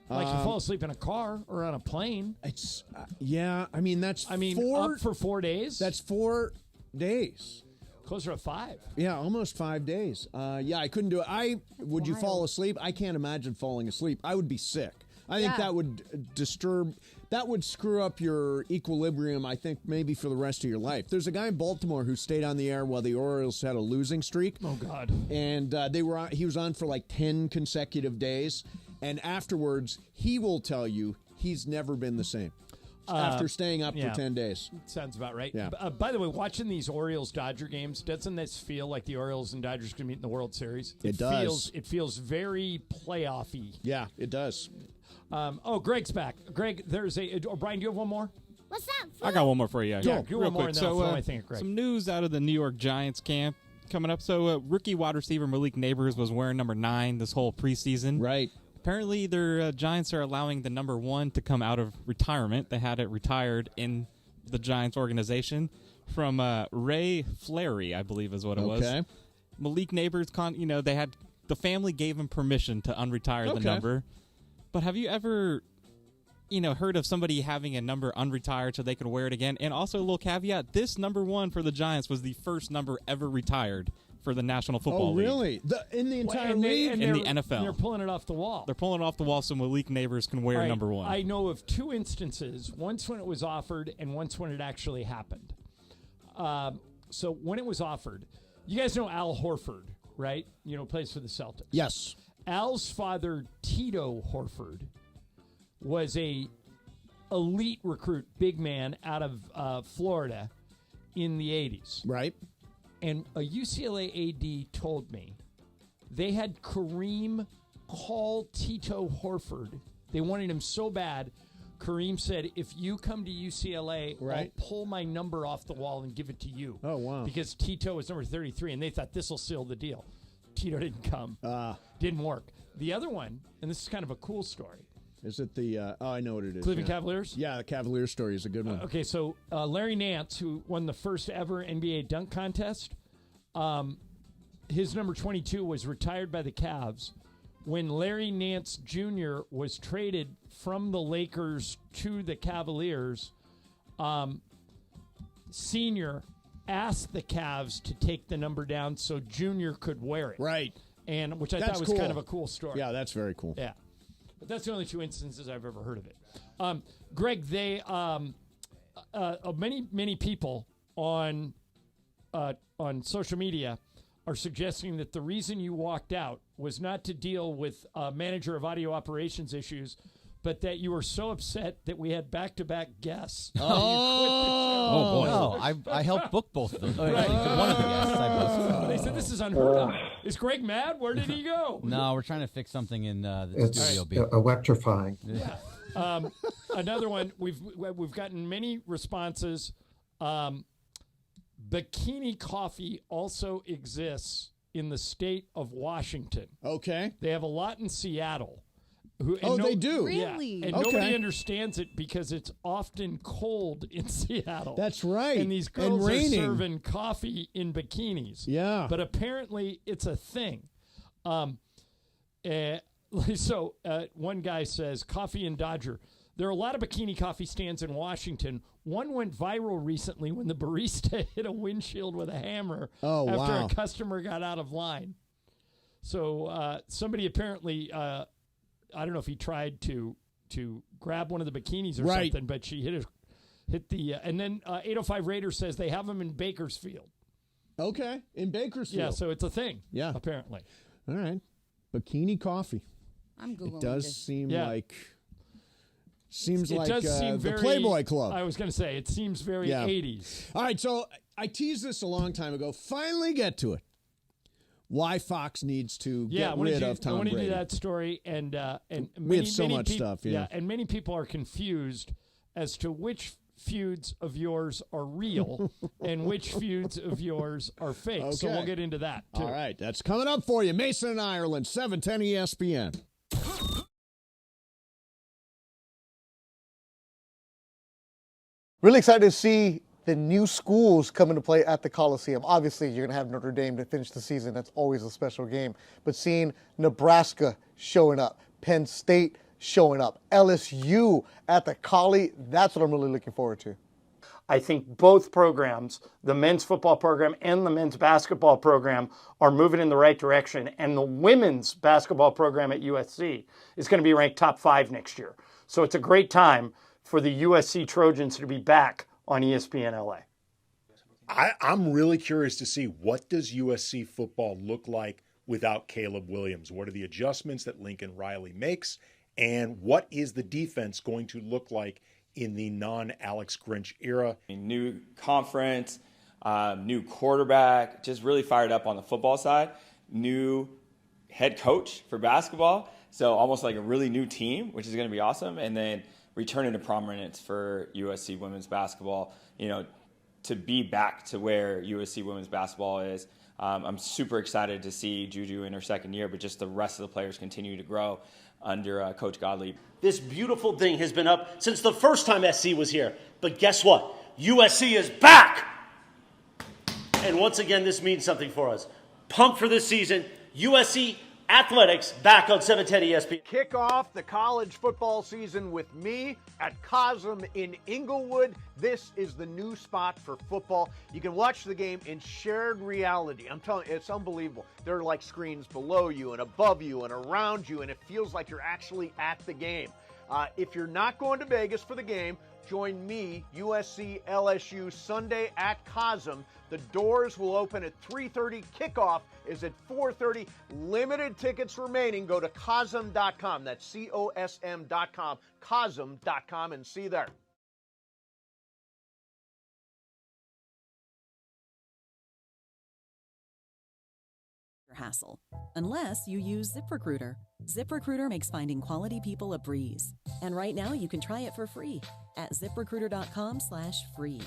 Speaker 5: Like you fall asleep in a car or on a plane.
Speaker 8: It's that's
Speaker 5: up for 4 days.
Speaker 8: That's 4 days.
Speaker 5: Closer to 5.
Speaker 8: Yeah, almost 5 days. I couldn't do it. Would you fall asleep? I can't imagine falling asleep. I would be sick. I think that would that would screw up your equilibrium, I think, maybe for the rest of your life. There's a guy in Baltimore who stayed on the air while the Orioles had a losing streak.
Speaker 5: Oh, God.
Speaker 8: And he was on for like 10 consecutive days. And afterwards, he will tell you he's never been the same. After staying up for 10 days.
Speaker 5: Sounds about right.
Speaker 8: Yeah.
Speaker 5: By the way, watching these Orioles-Dodger games, doesn't this feel like the Orioles and Dodgers can meet in the World Series?
Speaker 8: It does.
Speaker 5: It feels very playoff-y.
Speaker 8: Yeah, it does.
Speaker 5: Greg's back. Greg, there's Brian, do you have one more?
Speaker 9: What's up,
Speaker 19: I got one more for you.
Speaker 5: Yeah, do
Speaker 19: real
Speaker 5: one more
Speaker 19: quick.
Speaker 5: and then I'll throw my thing at Greg.
Speaker 19: Some news out of the New York Giants camp coming up. So rookie wide receiver Malik Neighbors was wearing number 9 this whole preseason.
Speaker 8: Right.
Speaker 19: Apparently, their Giants are allowing the number 1 to come out of retirement. They had it retired in the Giants organization from Ray Fleury, I believe is what it was.
Speaker 8: Okay.
Speaker 19: Malik Neighbors, the family gave him permission to unretire the number. But have you ever, heard of somebody having a number unretired so they could wear it again? And also a little caveat, this number 1 for the Giants was the first number ever retired for the National Football League.
Speaker 8: Oh, really? In the entire league?
Speaker 19: In the NFL.
Speaker 5: And they're pulling it off the wall.
Speaker 19: They're pulling it off the wall so Malik Neighbors can wear number 1.
Speaker 5: I know of 2 instances, once when it was offered and once when it actually happened. So when it was offered, you guys know Al Horford, right? Plays for the Celtics.
Speaker 8: Yes.
Speaker 5: Al's father, Tito Horford, was a elite recruit, big man out of Florida in the 80s.
Speaker 8: Right.
Speaker 5: And a UCLA AD told me they had Kareem call Tito Horford They wanted him so bad. Kareem said, if you come to UCLA, I'll pull my number off the wall and give it to you.
Speaker 8: Oh, wow.
Speaker 5: Because Tito was number 33, and they thought this will seal the deal. Tito didn't come. Didn't work. The other one, and this is kind of a cool story.
Speaker 8: Is it the, I know what it is.
Speaker 5: Cleveland Cavaliers?
Speaker 8: Yeah, the Cavaliers story is a good one.
Speaker 5: Okay, so Larry Nance, who won the first ever NBA dunk contest, his number 22 was retired by the Cavs. When Larry Nance Jr. was traded from the Lakers to the Cavaliers, Senior asked the Cavs to take the number down so Junior could wear it.
Speaker 8: Right.
Speaker 5: And which I
Speaker 8: That's
Speaker 5: thought was kind of a cool story.
Speaker 8: Yeah, that's very cool.
Speaker 5: Yeah. But that's the only 2 instances I've ever heard of it. Greg, they many people on social media are suggesting that the reason you walked out was not to deal with manager of audio operations issues, but that you were so upset that we had back-to-back guests.
Speaker 11: Oh boy! No, I helped book both of them. Right. One of the guests.
Speaker 5: They said this is unheard of. Is Greg mad? Where did he go?
Speaker 11: No, we're trying to fix something in the studio.
Speaker 20: It's electrifying.
Speaker 5: Yeah. Another one. We've gotten many responses. Bikini coffee also exists in the state of Washington.
Speaker 8: Okay.
Speaker 5: They have a lot in Seattle.
Speaker 8: They do?
Speaker 5: Really? Yeah. And nobody understands it because it's often cold in Seattle.
Speaker 8: That's right.
Speaker 5: And these girls are serving coffee in bikinis.
Speaker 8: Yeah.
Speaker 5: But apparently it's a thing. One guy says, Coffee and Dodger. There are a lot of bikini coffee stands in Washington. One went viral recently when the barista hit a windshield with a hammer after a customer got out of line. So somebody apparently, I don't know if he tried to grab one of the bikinis or something, but she hit the and then 805 Raider says they have them in Bakersfield.
Speaker 8: Okay, in Bakersfield.
Speaker 5: Yeah, so it's a thing.
Speaker 8: Yeah,
Speaker 5: apparently.
Speaker 8: All right, bikini coffee.
Speaker 9: I'm Googling.
Speaker 8: It does seem like.
Speaker 5: It does seem
Speaker 8: the
Speaker 5: very,
Speaker 8: Playboy Club.
Speaker 5: I was going to say, it seems very 80s.
Speaker 8: All right, so I teased this a long time ago. Finally get to it. Why Fox needs to get rid of Tom Brady.
Speaker 5: I want to do that story. And
Speaker 8: we have so much stuff,
Speaker 5: yeah. And many people are confused as to which feuds of yours are real and which feuds of yours are fake. Okay. So we'll get into that, too.
Speaker 8: All right, that's coming up for you. Mason and Ireland, 710 ESPN.
Speaker 21: Really excited to see the new schools come into play at the Coliseum. Obviously, you're going to have Notre Dame to finish the season. That's always a special game. But seeing Nebraska showing up, Penn State showing up, LSU at the Collie, that's what I'm really looking forward to.
Speaker 22: I think both programs, the men's football program and the men's basketball program, are moving in the right direction. And the women's basketball program at USC is going to be ranked top 5 next year. So it's a great time for the USC Trojans to be back on ESPN LA.
Speaker 23: I'm really curious to see, what does USC football look like without Caleb Williams? What are the adjustments that Lincoln Riley makes? And what is the defense going to look like in the non-Alex Grinch era?
Speaker 24: New conference, new quarterback, just really fired up on the football side. New head coach for basketball. So almost like a really new team, which is going to be awesome. And then returning to prominence for USC women's basketball, to be back to where USC women's basketball is. I'm super excited to see Juju in her second year, but just the rest of the players continue to grow under Coach Godley.
Speaker 25: This beautiful thing has been up since the first time SC was here. But guess what? USC is back! And once again, this means something for us. Pumped for this season. USC Athletics back on 710 ESPN.
Speaker 8: Kick off the college football season with me at Cosm in Inglewood. This is the new spot for football. You can watch the game in shared reality. I'm telling you, it's unbelievable. There are like screens below you and above you and around you, and it feels like you're actually at the game. If you're not going to Vegas for the game, join me, USC LSU, Sunday at Cosm. The doors will open at 3:30. Kickoff is at 4:30. Limited tickets remaining. Go to Cosm.com. That's COSM.com. Cosm.com, and see you there.
Speaker 4: hassle, unless you use ZipRecruiter. ZipRecruiter makes finding quality people a breeze. And right now you can try it for free at ZipRecruiter.com/free.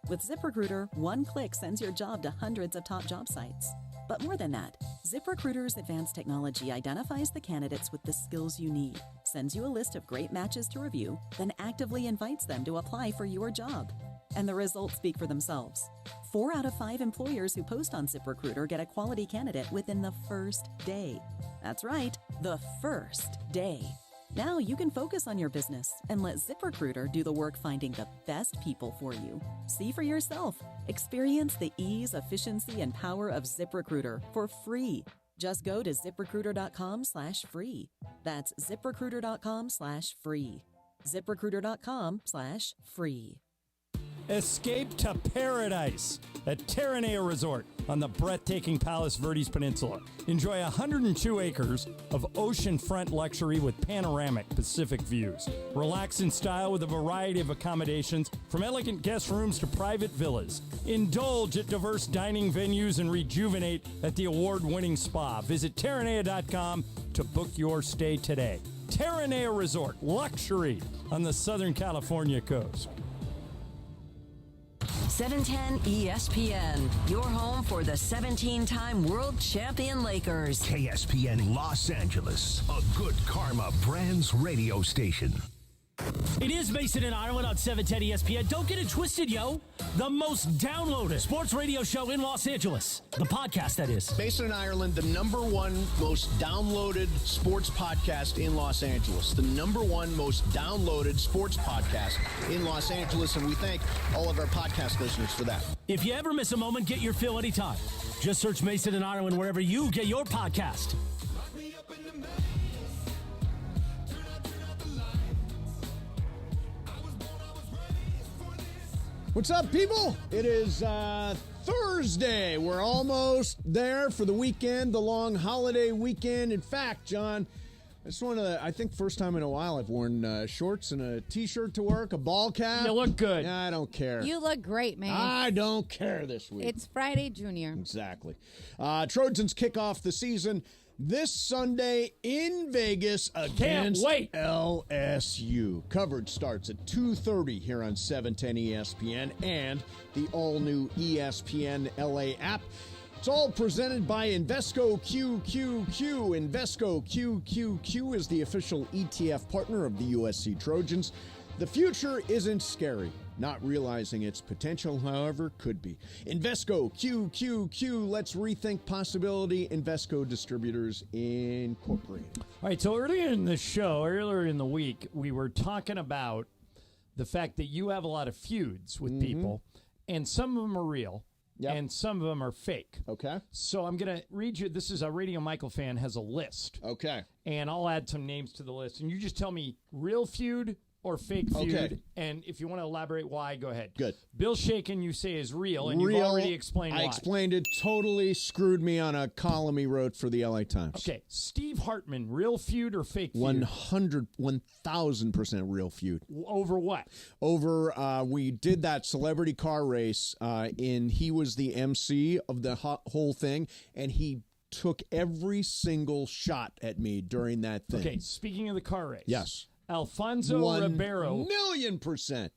Speaker 4: With ZipRecruiter, one click sends your job to hundreds of top job sites. But more than that, ZipRecruiter's advanced technology identifies the candidates with the skills you need, sends you a list of great matches to review, then actively invites them to apply for your job. And the results speak for themselves. 4 out of 5 employers who post on ZipRecruiter get a quality candidate within the first day. That's right, the first day. Now you can focus on your business and let ZipRecruiter do the work finding the best people for you. See for yourself. Experience the ease, efficiency, and power of ZipRecruiter for free. Just go to ZipRecruiter.com/free. That's ZipRecruiter.com/free. ZipRecruiter.com/free.
Speaker 5: Escape to paradise at Terranea Resort on the breathtaking Palos Verdes Peninsula. Enjoy 102 acres of oceanfront luxury with panoramic Pacific views. Relax in style with a variety of accommodations from elegant guest rooms to private villas. Indulge at diverse dining venues and rejuvenate at the award-winning spa. Visit Terranea.com to book your stay today. Terranea Resort, luxury on the Southern California coast.
Speaker 10: 710 ESPN, your home for the 17-time world champion Lakers.
Speaker 2: KSPN Los Angeles, a good karma brands radio station.
Speaker 1: It is Mason and Ireland on 710 ESPN. Don't get it twisted, yo. The most downloaded sports radio show in Los Angeles. The podcast, that is.
Speaker 8: Mason and Ireland, the #1 most downloaded sports podcast in Los Angeles. The #1 most downloaded sports podcast in Los Angeles, and we thank all of our podcast listeners for that.
Speaker 1: If you ever miss a moment, get your fill anytime. Just search Mason and Ireland wherever you get your podcast.
Speaker 8: What's up, people? It is Thursday. We're almost there for the weekend, the long holiday weekend. In fact, John, it's I think first time in a while I've worn shorts and a T-shirt to work, a ball cap.
Speaker 5: You look good.
Speaker 8: I don't care.
Speaker 9: You look great, man.
Speaker 8: I don't care this week.
Speaker 9: It's Friday, Junior.
Speaker 8: Exactly. Trojans kick off the season this Sunday in Vegas against LSU. Coverage starts at 2:30 here on 710 ESPN and the all-new ESPN LA app. It's all presented by Invesco QQQ. Invesco QQQ is the official ETF partner of the USC Trojans. The future isn't scary. Not realizing its potential, however, could be. Invesco QQQ. Let's rethink possibility. Invesco Distributors Incorporated.
Speaker 5: All right, so earlier in the week, we were talking about the fact that you have a lot of feuds with people, and some of them are real, and some of them are fake.
Speaker 8: Okay.
Speaker 5: So I'm going to read you. This is a Radio Michael fan has a list.
Speaker 8: Okay.
Speaker 5: And I'll add some names to the list, and you just tell me real feud or fake feud.
Speaker 8: Okay.
Speaker 5: And if you want to elaborate why, go ahead.
Speaker 8: Good.
Speaker 5: Bill Shaken, you say, is real, and you've already explained why.
Speaker 8: I explained it. Totally screwed me on a column he wrote for the LA Times.
Speaker 5: Okay. Steve Hartman, real feud or fake feud?
Speaker 8: 1,000% real feud.
Speaker 5: Over what?
Speaker 8: Over, we did that celebrity car race, and he was the MC of the whole thing, and he took every single shot at me during that thing.
Speaker 5: Okay, speaking of the car race.
Speaker 8: Yes.
Speaker 5: Alfonso Ribeiro.
Speaker 8: 1,000,000%.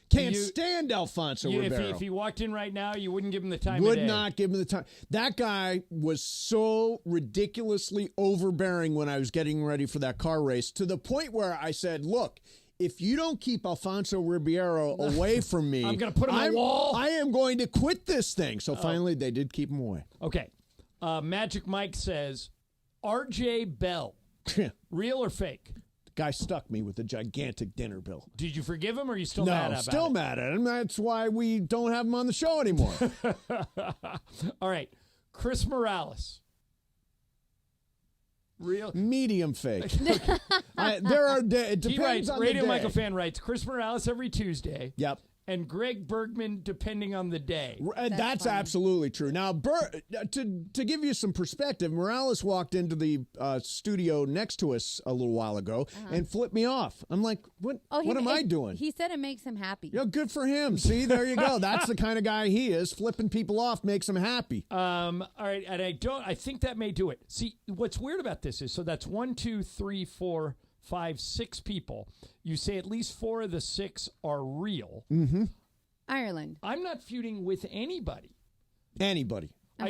Speaker 8: Can't stand Alfonso Ribeiro.
Speaker 5: If he walked in right now, you wouldn't give him the time
Speaker 8: Would
Speaker 5: of day.
Speaker 8: not give him the time. That guy was so ridiculously overbearing when I was getting ready for that car race, to the point where I said, look, if you don't keep Alfonso Ribeiro away from me,
Speaker 5: I'm going to put him on the wall.
Speaker 8: I am going to quit this thing. So finally, they did keep him away.
Speaker 5: Okay. Magic Mike says, R.J. Bell, real or fake?
Speaker 8: Guy stuck me with a gigantic dinner bill.
Speaker 5: Did you forgive him, or are you still mad about it?
Speaker 8: No, still mad at him. That's why we don't have him on the show anymore.
Speaker 5: All right. Chris Morales. Real?
Speaker 8: Medium fake. It depends on
Speaker 5: Radio
Speaker 8: the day.
Speaker 5: Michael fan writes, Chris Morales every Tuesday.
Speaker 8: Yep.
Speaker 5: and Greg Bergman depending on the day.
Speaker 8: That's absolutely true. Now, to give you some perspective, Morales walked into the studio next to us a little while ago and flipped me off. I'm like, what am I doing?
Speaker 9: He said it makes him happy.
Speaker 8: Yeah, good for him. See, there you go. That's the kind of guy he is. Flipping people off makes him happy.
Speaker 5: All right, and I think that may do it. See, what's weird about this is, so that's 1, 2, 3, 4, 5, 6 people. You say at least 4 of the 6 are real.
Speaker 8: Mm-hmm.
Speaker 9: Ireland.
Speaker 5: I'm not feuding with anybody.
Speaker 8: Anybody.
Speaker 5: I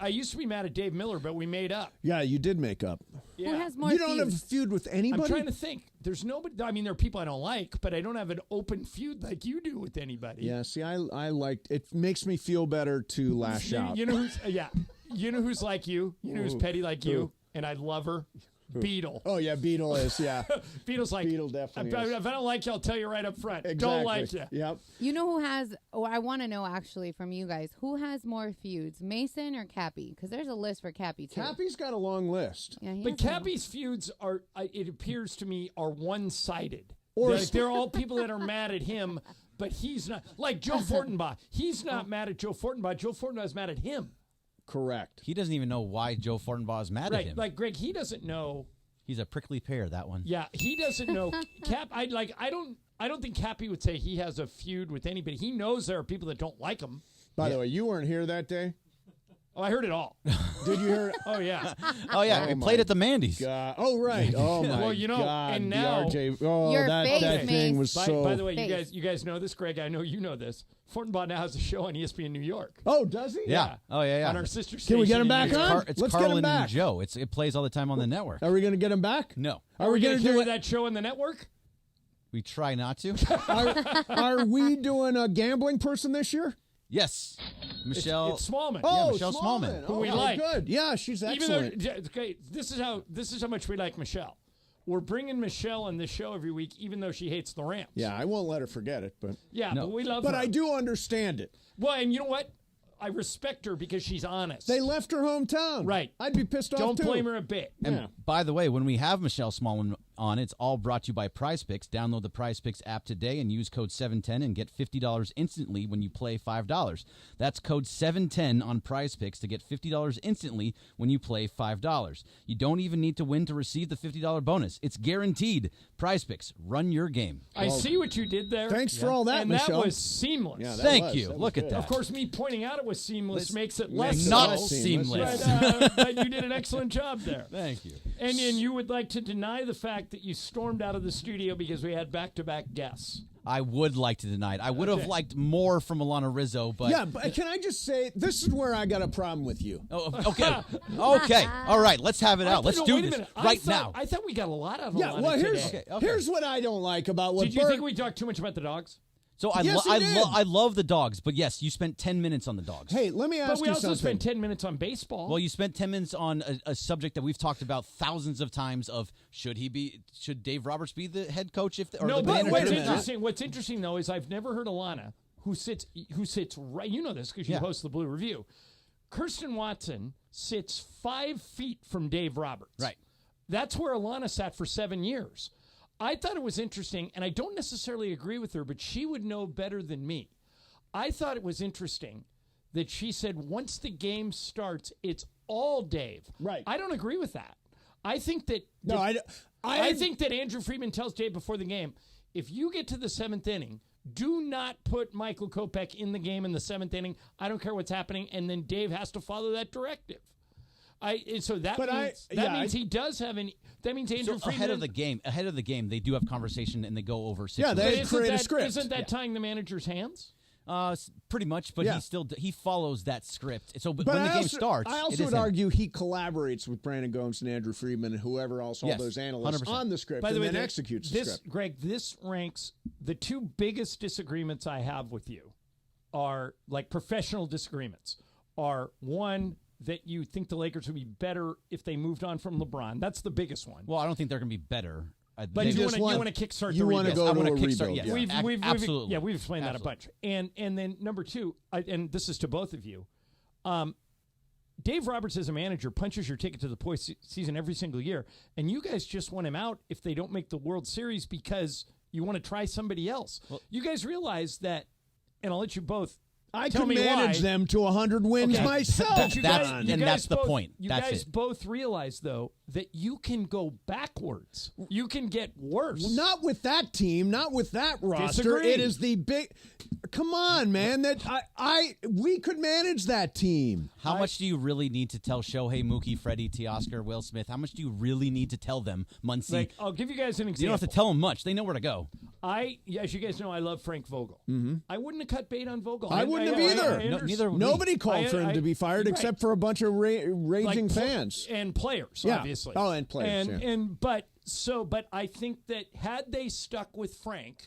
Speaker 5: used to be mad at Dave Miller, but we made up.
Speaker 8: Yeah, you did make up.
Speaker 5: Yeah.
Speaker 9: Who has more
Speaker 8: You don't have a feud with anybody?
Speaker 5: I'm trying to think. There's nobody. I mean, there are people I don't like, but I don't have an open feud like you do with anybody.
Speaker 8: Yeah, see, I liked it. Makes me feel better to lash out.
Speaker 5: You know who's You know who's like you. You know who's petty like you, and I love her. Beetle.
Speaker 8: Oh yeah, Beetle is. Yeah,
Speaker 5: Beetle's like
Speaker 8: Beetle definitely.
Speaker 5: If I don't like you, I'll tell you right up front.
Speaker 8: Exactly.
Speaker 5: Don't like you.
Speaker 8: Yep.
Speaker 9: You know who has? Oh, I want to know actually from you guys who has more feuds, Mason or Cappy? Because there's a list for Cappy too.
Speaker 8: Cappy's got a long list.
Speaker 9: Yeah,
Speaker 5: but Cappy's feuds are, it appears to me, are one-sided.
Speaker 8: Or
Speaker 5: they're all people that are mad at him, but he's not. Like Joe Fortenbaugh. He's not mad at Joe Fortenbaugh. Joe Fortenbaugh is mad at him.
Speaker 8: Correct.
Speaker 11: He doesn't even know why Joe Fortenbaugh is mad at him.
Speaker 5: Like Greg, he doesn't know.
Speaker 11: He's a prickly pear, that one.
Speaker 5: Yeah, he doesn't know. I don't think Cappy would say he has a feud with anybody. He knows there are people that don't like him.
Speaker 8: By the way, you weren't here that day.
Speaker 5: Oh, I heard it all.
Speaker 8: Did you hear it?
Speaker 5: Oh, yeah.
Speaker 11: Oh, yeah. We played at the Mandy's.
Speaker 8: God. Oh, right. Oh, my
Speaker 5: well, you know,
Speaker 8: God.
Speaker 5: and now,
Speaker 8: the RJ, that thing was so...
Speaker 5: By the way, you guys know this, Greg. I know you know this. Fortenbaugh now has a show on ESPN New York.
Speaker 8: Oh, does he?
Speaker 11: Yeah. Oh, yeah.
Speaker 5: On our sister station.
Speaker 8: Can we get him back on?
Speaker 11: It's
Speaker 8: Let's
Speaker 11: Carlin
Speaker 8: get him back.
Speaker 11: and Joe. It plays all the time on the network.
Speaker 8: Are we going to get him back?
Speaker 11: No.
Speaker 5: Are we going to do that show on the network?
Speaker 11: We try not to.
Speaker 8: Are we doing a gambling person this year?
Speaker 11: Yes. Michelle.
Speaker 5: It's Smallman.
Speaker 8: Oh,
Speaker 11: yeah, Michelle Smallman.
Speaker 5: Who we like.
Speaker 8: Good. Yeah, she's excellent.
Speaker 5: This is how much we like Michelle. We're bringing Michelle on this show every week, even though she hates the Rams.
Speaker 8: Yeah, I won't let her forget it, but
Speaker 5: but we love her.
Speaker 8: But I do understand it.
Speaker 5: Well, and you know what? I respect her because she's honest.
Speaker 8: They left her hometown.
Speaker 5: Right.
Speaker 8: I'd be pissed off
Speaker 5: Don't
Speaker 8: too.
Speaker 5: blame her a bit.
Speaker 11: And by the way, when we have Michelle Smallman on, it's all brought to you by Prize Picks. Download the Prize Picks app today and use code 710 and get $50 instantly when you play $5. That's code 710 on Prize Picks to get $50 instantly when you play $5. You don't even need to win to receive the $50 bonus. It's guaranteed. Prize Picks. Run your game.
Speaker 5: I see what you did there.
Speaker 8: Thanks for all that,
Speaker 5: and
Speaker 8: Michelle.
Speaker 5: That was seamless.
Speaker 8: Yeah,
Speaker 11: Thank you. Look at that.
Speaker 5: Of course, me pointing out it was seamless makes it less
Speaker 11: not
Speaker 5: so.
Speaker 11: seamless.
Speaker 5: But you did an excellent job there.
Speaker 11: Thank you.
Speaker 5: And you would like to deny the fact that you stormed out of the studio because we had back-to-back guests.
Speaker 11: I would like to deny it. I would have liked more from Alanna Rizzo, but...
Speaker 8: Yeah, but can I just say, this is where I got a problem with you.
Speaker 11: Oh, okay. Okay. All right. Let's have it out. Let's do this now.
Speaker 5: I thought we got a lot out of
Speaker 8: Yeah,
Speaker 5: Alanna
Speaker 8: well,
Speaker 5: today.
Speaker 8: here's what I don't like about what
Speaker 5: Did you think we talked too much about the dogs?
Speaker 11: So I love the dogs, but yes, you spent 10 minutes on the dogs.
Speaker 8: Hey, let me ask you something.
Speaker 5: But we also spent 10 minutes on baseball.
Speaker 11: Well, you spent 10 minutes on a subject that we've talked about thousands of times of should Dave Roberts be the head coach
Speaker 5: What's interesting though is I've never heard Alanna, who sits right, you know this because you host the Blue Review. Kirsten Watson sits 5 feet from Dave Roberts.
Speaker 11: Right.
Speaker 5: That's where Alanna sat for 7 years. I thought it was interesting, and I don't necessarily agree with her, but she would know better than me. I thought it was interesting that she said once the game starts, it's all Dave.
Speaker 8: Right.
Speaker 5: I don't agree with that. I think that
Speaker 8: I
Speaker 5: think that Andrew Friedman tells Dave before the game, if you get to the 7th inning, do not put Michael Kopech in the game in the 7th inning. I don't care what's happening, and then Dave has to follow that directive. That means he does have an. That means Andrew Friedman
Speaker 11: ahead of the game, they do have conversation and they go over situations.
Speaker 8: Yeah, they create a script.
Speaker 5: Isn't that tying the manager's hands?
Speaker 11: Pretty much, but he follows that script. So, but when the game starts,
Speaker 8: I also would argue he collaborates with Brandon Gomes and Andrew Friedman and whoever else, all those analysts 100%. On the script, and then executes the script.
Speaker 5: Greg, this ranks the 2 biggest disagreements I have with you are like professional disagreements. Are one, that you think the Lakers would be better if they moved on from LeBron. That's the biggest one.
Speaker 11: Well, I don't think they're going to be better.
Speaker 5: But you want to kickstart the rebuild.
Speaker 8: You want to go to a rebuild.
Speaker 11: Yes. Absolutely.
Speaker 5: We've explained that a bunch. And then number 2, and this is to both of you, Dave Roberts as a manager punches your ticket to the postseason every single year, and you guys just want him out if they don't make the World Series because you want to try somebody else. Well, you guys realize that and I'll let you both.
Speaker 8: I
Speaker 5: Tell
Speaker 8: can
Speaker 5: me
Speaker 8: manage
Speaker 5: why.
Speaker 8: them to 100 wins myself.
Speaker 11: That's the point.
Speaker 5: You
Speaker 11: That's
Speaker 5: guys
Speaker 11: it.
Speaker 5: both realize, though, that you can go backwards. You can get worse.
Speaker 8: Well, not with that team, not with that roster.
Speaker 5: Disagree.
Speaker 8: It is the big. Come on, man. That we could manage that team.
Speaker 11: How much do you really need to tell Shohei, Mookie, Freddie, Teoscar, Will Smith? How much do you really need to tell them, Muncie?
Speaker 5: Like, I'll give you guys an example.
Speaker 11: You don't have to tell them much. They know where to go.
Speaker 5: As you guys know, I love Frank Vogel.
Speaker 8: Mm-hmm.
Speaker 5: I wouldn't have cut bait on Vogel.
Speaker 8: I wouldn't have either. Nobody called for him to be fired except for a bunch of raging fans
Speaker 5: and players,
Speaker 8: yeah.
Speaker 5: obviously.
Speaker 8: Oh, and players.
Speaker 5: But I think that had they stuck with Frank,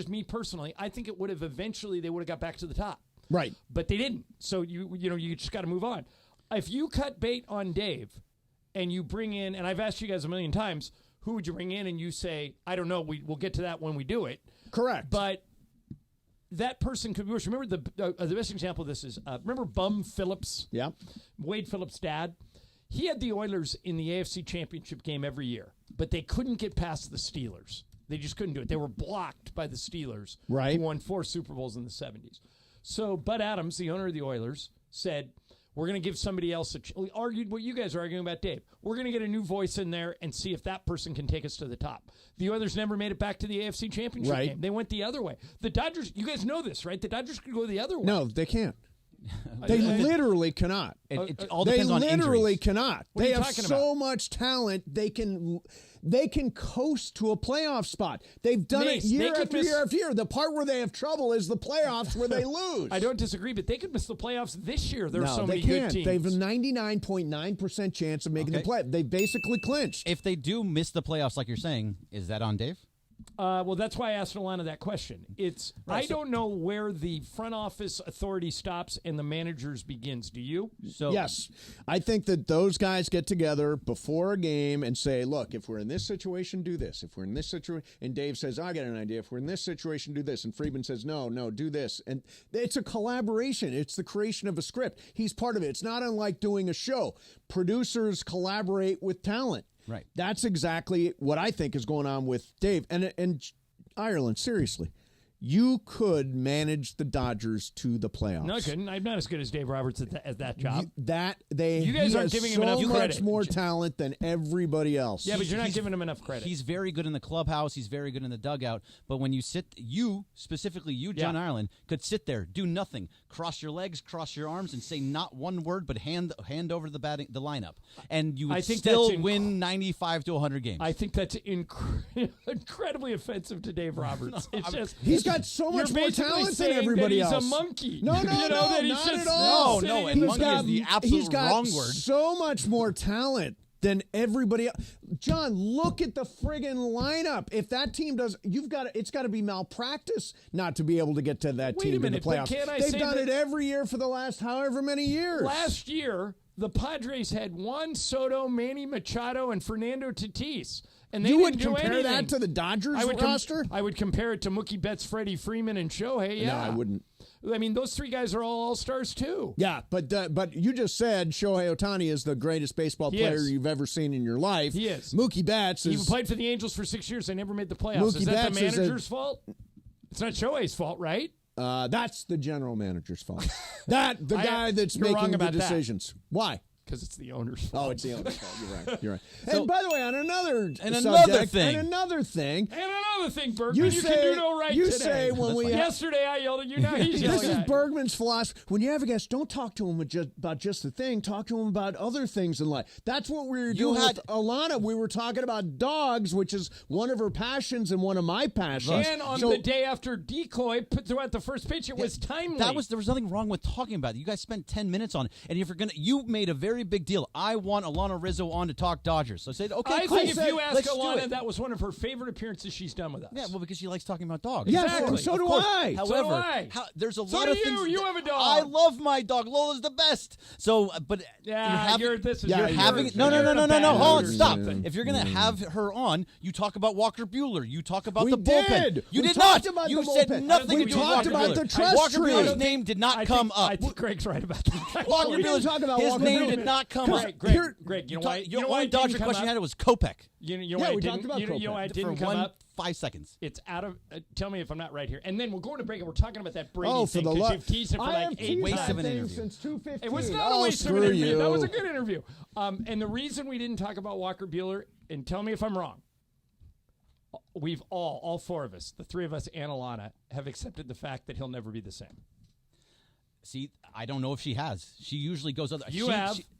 Speaker 5: me personally, I think it would have eventually they would have got back to the top.
Speaker 8: Right.
Speaker 5: But they didn't. So you just got to move on. If you cut bait on Dave and you bring in, and I've asked you guys a million times, who would you bring in? And you say, I don't know. We'll get to that when we do it.
Speaker 8: Correct.
Speaker 5: But that person could be worse. Remember the best example of this is remember Bum Phillips?
Speaker 8: Yeah.
Speaker 5: Wade Phillips' dad. He had the Oilers in the AFC Championship game every year, but they couldn't get past the Steelers. They just couldn't do it. They were blocked by the Steelers,
Speaker 8: right?
Speaker 5: Who won 4 Super Bowls in the 70s. So Bud Adams, the owner of the Oilers, said, we're going to give somebody else we argued what you guys are arguing about, Dave. We're going to get a new voice in there and see if that person can take us to the top. The Oilers never made it back to the AFC Championship game. They went the other way. The Dodgers, you guys know this, right? The Dodgers could go the other way.
Speaker 8: No, they can't. They literally cannot.
Speaker 11: It all depends on injuries.
Speaker 8: They literally cannot.
Speaker 5: What are
Speaker 8: they
Speaker 5: you
Speaker 8: have
Speaker 5: talking
Speaker 8: so
Speaker 5: about?
Speaker 8: much talent. They can coast to a playoff spot. They've done it year after year after year. The part where they have trouble is the playoffs where they lose.
Speaker 5: I don't disagree, but they could miss the playoffs this year. There's so many
Speaker 8: they can't.
Speaker 5: good teams.
Speaker 8: They have a 99.9% chance of making the play. They basically clinched.
Speaker 11: If they do miss the playoffs, like you're saying, is that on Dave?
Speaker 5: Well, that's why I asked Alanna that question. I don't know where the front office authority stops and the managers begins. Do you?
Speaker 8: Yes. I think that those guys get together before a game and say, look, if we're in this situation, do this. If we're in this situation, and Dave says, I got an idea. If we're in this situation, do this. And Friedman says, no, do this. And it's a collaboration. It's the creation of a script. He's part of it. It's not unlike doing a show. Producers collaborate with talent.
Speaker 11: Right.
Speaker 8: That's exactly what I think is going on with Dave. And Ireland, seriously, you could manage the Dodgers to the playoffs.
Speaker 5: No, I couldn't. I'm not as good as Dave Roberts at that job.
Speaker 8: You guys
Speaker 5: aren't giving him enough
Speaker 8: so
Speaker 5: credit.
Speaker 8: much more talent than everybody else.
Speaker 5: Yeah, but you're not giving him enough credit.
Speaker 11: He's very good in the clubhouse. He's very good in the dugout. But when you specifically John Ireland, could sit there, do nothing, cross your legs, cross your arms, and say not one word, but hand over the lineup, and you would still win 95 to 100 games.
Speaker 5: I think that's incredibly offensive to Dave Roberts.
Speaker 8: He's got so much more talent than everybody else.
Speaker 5: He's a monkey.
Speaker 8: No, not at all.
Speaker 11: No, and monkey is the absolute wrong word.
Speaker 8: So much more talent than everybody else. John, look at the friggin' lineup. If that team does, it's got to be malpractice not to be able to get to that team in the playoffs. They've done it every year for the last however many years.
Speaker 5: Last year, the Padres had Juan Soto, Manny Machado, and Fernando Tatis. And
Speaker 8: you would compare that to the Dodgers roster?
Speaker 5: I would compare it to Mookie Betts, Freddie Freeman, and Shohei. Yeah.
Speaker 8: No, I wouldn't.
Speaker 5: I mean, those three guys are all All-Stars, too.
Speaker 8: Yeah, but you just said Shohei Otani is the greatest baseball player you've ever seen in your life.
Speaker 5: He is.
Speaker 8: Mookie Betts is...
Speaker 5: He played for the Angels for 6 years. They never made the playoffs. Is that the manager's fault? It's not Shohei's fault, right?
Speaker 8: That's the general manager's fault. The guy that's making the decisions. Why?
Speaker 5: Because it's the owner's fault.
Speaker 8: Oh, it's the owner's fault. You're right. And by the way, on another thing,
Speaker 5: Bergman, you can do no right
Speaker 8: you
Speaker 5: today.
Speaker 8: Say when we
Speaker 5: yesterday I yelled at you. Now he's yelling.
Speaker 8: This is Bergman's philosophy. When you have a guest, don't talk to him about just the thing. Talk to him about other things in life. That's what we were doing with Alanna. We were talking about dogs, which is one of her passions and one of my passions.
Speaker 5: And on the day after Decoy threw out the first pitch, it was timely.
Speaker 11: There was nothing wrong with talking about it. You guys spent 10 minutes on it, and if you made a very big deal. I want Alanna Rizzo on to talk Dodgers. So I said, okay,
Speaker 5: I
Speaker 11: cool.
Speaker 5: think if you ask
Speaker 11: Alanna,
Speaker 5: that was one of her favorite appearances she's done with us.
Speaker 11: Yeah, well, because she likes talking about dogs.
Speaker 8: Yeah,
Speaker 5: exactly.
Speaker 8: So do I.
Speaker 11: However, there's a lot of things.
Speaker 5: You have a dog.
Speaker 11: I love my dog. Lola's the best. So, but you're having no. Hold on, stop. If you're gonna have her on, you talk about Walker Buehler. You talk about the bullpen. You did not. You said nothing.
Speaker 8: We talked about the trust
Speaker 11: Walker
Speaker 8: tree.
Speaker 11: Buehler's name did not come up.
Speaker 5: I think Greg's right about that.
Speaker 11: Walker Buehler's name did not come up.
Speaker 5: Greg, you know why?
Speaker 11: Your only Dodger question you had was Kopech.
Speaker 5: You know why it didn't come up?
Speaker 11: 5 seconds.
Speaker 5: It's out of. Tell me if I'm not right here. And then we're going to break, and we're talking about that Brady
Speaker 8: Oh,
Speaker 5: thing
Speaker 8: for the
Speaker 5: because you've teased it for like 8
Speaker 11: Waste
Speaker 5: times.
Speaker 11: of an interview.
Speaker 8: Since 2:15.
Speaker 5: It was not a waste of an interview. That was a good interview. And the reason we didn't talk about Walker Buehler, and tell me if I'm wrong, we've all 4 of us, the 3 of us and Alanna, have accepted the fact that he'll never be the same.
Speaker 11: See, I don't know if she has. She usually goes other.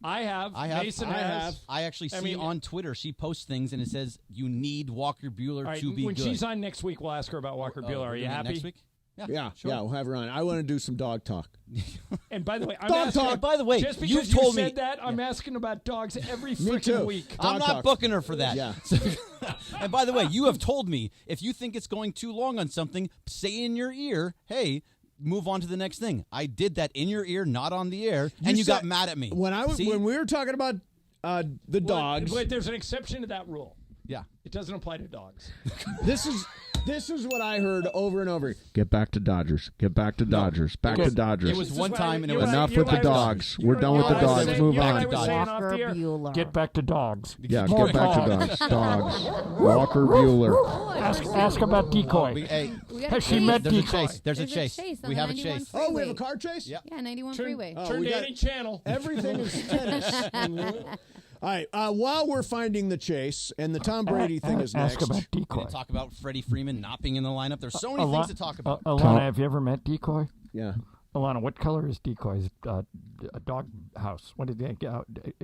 Speaker 5: I have. Mason has.
Speaker 11: I actually see on Twitter she posts things and it says you need Walker Buehler to be
Speaker 5: when
Speaker 11: good.
Speaker 5: When she's on next week, we'll ask her about Walker Buehler. Are you happy?
Speaker 11: Next week?
Speaker 8: Yeah,
Speaker 11: sure.
Speaker 8: we'll have her on. I want to do some dog talk.
Speaker 5: And by the way, just because
Speaker 11: you've told
Speaker 5: you
Speaker 11: me
Speaker 5: said that, I'm asking about dogs every
Speaker 8: Me
Speaker 5: freaking
Speaker 8: too.
Speaker 5: week.
Speaker 11: I'm not booking her for that.
Speaker 8: Yeah.
Speaker 11: And by the way, you have told me if you think it's going too long on something, say in your ear, hey, move on to the next thing. I did that in your ear, not on the air, and you got mad at me.
Speaker 8: When we were talking about the dogs.
Speaker 5: Wait, there's an exception to that rule.
Speaker 11: Yeah.
Speaker 5: It doesn't apply to dogs.
Speaker 8: This is what I heard over and over. Get back to Dodgers. Get back to Dodgers. Back to Dodgers.
Speaker 11: It was one time, and it was
Speaker 8: enough with the dogs. We're done with the dogs. Move on.
Speaker 5: Walker Buehler. Get back to dogs.
Speaker 8: Yeah, get back to dogs. Dogs. Walker Buehler.
Speaker 5: Ask about Decoy. Has she met Decoy?
Speaker 11: There's a chase.
Speaker 9: We have a chase.
Speaker 8: Oh, we have a car chase?
Speaker 11: Yeah.
Speaker 9: Yeah, 91 freeway.
Speaker 5: Turn to any channel.
Speaker 8: Everything is tennis. All right, while we're finding the chase, and the Tom Brady thing is next.
Speaker 5: Ask about Decoy.
Speaker 11: Talk about Freddie Freeman not being in the lineup. There's so many things to talk about.
Speaker 5: Alanna, have you ever met Decoy?
Speaker 8: Yeah.
Speaker 5: Alanna, what color is Decoy's dog house? What did they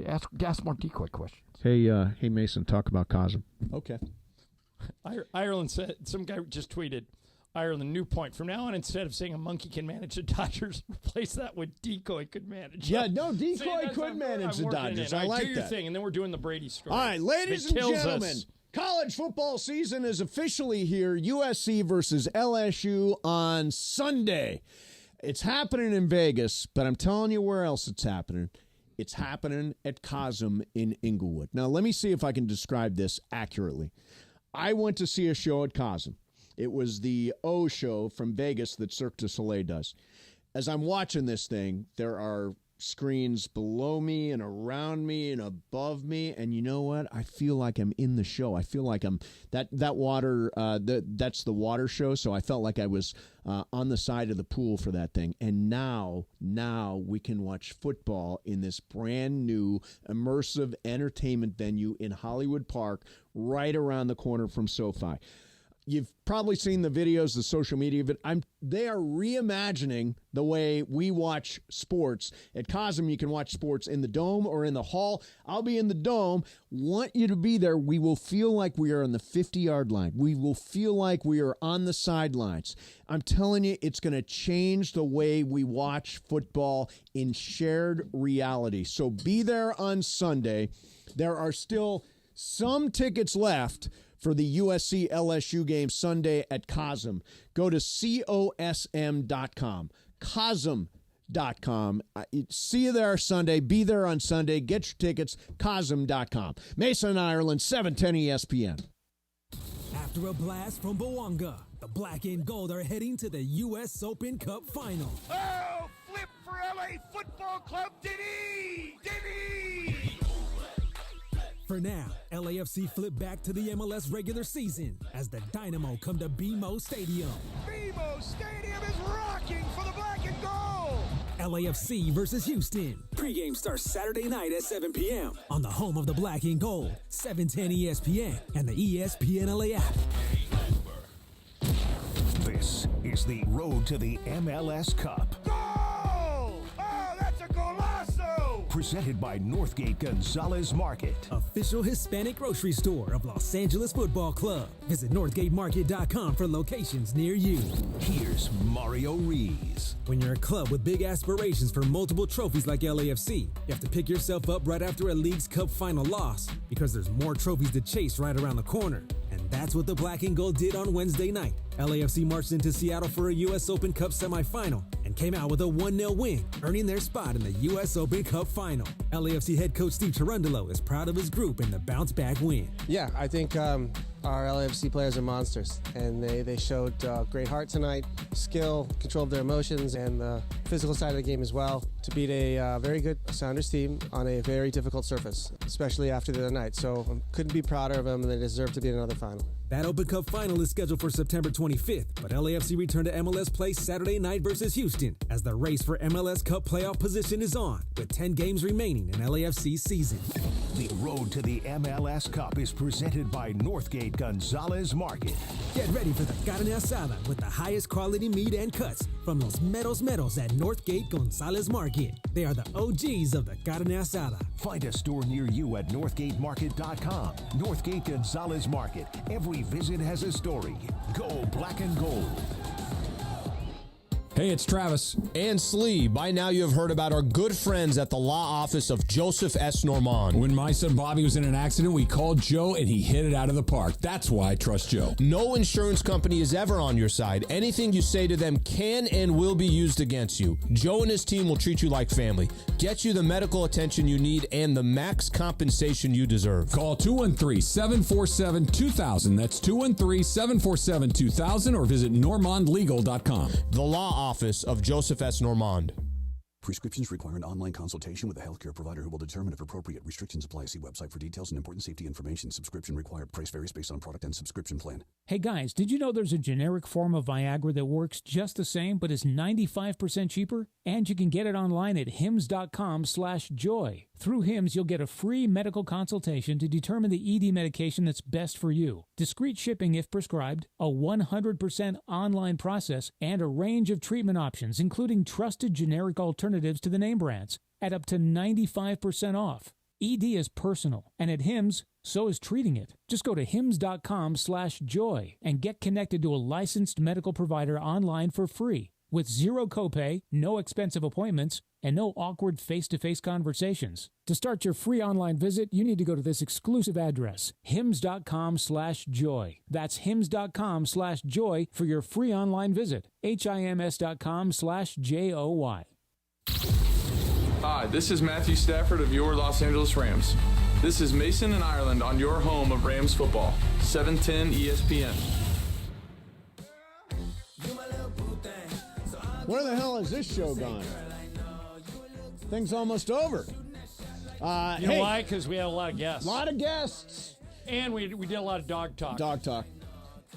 Speaker 5: ask more Decoy questions?
Speaker 8: Hey, Mason, talk about Cosm. Okay.
Speaker 5: Ireland said, some guy just tweeted, Ireland, new point. From now on, instead of saying a monkey can manage the Dodgers, replace that with Decoy could manage.
Speaker 8: Yeah, no, Decoy could manage the Dodgers. I like
Speaker 5: do your
Speaker 8: that.
Speaker 5: thing, and then we're doing the Brady story.
Speaker 8: All right, ladies and gentlemen, college football season is officially here. USC versus LSU on Sunday. It's happening in Vegas, but I'm telling you where else it's happening. It's happening at Cosm in Inglewood. Now, let me see if I can describe this accurately. I went to see a show at Cosm. It was the O show from Vegas that Cirque du Soleil does. As I'm watching this thing, there are screens below me and around me and above me, and you know what? I feel like I'm in the show. I feel like I'm that's the water show. So I felt like I was on the side of the pool for that thing. And now we can watch football in this brand new immersive entertainment venue in Hollywood Park, right around the corner from SoFi. You've probably seen the videos, the social media of it. They are reimagining the way we watch sports. At Cosm, you can watch sports in the Dome or in the Hall. I'll be in the Dome. Want you to be there. We will feel like we are on the 50-yard line. We will feel like we are on the sidelines. I'm telling you, it's going to change the way we watch football in shared reality. So be there on Sunday. There are still some tickets left for the USC LSU game Sunday at Cosm. Go to COSM.com. Cosm.com. See you there Sunday. Be there on Sunday. Get your tickets. Cosm.com. Mason, Ireland, 710 ESPN.
Speaker 7: After a blast from Bowonga, the Black and Gold are heading to the U.S. Open Cup Final.
Speaker 2: Oh, flip for LA Football Club, Diddy!
Speaker 7: For now, LAFC flip back to the MLS regular season as the Dynamo come to BMO Stadium.
Speaker 2: BMO Stadium is rocking for the Black and Gold!
Speaker 7: LAFC versus Houston. Pre-game starts Saturday night at 7 p.m. on the home of the Black and Gold, 710 ESPN and the ESPN LA app.
Speaker 2: This is the road to the MLS Cup. Goal! Oh, that's a golazo! Presented by Northgate Gonzalez Market.
Speaker 7: Official Hispanic grocery store of Los Angeles Football Club. Visit NorthgateMarket.com for locations near you.
Speaker 2: Here's Mario Rees.
Speaker 7: When you're a club with big aspirations for multiple trophies like LAFC, you have to pick yourself up right after a League's Cup final loss because there's more trophies to chase right around the corner. And that's what the Black and Gold did on Wednesday night. LAFC marched into Seattle for a U.S. Open Cup semifinal and came out with a 1-0 win, earning their spot in the U.S. Open Cup final. LAFC head coach Steve Cherundolo is proud of his group in the bounce-back win.
Speaker 13: Yeah, I think our LAFC players are monsters, and they showed great heart tonight, skill, control of their emotions, and the physical side of the game as well to beat a very good Sounders team on a very difficult surface, especially after the other night. So I couldn't be prouder of them, and they deserve to be in another final.
Speaker 7: That Open Cup final is scheduled for September 25th, but LAFC return to MLS play Saturday night versus Houston as the race for MLS Cup playoff position is on, with 10 games remaining in LAFC's season.
Speaker 2: The road to the MLS Cup is presented by Northgate Gonzalez Market.
Speaker 7: Get ready for the carne asada with the highest quality meat and cuts from Los Meros at Northgate Gonzalez Market. They are the OGs of the carne asada.
Speaker 2: Find a store near you at northgatemarket.com. Northgate Gonzalez Market. Every visit has a story. Go black and gold.
Speaker 12: Hey, it's Travis and Slee. By now you have heard about our good friends at the law office of Joseph S. Normand.
Speaker 14: When my son Bobby was in an accident, we called Joe and he hit it out of the park. That's why I trust Joe.
Speaker 12: No insurance company is ever on your side. Anything you say to them can and will be used against you. Joe and his team will treat you like family, get you the medical attention you need, and the max compensation you deserve.
Speaker 14: Call 213-747-2000. That's 213-747-2000 or visit normandlegal.com.
Speaker 12: The law office of Joseph S. Normand.
Speaker 17: Prescriptions require an online consultation with a healthcare provider who will determine if appropriate. Restrictions apply. See website for details and important safety information. Subscription required. Price varies based on product and subscription plan.
Speaker 18: Hey guys, did you know there's a generic form of Viagra that works just the same but is 95% cheaper? And you can get it online at hims.com/joy. Through Hims, you'll get a free medical consultation to determine the ED medication that's best for you. Discreet shipping if prescribed, a 100% online process, and a range of treatment options, including trusted generic alternatives to the name brands, at up to 95% off. ED is personal, and at Hims, so is treating it. Just go to hims.com/joy and get connected to a licensed medical provider online for free, with zero copay, no expensive appointments, and no awkward face-to-face conversations. To start your free online visit, you need to go to this exclusive address, hims.com/joy. That's hims.com/joy for your free online visit. hims.com/joy.
Speaker 15: Hi, this is Matthew Stafford of your Los Angeles Rams. This is Mason in Ireland on your home of Rams football, 710 ESPN.
Speaker 8: Where the hell is this show gone? Thing's almost over.
Speaker 5: You know why? Because we had a lot of guests.
Speaker 8: A lot of guests.
Speaker 5: And we did a lot of dog talk.
Speaker 8: Dog talk.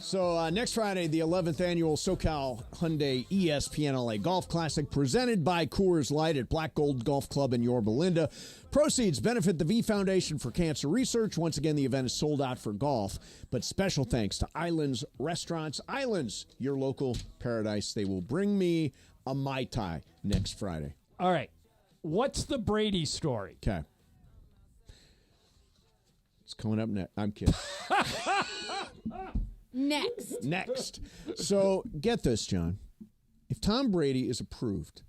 Speaker 8: So next Friday, the 11th annual SoCal Hyundai ESPN LA Golf Classic, presented by Coors Light at Black Gold Golf Club in Yorba Linda. Proceeds benefit the V Foundation for Cancer Research. Once again, the event is sold out for golf, but special thanks to Islands Restaurants. Islands, your local paradise. They will bring me a Mai Tai next Friday.
Speaker 5: All right. What's the Brady story?
Speaker 8: Okay. It's coming up next. I'm kidding. Next. So get this, John. If Tom Brady is approved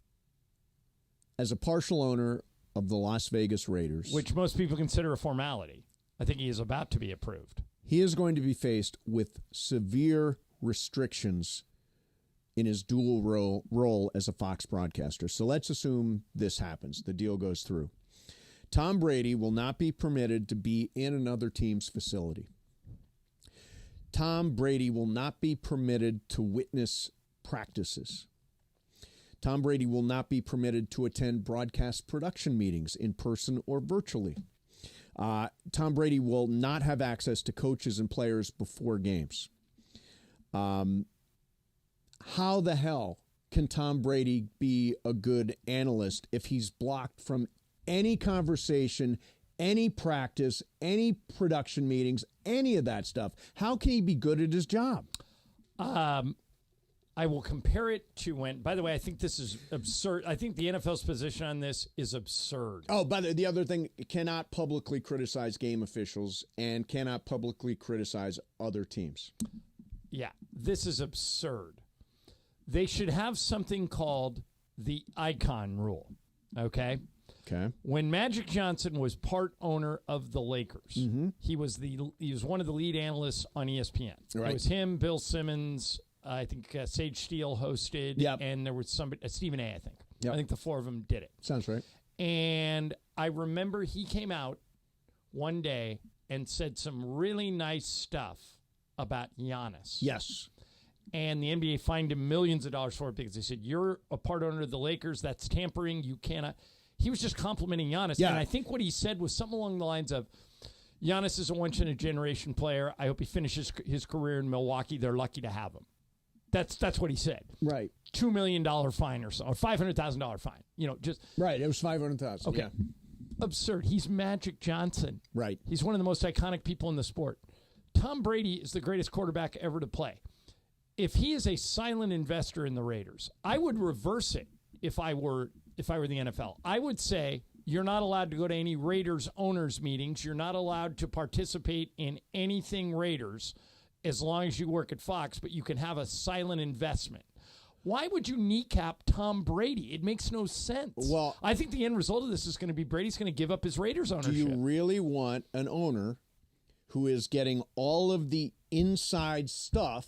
Speaker 8: as a partial owner of the Las Vegas Raiders,
Speaker 5: which most people consider a formality, I think he is about to be approved.
Speaker 8: He is going to be faced with severe restrictions in his dual role as a Fox broadcaster. So let's assume this happens. The deal goes through. Tom Brady will not be permitted to be in another team's facility. Tom Brady will not be permitted to witness practices. Tom Brady will not be permitted to attend broadcast production meetings in person or virtually. Tom Brady will not have access to coaches and players before games. How the hell can Tom Brady be a good analyst if he's blocked from any conversation, any practice, any production meetings, any of that stuff? How can he be good at his job?
Speaker 5: I will compare it to when, by the way, I think this is absurd. I think the NFL's position on this is absurd.
Speaker 8: Oh, by the other thing, cannot publicly criticize game officials and cannot publicly criticize other teams.
Speaker 5: Yeah, this is absurd. They should have something called the icon rule, okay?
Speaker 8: Okay.
Speaker 5: When Magic Johnson was part owner of the Lakers, he was one of the lead analysts on ESPN.
Speaker 8: Right.
Speaker 5: It was him, Bill Simmons, I think Sage Steele hosted, and there was somebody, Stephen A., I think.
Speaker 8: Yep.
Speaker 5: I think the four of them did it.
Speaker 8: Sounds right.
Speaker 5: And I remember he came out one day and said some really nice stuff about Giannis.
Speaker 8: Yes.
Speaker 5: And the NBA fined him millions of dollars for it because they said, you're a part owner of the Lakers. That's tampering. You cannot. He was just complimenting Giannis.
Speaker 8: Yeah.
Speaker 5: And I think what he said was something along the lines of, Giannis is a once-in-a-generation player. I hope he finishes his career in Milwaukee. They're lucky to have him. That's what he said.
Speaker 8: Right.
Speaker 5: $2 million fine or so, or $500,000 fine. Just
Speaker 8: right. It was $500,000.
Speaker 5: Okay.
Speaker 8: Yeah.
Speaker 5: Absurd. He's Magic Johnson.
Speaker 8: Right.
Speaker 5: He's one of the most iconic people in the sport. Tom Brady is the greatest quarterback ever to play. If he is a silent investor in the Raiders, I would reverse it if I were the NFL. I would say you're not allowed to go to any Raiders owners meetings. You're not allowed to participate in anything Raiders as long as you work at Fox, but you can have a silent investment. Why would you kneecap Tom Brady? It makes no sense.
Speaker 8: Well,
Speaker 5: I think the end result of this is going to be Brady's going to give up his Raiders ownership.
Speaker 8: Do you really want an owner who is getting all of the inside stuff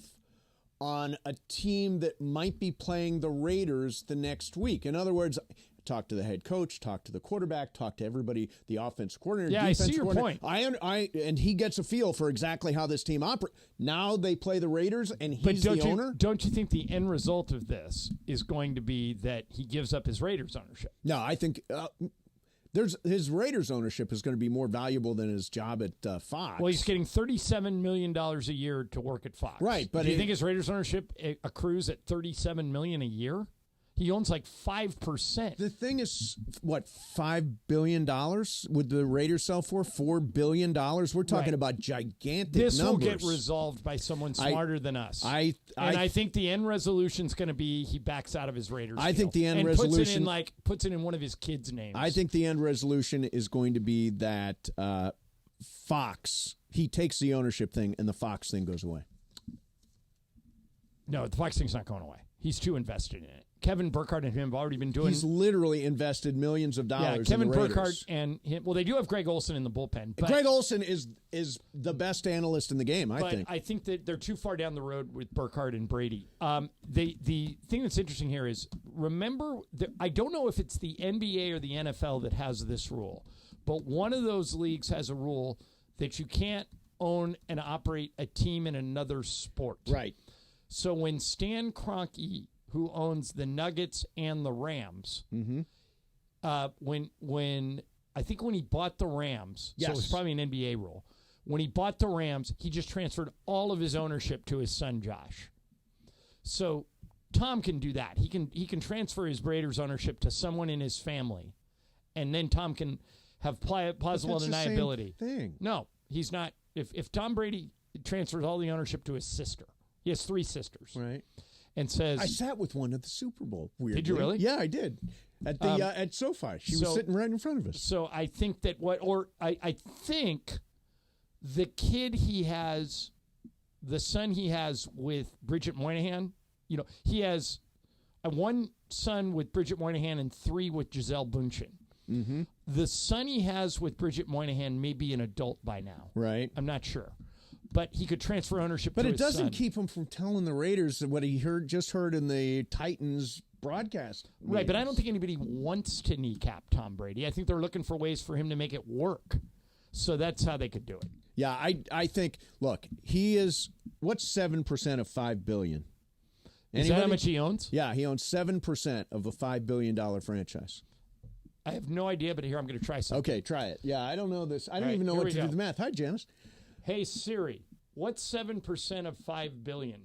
Speaker 8: on a team that might be playing the Raiders the next week? In other words, talk to the head coach, talk to the quarterback, talk to everybody, the offense coordinator.
Speaker 5: Yeah, I see your point.
Speaker 8: And he gets a feel for exactly how this team operates. Now they play the Raiders, and he's the owner.
Speaker 5: Don't you think the end result of this is going to be that he gives up his Raiders ownership?
Speaker 8: No, I think his Raiders ownership is going to be more valuable than his job at Fox.
Speaker 5: Well, he's getting $37 million a year to work at Fox.
Speaker 8: Right, but
Speaker 5: do you think his Raiders ownership accrues at $37 million a year? He owns like 5%.
Speaker 8: The thing is, what, $5 billion would the Raiders sell for? $4 billion? We're talking about gigantic
Speaker 5: numbers. This will get resolved by someone smarter than us. I think the end resolution is going to be he backs out of his Raiders.
Speaker 8: I think the end resolution
Speaker 5: puts it in one of his kids' names.
Speaker 8: I think the end resolution is going to be that Fox, he takes the ownership thing and the Fox thing goes away.
Speaker 5: No, the Fox thing's not going away. He's too invested in it. Kevin Burkhardt and him have already been doing.
Speaker 8: He's literally invested millions of dollars.
Speaker 5: Yeah, Kevin
Speaker 8: in the
Speaker 5: Burkhardt
Speaker 8: Raiders.
Speaker 5: and him. Well, they do have Greg Olson in the bullpen. But,
Speaker 8: Greg Olson is the best analyst in the game.
Speaker 5: I think that they're too far down the road with Burkhardt and Brady. The thing that's interesting here is remember. I don't know if it's the NBA or the NFL that has this rule, but one of those leagues has a rule that you can't own and operate a team in another sport.
Speaker 8: Right.
Speaker 5: So when Stan Kroenke, who owns the Nuggets and the Rams, when he bought the Rams, so it was probably an NBA rule. When he bought the Rams, he just transferred all of his ownership to his son Josh. So Tom can do that. He can transfer his Raiders ownership to someone in his family, and then Tom can have plausible deniability.
Speaker 8: The same thing.
Speaker 5: No, he's not. If Tom Brady transfers all the ownership to his sister, he has 3 sisters,
Speaker 8: right?
Speaker 5: And says,
Speaker 8: I sat with one at the Super Bowl. Weirdly.
Speaker 5: Did you really?
Speaker 8: Yeah, I did. At the at SoFi. She was sitting right in front of us.
Speaker 5: So I think that I think the kid he has, the son he has with Bridget Moynihan, he has 1 son with Bridget Moynihan and 3 with Gisele Bündchen.
Speaker 8: Mm-hmm.
Speaker 5: The son he has with Bridget Moynihan may be an adult by now.
Speaker 8: Right.
Speaker 5: I'm not sure. But he could transfer ownership to his son.
Speaker 8: But it doesn't keep him from telling the Raiders what he just heard in the Titans broadcast.
Speaker 5: Right, but I don't think anybody wants to kneecap Tom Brady. I think they're looking for ways for him to make it work. So that's how they could do it.
Speaker 8: Yeah, I think, look, he is, what's 7% of $5 billion?
Speaker 5: Is that how much he owns?
Speaker 8: Yeah, he owns 7% of a $5 billion franchise.
Speaker 5: I have no idea, but here I'm going to try something.
Speaker 8: Okay, try it. Yeah, I don't know this. I don't even know what to do the math. Hi, Janice.
Speaker 5: Hey, Siri, what's 7% of $5 billion?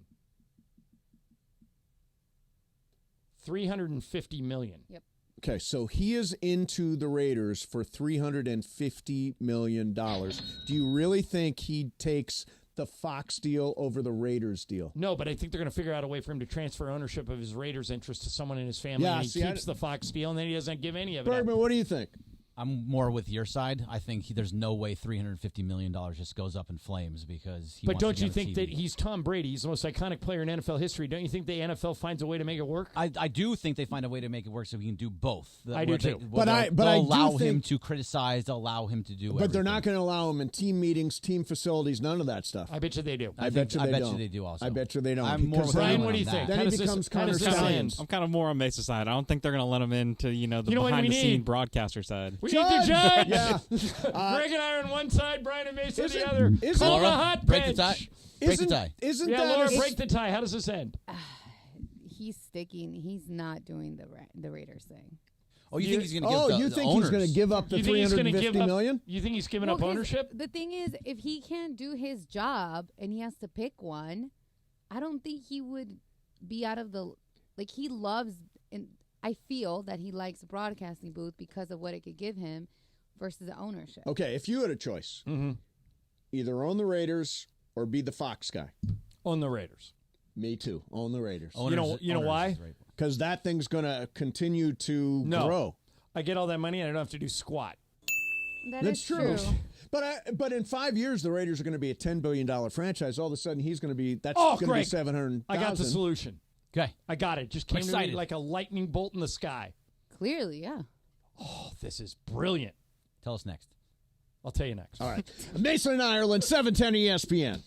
Speaker 5: $350 million.
Speaker 9: Yep.
Speaker 8: Okay, so he is into the Raiders for $350 million. Do you really think he takes the Fox deal over the Raiders deal?
Speaker 5: No, but I think they're going to figure out a way for him to transfer ownership of his Raiders interest to someone in his family.
Speaker 8: Yeah,
Speaker 5: and he keeps the Fox deal, and then he doesn't give any of it
Speaker 8: Bergman,
Speaker 5: up.
Speaker 8: what do you think?
Speaker 11: I'm more with your side. I think there's no way $350 million just goes up in flames because he
Speaker 5: But
Speaker 11: wants
Speaker 5: don't
Speaker 11: to
Speaker 5: you
Speaker 11: get
Speaker 5: think
Speaker 11: TV.
Speaker 5: that he's Tom Brady? He's the most iconic player in NFL history. Don't you think the NFL finds a way to make it work?
Speaker 11: I do think they find a way to make it work so we can do both.
Speaker 5: I do too.
Speaker 8: But I do
Speaker 11: allow him
Speaker 8: think-
Speaker 11: to criticize, they'll allow him to do
Speaker 8: But they're
Speaker 11: everything.
Speaker 8: not going to allow him in team meetings, team facilities, none of that stuff.
Speaker 5: I bet you they do.
Speaker 8: I bet you they don't.
Speaker 11: they do also.
Speaker 8: I bet you they don't.
Speaker 11: I'm more
Speaker 8: Because
Speaker 11: with
Speaker 5: Brian,
Speaker 11: you
Speaker 5: what do you
Speaker 11: on
Speaker 5: think?
Speaker 11: that.
Speaker 8: Then
Speaker 5: How
Speaker 8: he
Speaker 5: does
Speaker 8: becomes
Speaker 5: this, how does
Speaker 8: Connor
Speaker 5: this
Speaker 8: Stallions.
Speaker 5: end?
Speaker 3: I'm kind of more on Mace's side. I don't think they're going to let him into, the
Speaker 5: You know what we
Speaker 3: behind-the-scene
Speaker 5: need?
Speaker 3: broadcaster side.
Speaker 5: We need the judge.
Speaker 8: Yeah.
Speaker 5: Greg and I are on one side, Brian and Mason on
Speaker 8: Isn't-
Speaker 5: the other.
Speaker 8: isn't-
Speaker 5: Call the
Speaker 11: Laura,
Speaker 5: hot
Speaker 11: break the
Speaker 5: bench.
Speaker 11: tie. Break the tie.
Speaker 8: Isn't
Speaker 5: Yeah,
Speaker 8: that
Speaker 5: Laura,
Speaker 8: a-
Speaker 5: break the tie. How does this end?
Speaker 9: He's sticking. He's not doing the Raiders thing.
Speaker 11: Oh, you think he's going to give
Speaker 8: Oh,
Speaker 11: the,
Speaker 8: you
Speaker 11: the
Speaker 8: think
Speaker 11: owners?
Speaker 8: he's going to give up the $350 million?
Speaker 5: You think he's giving up ownership?
Speaker 9: The thing is, if he can't do his job and he has to pick one, I don't think he would be out of the like. He loves, and I feel that he likes the broadcasting booth because of what it could give him versus the ownership.
Speaker 8: Okay, if you had a choice, either own the Raiders or be the Fox guy.
Speaker 5: Own the Raiders.
Speaker 8: Me too. Own the Raiders.
Speaker 5: You know why?
Speaker 8: Because that thing's going to continue to grow.
Speaker 5: I get all that money and I don't have to do squat.
Speaker 8: That's true. But in 5 years, the Raiders are going to be a $10 billion franchise. All of a sudden, he's going to be going to be 700,000.
Speaker 5: I got the solution.
Speaker 11: Okay,
Speaker 5: I got it. Just came to me like a lightning bolt in the sky.
Speaker 9: Clearly, yeah.
Speaker 5: Oh, this is brilliant.
Speaker 11: Tell us next.
Speaker 5: I'll tell you next.
Speaker 8: All right. Mason in Ireland, 710 ESPN.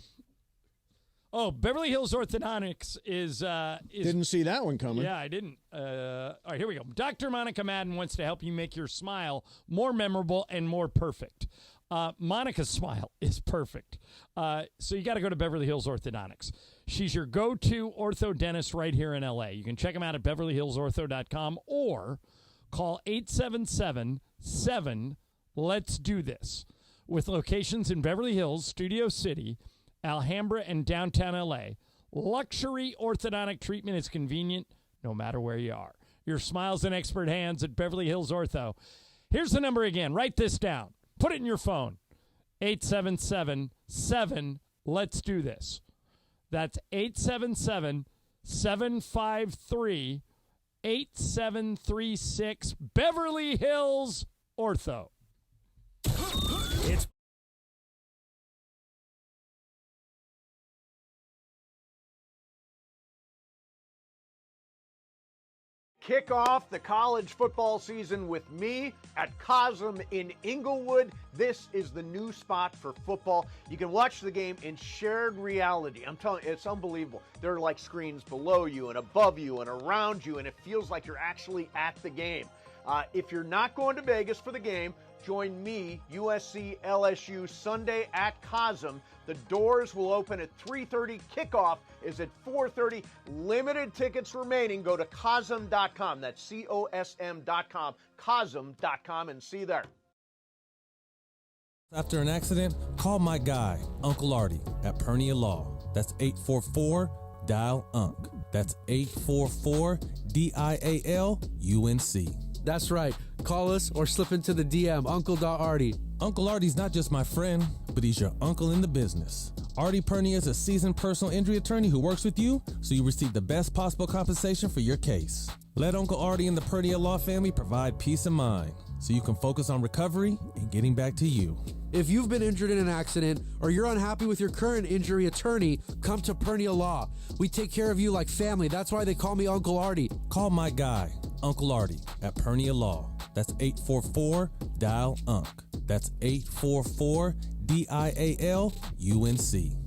Speaker 5: Oh, Beverly Hills Orthodontics is
Speaker 8: Didn't see that one coming.
Speaker 5: Yeah, I didn't. All right, here we go. Dr. Monica Madden wants to help you make your smile more memorable and more perfect. Monica's smile is perfect. So you got to go to Beverly Hills Orthodontics. She's your go-to ortho dentist right here in L.A. You can check them out at BeverlyHillsOrtho.com or call 877-7-LET'S-DO-THIS. With locations in Beverly Hills, Studio City, Alhambra, and downtown L.A., luxury orthodontic treatment is convenient no matter where you are. Your smile's in expert hands at Beverly Hills Ortho. Here's the number again. Write this down. Put it in your phone. 877-7-LET'S-DO-THIS. That's 877-753-8736. Beverly Hills Ortho.
Speaker 2: It's
Speaker 8: Kick off the college football season with me at Cosm in Inglewood. This is the new spot for football. You can watch the game in shared reality. I'm telling you, it's unbelievable. There are like screens below you and above you and around you, and it feels like you're actually at the game. If you're not going to Vegas for the game, join me, USC LSU, Sunday at Cosm. The doors will open at 3:30. Kickoff is at 4:30. Limited tickets remaining. Go to Cosm.com. That's COSM.com. Cosm.com and see you there.
Speaker 6: After an accident, call my guy, Uncle Artie, at Pernia Law. That's 844-DIAL-UNC. That's 844-DIAL-UNC.
Speaker 16: That's right. Call us or slip into the DM, Uncle.Artie.
Speaker 6: Uncle Artie's not just my friend, but he's your uncle in the business. Artie Pernia is a seasoned personal injury attorney who works with you so you receive the best possible compensation for your case. Let Uncle Artie and the Pernia Law family provide peace of mind so you can focus on recovery and getting back to you.
Speaker 16: If you've been injured in an accident or you're unhappy with your current injury attorney, come to Pernia Law. We take care of you like family. That's why they call me Uncle Artie.
Speaker 6: Call my guy, Uncle Artie, at Pernia Law. That's 844-DIAL-UNC. That's 844-DIAL-UNC.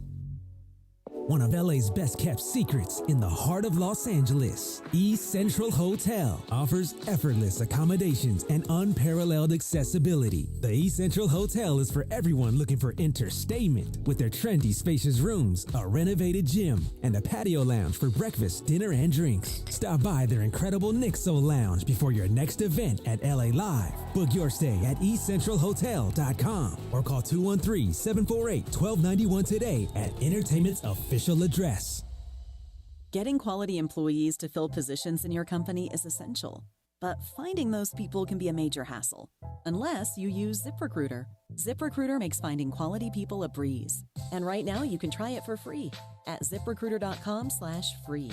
Speaker 19: One of LA's best kept secrets in the heart of Los Angeles, East Central Hotel offers effortless accommodations and unparalleled accessibility. The East Central Hotel is for everyone looking for entertainment with their trendy, spacious rooms, a renovated gym, and a patio lounge for breakfast, dinner, and drinks. Stop by their incredible Nixo Lounge before your next event at LA Live. Book your stay at eastcentralhotel.com or call 213-748-1291 today at Entertainment's official address.
Speaker 4: Getting quality employees to fill positions in your company is essential, but finding those people can be a major hassle, unless you use ZipRecruiter. ZipRecruiter makes finding quality people a breeze. And right now you can try it for free at ZipRecruiter.com/free.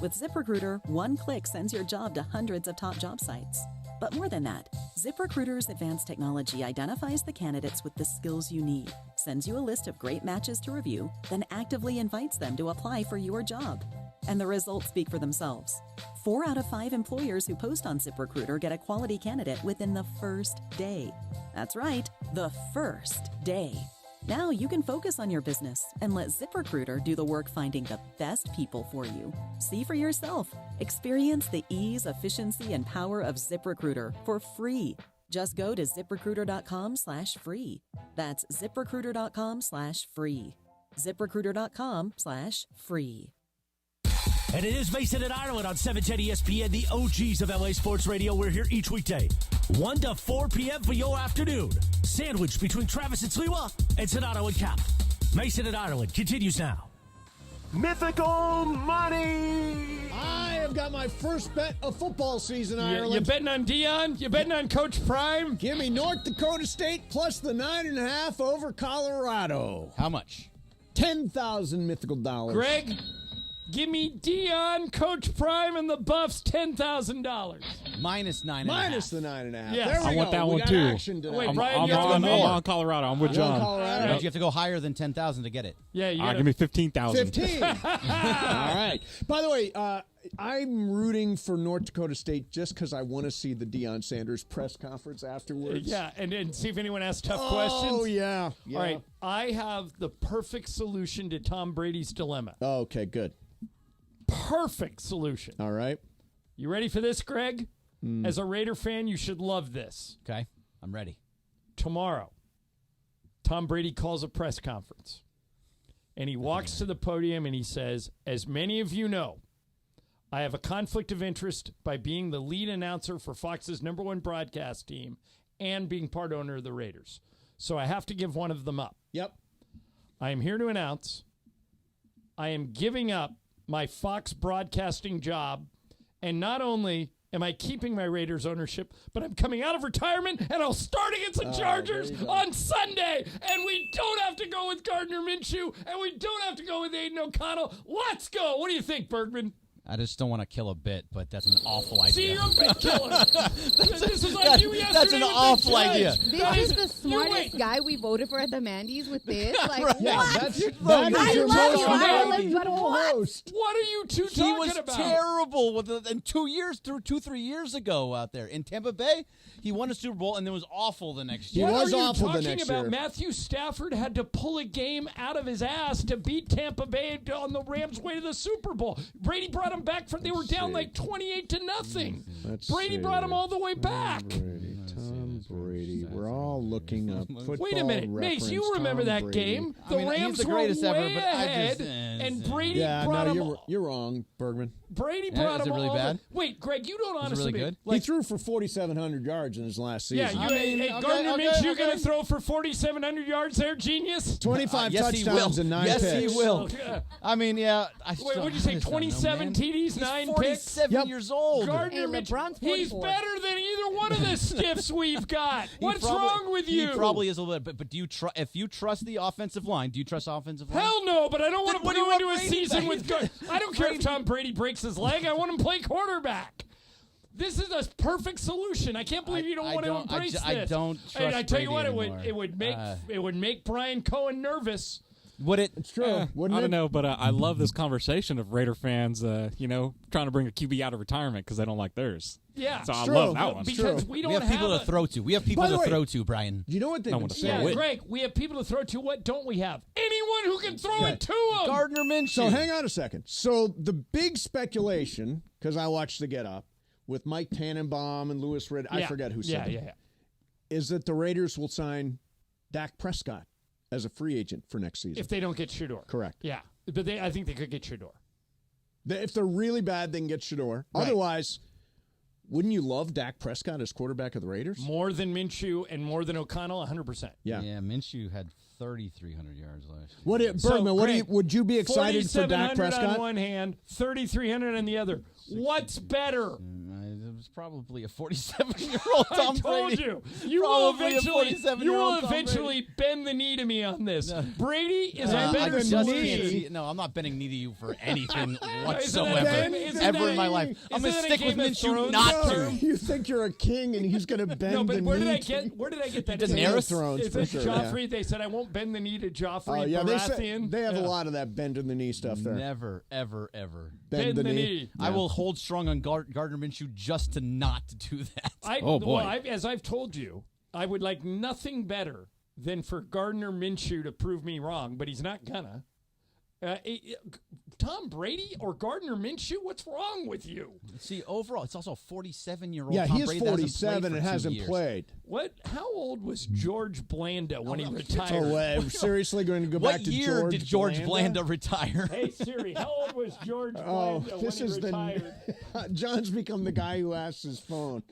Speaker 4: With ZipRecruiter, one click sends your job to hundreds of top job sites. But more than that, ZipRecruiter's advanced technology identifies the candidates with the skills you need, sends you a list of great matches to review, then actively invites them to apply for your job. And the results speak for themselves. 4 out of 5 employers who post on ZipRecruiter get a quality candidate within the first day. That's right, the first day. Now you can focus on your business and let ZipRecruiter do the work finding the best people for you. See for yourself. Experience the ease, efficiency, and power of ZipRecruiter for free. Just go to ZipRecruiter.com/free. That's ZipRecruiter.com/free. ZipRecruiter.com/free.
Speaker 1: And it is Mason and Ireland on 710 ESPN, the OGs of LA Sports Radio. We're here each weekday, 1 to 4 p.m. for your afternoon. Sandwiched between Travis and Sliwa and Sonato and Cap. Mason and Ireland continues now.
Speaker 8: Mythical money! I have got my first bet of football season, Ireland.
Speaker 5: You betting on Dion? You betting on Coach Prime?
Speaker 8: Give me North Dakota State plus the 9.5 over Colorado.
Speaker 11: How much?
Speaker 8: 10,000 mythical dollars.
Speaker 5: Greg, give me Dion, Coach Prime, and the Buffs $10,000.
Speaker 11: Minus 9.5.
Speaker 8: Minus the 9.5.
Speaker 5: Yes.
Speaker 8: There we
Speaker 3: I want
Speaker 8: go.
Speaker 3: that
Speaker 8: We
Speaker 3: one
Speaker 8: got
Speaker 3: too.
Speaker 8: action today.
Speaker 5: Wait, Brian,
Speaker 3: I'm on Colorado. I'm with John.
Speaker 8: Colorado.
Speaker 11: You have to go higher than 10,000 to get it.
Speaker 5: Yeah, you
Speaker 3: Give me 15,000.
Speaker 8: 15. All right. By the way, I'm rooting for North Dakota State just because I want to see the Deion Sanders press conference afterwards.
Speaker 5: Yeah, and see if anyone asks tough questions.
Speaker 8: Oh, yeah.
Speaker 5: All right, I have the perfect solution to Tom Brady's dilemma.
Speaker 8: Oh, okay, good.
Speaker 5: Perfect solution.
Speaker 8: All right.
Speaker 5: You ready for this, Greg? As a Raider fan, you should love this.
Speaker 11: Okay, I'm ready.
Speaker 5: Tomorrow, Tom Brady calls a press conference, and he walks to the podium and he says, as many of you know, I have a conflict of interest by being the lead announcer for Fox's #1 broadcast team and being part owner of the Raiders. So I have to give one of them up.
Speaker 8: Yep.
Speaker 5: I am here to announce I am giving up my Fox broadcasting job, and not only am I keeping my Raiders ownership, but I'm coming out of retirement, and I'll start against the Chargers on Sunday, and we don't have to go with Gardner Minshew, and we don't have to go with Aiden O'Connell. Let's go. What do you think, Bergman?
Speaker 11: I just don't want to kill a bit, but that's an awful idea.
Speaker 5: See, you're a bit killer. This is like you yesterday.
Speaker 11: That's an
Speaker 5: with
Speaker 11: awful
Speaker 5: the judge.
Speaker 11: idea.
Speaker 9: This is the smartest guy we voted for at the Mandy's with this. Like, what?
Speaker 8: That is
Speaker 9: I
Speaker 8: your
Speaker 9: love
Speaker 8: most
Speaker 9: you, Ireland, but
Speaker 8: valuable
Speaker 9: what?
Speaker 8: host.
Speaker 5: What are you two
Speaker 11: He
Speaker 5: talking
Speaker 11: was
Speaker 5: about?
Speaker 11: terrible in 3 years ago out there in Tampa Bay. He won a Super Bowl and then was awful the next year.
Speaker 5: What
Speaker 8: was
Speaker 5: are you
Speaker 8: awful the
Speaker 5: talking
Speaker 8: next
Speaker 5: about?
Speaker 8: year.
Speaker 5: Matthew Stafford had to pull a game out of his ass to beat Tampa Bay on the Rams' way to the Super Bowl. Brady brought him back from they were down like 28-0. Brady brought him all the way back.
Speaker 8: Tom Brady. We're all looking up football.
Speaker 5: Wait a minute,
Speaker 8: reference.
Speaker 5: Mace, you remember
Speaker 8: Tom
Speaker 5: that
Speaker 8: Brady.
Speaker 5: game?
Speaker 11: I
Speaker 5: The
Speaker 11: mean, he's
Speaker 5: Rams
Speaker 11: the
Speaker 5: were
Speaker 11: greatest ever,
Speaker 5: way
Speaker 11: but I
Speaker 5: ahead,
Speaker 11: just-
Speaker 5: and Brady
Speaker 8: Yeah,
Speaker 5: brought
Speaker 8: no,
Speaker 5: him.
Speaker 8: you're wrong, Bergman.
Speaker 5: Brady
Speaker 11: Yeah,
Speaker 5: brought
Speaker 11: is
Speaker 5: him
Speaker 11: it really
Speaker 5: all.
Speaker 11: bad?
Speaker 5: Wait, Greg, you don't
Speaker 11: Was it
Speaker 5: honestly
Speaker 11: really good?
Speaker 8: He threw for 4,700 yards in his last season.
Speaker 5: Yeah,
Speaker 11: okay,
Speaker 5: Gardner Minshew
Speaker 11: okay.
Speaker 5: going to throw for 4,700 yards there, genius?
Speaker 8: 25
Speaker 11: Yes, he
Speaker 8: touchdowns
Speaker 11: will.
Speaker 8: and 9
Speaker 11: Yes,
Speaker 8: picks.
Speaker 11: he will.
Speaker 5: Yeah.
Speaker 11: I mean, yeah.
Speaker 5: Wait, what'd you say? 27 TDs,
Speaker 11: He's
Speaker 5: 9 picks?
Speaker 11: 47
Speaker 8: Yep.
Speaker 11: years old.
Speaker 5: Gardner
Speaker 9: Hey,
Speaker 5: Minshew,
Speaker 9: LeBron's
Speaker 5: he's
Speaker 9: 44.
Speaker 5: better than either one of the stiffs we've got. What's wrong with you?
Speaker 11: He probably is a little bit, but do you if you trust the offensive line, do you trust offensive line?
Speaker 5: Hell no, but I don't want
Speaker 11: Then
Speaker 5: to
Speaker 11: what do you
Speaker 5: go
Speaker 11: want
Speaker 5: into a
Speaker 11: Brady
Speaker 5: season
Speaker 11: to-
Speaker 5: with I don't care if Tom Brady breaks his leg. I want him to play quarterback. This is a perfect solution. I can't believe you don't want to embrace this.
Speaker 11: I don't trust
Speaker 5: I tell you
Speaker 11: Brady
Speaker 5: what,
Speaker 11: anymore.
Speaker 5: it would make Brian Cohen nervous.
Speaker 11: Would it?
Speaker 8: It's true, wouldn't
Speaker 3: I
Speaker 8: it?
Speaker 3: don't know, but I love this conversation of Raider fans, trying to bring a QB out of retirement because they don't like theirs.
Speaker 5: Yeah,
Speaker 3: So I
Speaker 8: true.
Speaker 3: love that one.
Speaker 5: because we don't
Speaker 11: We have people
Speaker 5: a-
Speaker 11: to throw to. We have people
Speaker 8: By the
Speaker 11: to
Speaker 8: way-
Speaker 11: throw to, Brian.
Speaker 8: You know what they've
Speaker 3: I
Speaker 8: been
Speaker 3: wanna
Speaker 8: saying?
Speaker 3: throw it.
Speaker 5: Greg, we have people to throw to. What don't we have? Anyone who can throw it to him.
Speaker 11: Gardner Minshew.
Speaker 8: So hang on a second. So the big speculation, because I watched the Get Up with Mike Tannenbaum and Louis Riddick, I forget who said it, is that the Raiders will sign Dak Prescott as a free agent for next season.
Speaker 5: If they don't get Shador.
Speaker 8: Correct.
Speaker 5: Yeah, but I think they could get Shador.
Speaker 8: If they're really bad, they can get Shador.
Speaker 5: Right.
Speaker 8: Otherwise, wouldn't you love Dak Prescott as quarterback of the Raiders?
Speaker 5: More than Minshew and more than O'Connell, 100%.
Speaker 8: Yeah.
Speaker 11: Yeah, Minshew had 3,300 yards last year.
Speaker 8: What,
Speaker 5: So,
Speaker 8: Bergman?
Speaker 5: Greg,
Speaker 8: Would you be excited for Dak
Speaker 5: 4,700
Speaker 8: Prescott?
Speaker 5: on one hand, 3,300 on the other. What's better?
Speaker 11: It was probably a 47-year-old Tom
Speaker 5: I told
Speaker 11: Brady.
Speaker 5: you. You will
Speaker 11: Probably a
Speaker 5: eventually,
Speaker 11: 47-year-old Tom
Speaker 5: eventually bend the knee to me on this. Brady is a
Speaker 11: I
Speaker 5: better
Speaker 11: just can't
Speaker 5: knee.
Speaker 11: see. No, I'm not bending knee to you for anything
Speaker 5: Isn't
Speaker 11: whatsoever.
Speaker 5: that
Speaker 11: Ever in my life. I'm going to stick with Minshew not to.
Speaker 8: You think you're a king and he's going to bend
Speaker 5: No,
Speaker 8: the
Speaker 5: but where
Speaker 8: knee
Speaker 5: did I
Speaker 8: to
Speaker 5: get?
Speaker 8: you?
Speaker 5: Where did I get that?
Speaker 8: Daenerys Thrones,
Speaker 5: Is
Speaker 8: for
Speaker 5: it
Speaker 8: sure,
Speaker 5: Joffrey? They said I won't bend the knee to Joffrey.
Speaker 8: Yeah,
Speaker 5: Baratheon.
Speaker 8: they have a lot of that bend in the knee stuff there.
Speaker 11: Never, ever, ever.
Speaker 8: Bend the knee.
Speaker 11: I will hold strong on Gardner Minshew just to not do that.
Speaker 5: As I've told you, I would like nothing better than for Gardner Minshew to prove me wrong, but he's not gonna. Tom Brady or Gardner Minshew? What's wrong with you?
Speaker 11: See, overall, it's also a 47-year-old.
Speaker 8: Yeah,
Speaker 11: Tom
Speaker 8: he is
Speaker 11: Brady that
Speaker 8: 47 and hasn't
Speaker 11: years.
Speaker 8: played.
Speaker 5: What? How old was George Blanda when he retired?
Speaker 8: Oh, seriously, going to go back to George
Speaker 11: What year did George Blanda retire?
Speaker 5: Hey, Siri, how old was George Blanda when he retired?
Speaker 8: John's become the guy who asks his phone.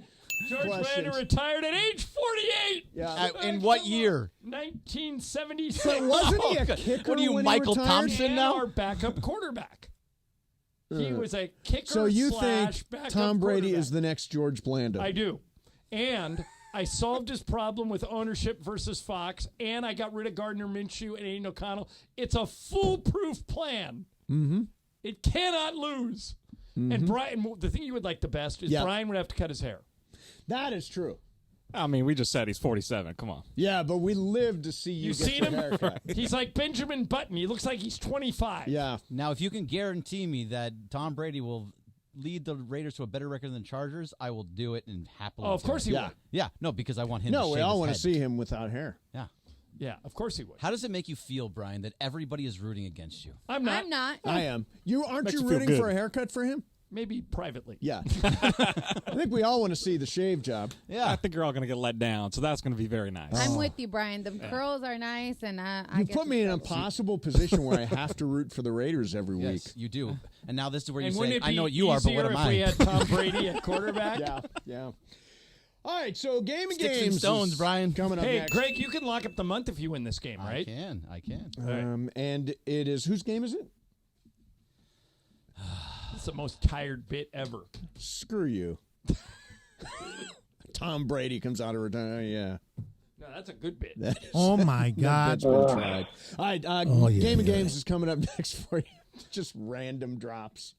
Speaker 5: George
Speaker 8: questions.
Speaker 5: Blanda retired at age 48.
Speaker 8: Yeah.
Speaker 11: In what year?
Speaker 5: 1976.
Speaker 8: But wasn't he a kicker?
Speaker 11: What are you,
Speaker 8: when
Speaker 11: Michael
Speaker 8: he retired?
Speaker 11: Thompson
Speaker 5: And
Speaker 11: now?
Speaker 5: our backup quarterback. He was a kicker.
Speaker 8: So you think
Speaker 5: backup
Speaker 8: Tom Brady
Speaker 5: quarterback.
Speaker 8: is the next George Blanda?
Speaker 5: I do. And I solved his problem with ownership versus Fox, and I got rid of Gardner Minshew and Aiden O'Connell. It's a foolproof plan.
Speaker 8: Mm-hmm.
Speaker 5: It cannot lose. And Brian, the thing you would like the best is Brian would have to cut his hair.
Speaker 8: That is true.
Speaker 3: I mean, we just said he's 47. Come on.
Speaker 8: Yeah, but we live to see you
Speaker 5: You've
Speaker 8: get
Speaker 5: seen
Speaker 8: your
Speaker 5: him?
Speaker 8: haircut.
Speaker 5: He's like Benjamin Button. He looks like he's 25.
Speaker 8: Yeah.
Speaker 11: Now, if you can guarantee me that Tom Brady will lead the Raiders to a better record than the Chargers, I will do it and happily.
Speaker 5: Oh, of course he
Speaker 11: would.
Speaker 5: would.
Speaker 11: Yeah, no, because I want him.
Speaker 8: No,
Speaker 11: to
Speaker 8: we
Speaker 11: shave
Speaker 8: all
Speaker 11: his
Speaker 8: want to
Speaker 11: head.
Speaker 8: see him without hair.
Speaker 11: Yeah.
Speaker 5: Yeah, of course he would.
Speaker 11: How does it make you feel, Brian, that everybody is rooting against you?
Speaker 5: I'm not.
Speaker 9: I'm not.
Speaker 8: I am. Aren't
Speaker 3: Makes
Speaker 8: you
Speaker 3: you feel
Speaker 8: rooting
Speaker 3: good.
Speaker 8: for a haircut for him?
Speaker 5: Maybe privately.
Speaker 8: Yeah. I think we all want to see the shave job.
Speaker 3: I think you're all going to get let down, so that's going to be very nice.
Speaker 9: I'm with you, Brian. The curls are nice, and I
Speaker 8: You
Speaker 9: guess
Speaker 8: put me in an impossible position where I have to root for the Raiders every week.
Speaker 11: Yes, you do. And now this is where
Speaker 5: And
Speaker 11: you
Speaker 5: wouldn't
Speaker 11: say,
Speaker 5: it be
Speaker 11: I know what you are, but what
Speaker 5: easier
Speaker 11: am
Speaker 5: if
Speaker 11: I?
Speaker 5: we had Tom Brady at quarterback?
Speaker 8: Yeah. All right, so Game of
Speaker 11: Sticks and
Speaker 8: Games
Speaker 11: stones,
Speaker 8: is
Speaker 11: Brian.
Speaker 8: coming up
Speaker 5: Hey,
Speaker 8: next.
Speaker 5: Greg, you can lock up the month if you win this game, right?
Speaker 11: I can.
Speaker 8: And it is, whose game is it?
Speaker 5: It's the most tired bit ever.
Speaker 8: Screw you. Tom Brady comes out of retirement. Yeah.
Speaker 5: No, that's a good bit.
Speaker 8: That is-
Speaker 20: Oh, my
Speaker 8: that
Speaker 20: God.
Speaker 8: bit's been tried. All right,
Speaker 20: yeah,
Speaker 8: Game of
Speaker 20: yeah,
Speaker 8: Games is coming up next for you. Just random drops.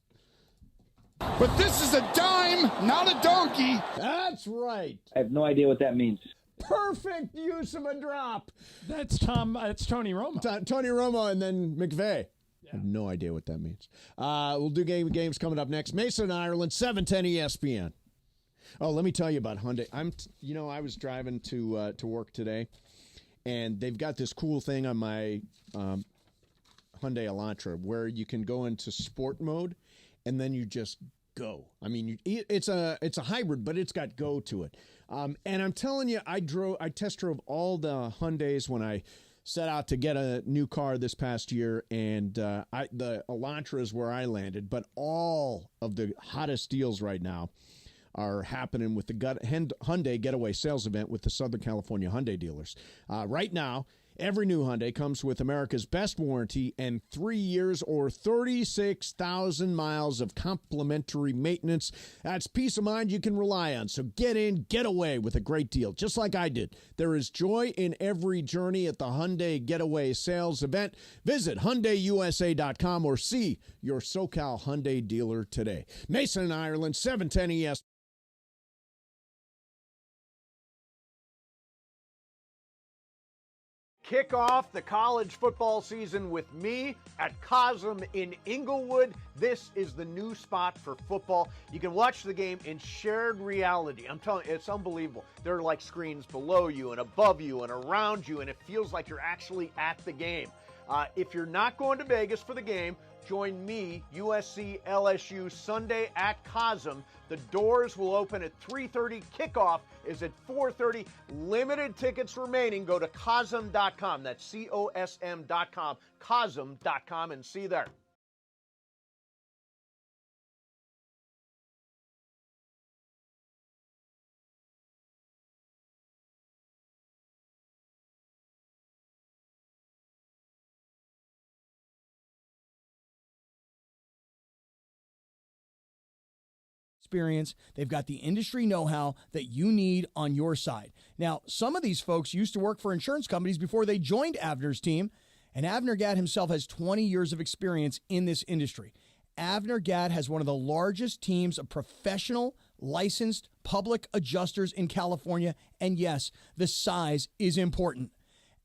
Speaker 21: But this is a dime, not a donkey.
Speaker 8: That's right.
Speaker 22: I have no idea what that means.
Speaker 8: Perfect use of a drop.
Speaker 5: That's Tony Romo.
Speaker 8: Tony Romo and then McVay. I have no idea what that means. We'll do Game of Games coming up next. Mason, Ireland, 710 ESPN. Oh, let me tell you about Hyundai. I was driving to work today, and they've got this cool thing on my Hyundai Elantra where you can go into sport mode, and then you just go. I mean, it's a hybrid, but it's got go to it. And I'm telling you, I test drove all the Hyundais when I set out to get a new car this past year, and the Elantra is where I landed. But all of the hottest deals right now are happening with the Hyundai Getaway Sales Event with the Southern California Hyundai dealers. Right now, every new Hyundai comes with America's best warranty and 3 years or 36,000 miles of complimentary maintenance. That's peace of mind you can rely on. So get in, get away with a great deal, just like I did. There is joy in every journey at the Hyundai Getaway Sales Event. Visit HyundaiUSA.com or see your SoCal Hyundai dealer today. Mason, Ireland, 710 ES. Kick off the college football season with me at Cosm in Inglewood. This is the new spot for football. You can watch the game in shared reality. I'm telling you, it's unbelievable. There are like screens below you and above you and around you, and it feels like you're actually at the game. If you're not going to Vegas for the game, join me, USC LSU, Sunday at Cosm. The doors will open at 3:30. Kickoff is at 4:30. Limited tickets remaining. Go to Cosm.com. That's COSM.com. Cosm.com and see you there.
Speaker 23: Experience. They've got the industry know-how that you need on your side. Now, some of these folks used to work for insurance companies before they joined Avner's team, and Avner Gadd himself has 20 years of experience in this industry. Avner Gadd has one of the largest teams of professional, licensed public adjusters in California, and yes, the size is important.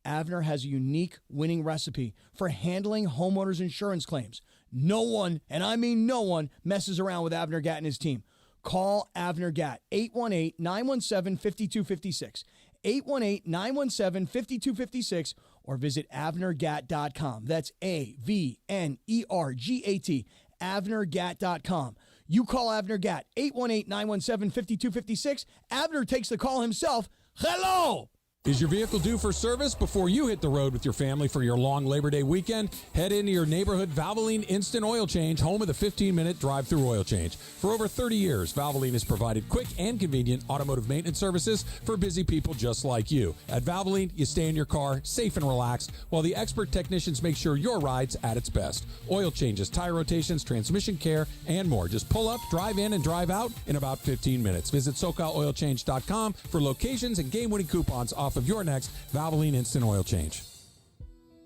Speaker 23: Avner has a unique winning recipe for handling homeowners' insurance claims. No one, and I mean no one, messes around with Avner Gatt and his team. Call Avner Gatt, 818-917-5256, 818-917-5256, or visit AvnerGat.com. That's AVNERGAT, AvnerGat.com. You call Avner Gat, 818-917-5256. Avner takes the call himself. Hello!
Speaker 14: Is your vehicle due for service? Before you hit the road with your family for your long Labor Day weekend, head into your neighborhood Valvoline Instant Oil Change, home of the 15-minute drive-through oil change. For over 30 years, Valvoline has provided quick and convenient automotive maintenance services for busy people just like you. At Valvoline, you stay in your car, safe and relaxed, while the expert technicians make sure your ride's at its best. Oil changes, tire rotations, transmission care, and more. Just pull up, drive in, and drive out in about 15 minutes. Visit SoCalOilChange.com for locations and game-winning coupons off of your next Valvoline Instant Oil Change.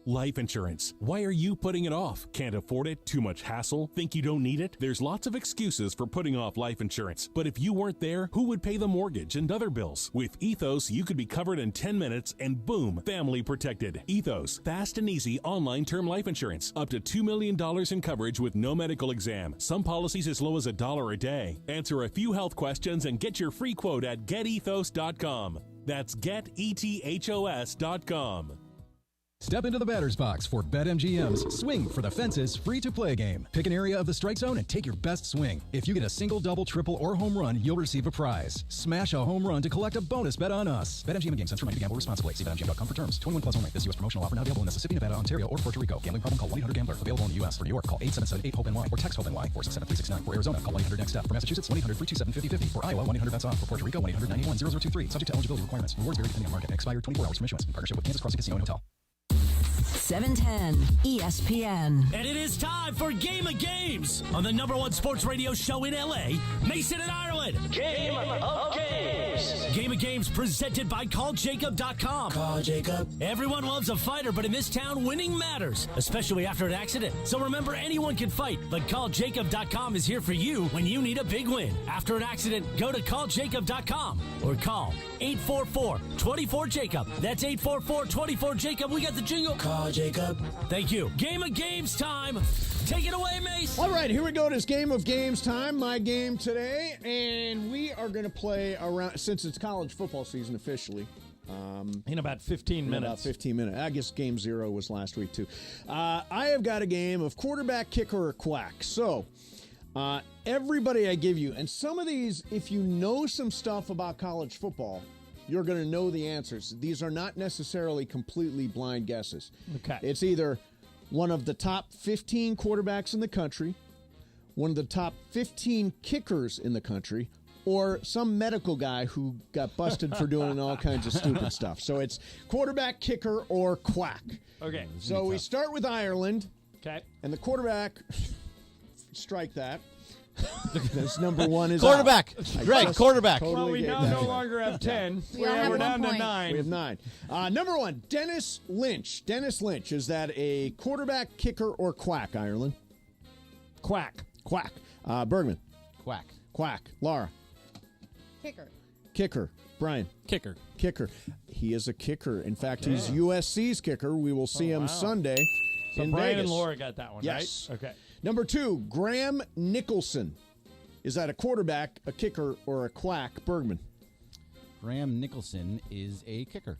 Speaker 10: Life insurance. Why are you putting it off? Can't afford it? Too much hassle? Think you don't need it? There's lots of excuses for putting off life insurance. But if you weren't there, who would pay the mortgage and other bills? With Ethos, you could be covered in 10 minutes and boom, family protected. Ethos, fast and easy online term life insurance. Up to $2 million in coverage with no medical exam. Some policies as low as $1 a day. Answer a few health questions and get your free quote at getethos.com. That's getethos.com.
Speaker 20: Step into the batter's box for BetMGM's Swing for the Fences free-to-play game. Pick an area of the strike zone and take your best swing. If you get a single, double, triple, or home run, you'll receive a prize. Smash a home run to collect a bonus bet on us. BetMGM and Game Sense for money to gamble responsibly. See BetMGM.com for terms. 21 plus only. This U.S. promotional offer not available in Mississippi, Nevada, Ontario, or Puerto Rico. Gambling problem? Call 1-800-GAMBLER. Available in the U.S. For New York, call 877-8-HOPE-NY or text HOPE-NY 467-369. For Arizona, call 1-800-NEXT-STEP. For Massachusetts, 1-800-327-5050. For Iowa, 1-800-BETS-OFF. For Puerto Rico, 1-800-91-0023. Subject to eligibility requirements. Rewards vary depending on market. Expire 24 hours from issuance. In partnership with Kansas Crossing Casino and Hotel.
Speaker 1: 710 ESPN. And it is time for Game of Games on the #1 sports radio show in LA, Mason and Ireland. Game of Games. Game of Games presented by CallJacob.com. Call Jacob. Everyone loves a fighter, but in this town, winning matters, especially after an accident. So remember, anyone can fight, but CallJacob.com is here for you when you need a big win. After an accident, go to CallJacob.com or call 844-24-JACOB. That's 844-24-JACOB. We got the jingle. Call Jacob. Thank you. Game of Games time. Take it away, Mace.
Speaker 8: All right, here we go. It's Game of Games time, my game today. And we are going to play around, since it's college football season officially.
Speaker 5: In about 15 minutes.
Speaker 8: About 15 minutes. I guess game 0 was last week, too. I have got a game of quarterback, kicker, or quack. So, everybody I give you, and some of these, if you know some stuff about college football, you're going to know the answers. These are not necessarily completely blind guesses.
Speaker 5: Okay.
Speaker 8: It's either one of the top 15 quarterbacks in the country, one of the top 15 kickers in the country, or some medical guy who got busted for doing all kinds of stupid stuff. So it's quarterback, kicker, or quack.
Speaker 5: Okay.
Speaker 8: So we start with Ireland.
Speaker 5: Okay.
Speaker 8: And the quarterback, strike that. Because #1 is
Speaker 11: quarterback.
Speaker 8: Out.
Speaker 11: Greg, quarterback.
Speaker 8: Totally
Speaker 5: well, we now no longer have 10. We're down to 9.
Speaker 8: We have 9. #1, Dennis Lynch. Dennis Lynch. Is that a quarterback, kicker, or quack, Ireland?
Speaker 5: Quack.
Speaker 8: Quack. Bergman.
Speaker 11: Quack.
Speaker 8: Quack. Laura.
Speaker 9: Kicker.
Speaker 8: Kicker. Brian.
Speaker 3: Kicker.
Speaker 8: Kicker. He is a kicker. In fact, he's USC's kicker. We will see him Sunday
Speaker 5: So
Speaker 8: in
Speaker 5: Brian
Speaker 8: Vegas.
Speaker 5: and Laura got that one,
Speaker 8: yes.
Speaker 5: right? Okay.
Speaker 8: #2, Graham Nicholson. Is that a quarterback, a kicker, or a quack, Bergman?
Speaker 11: Graham Nicholson is a kicker.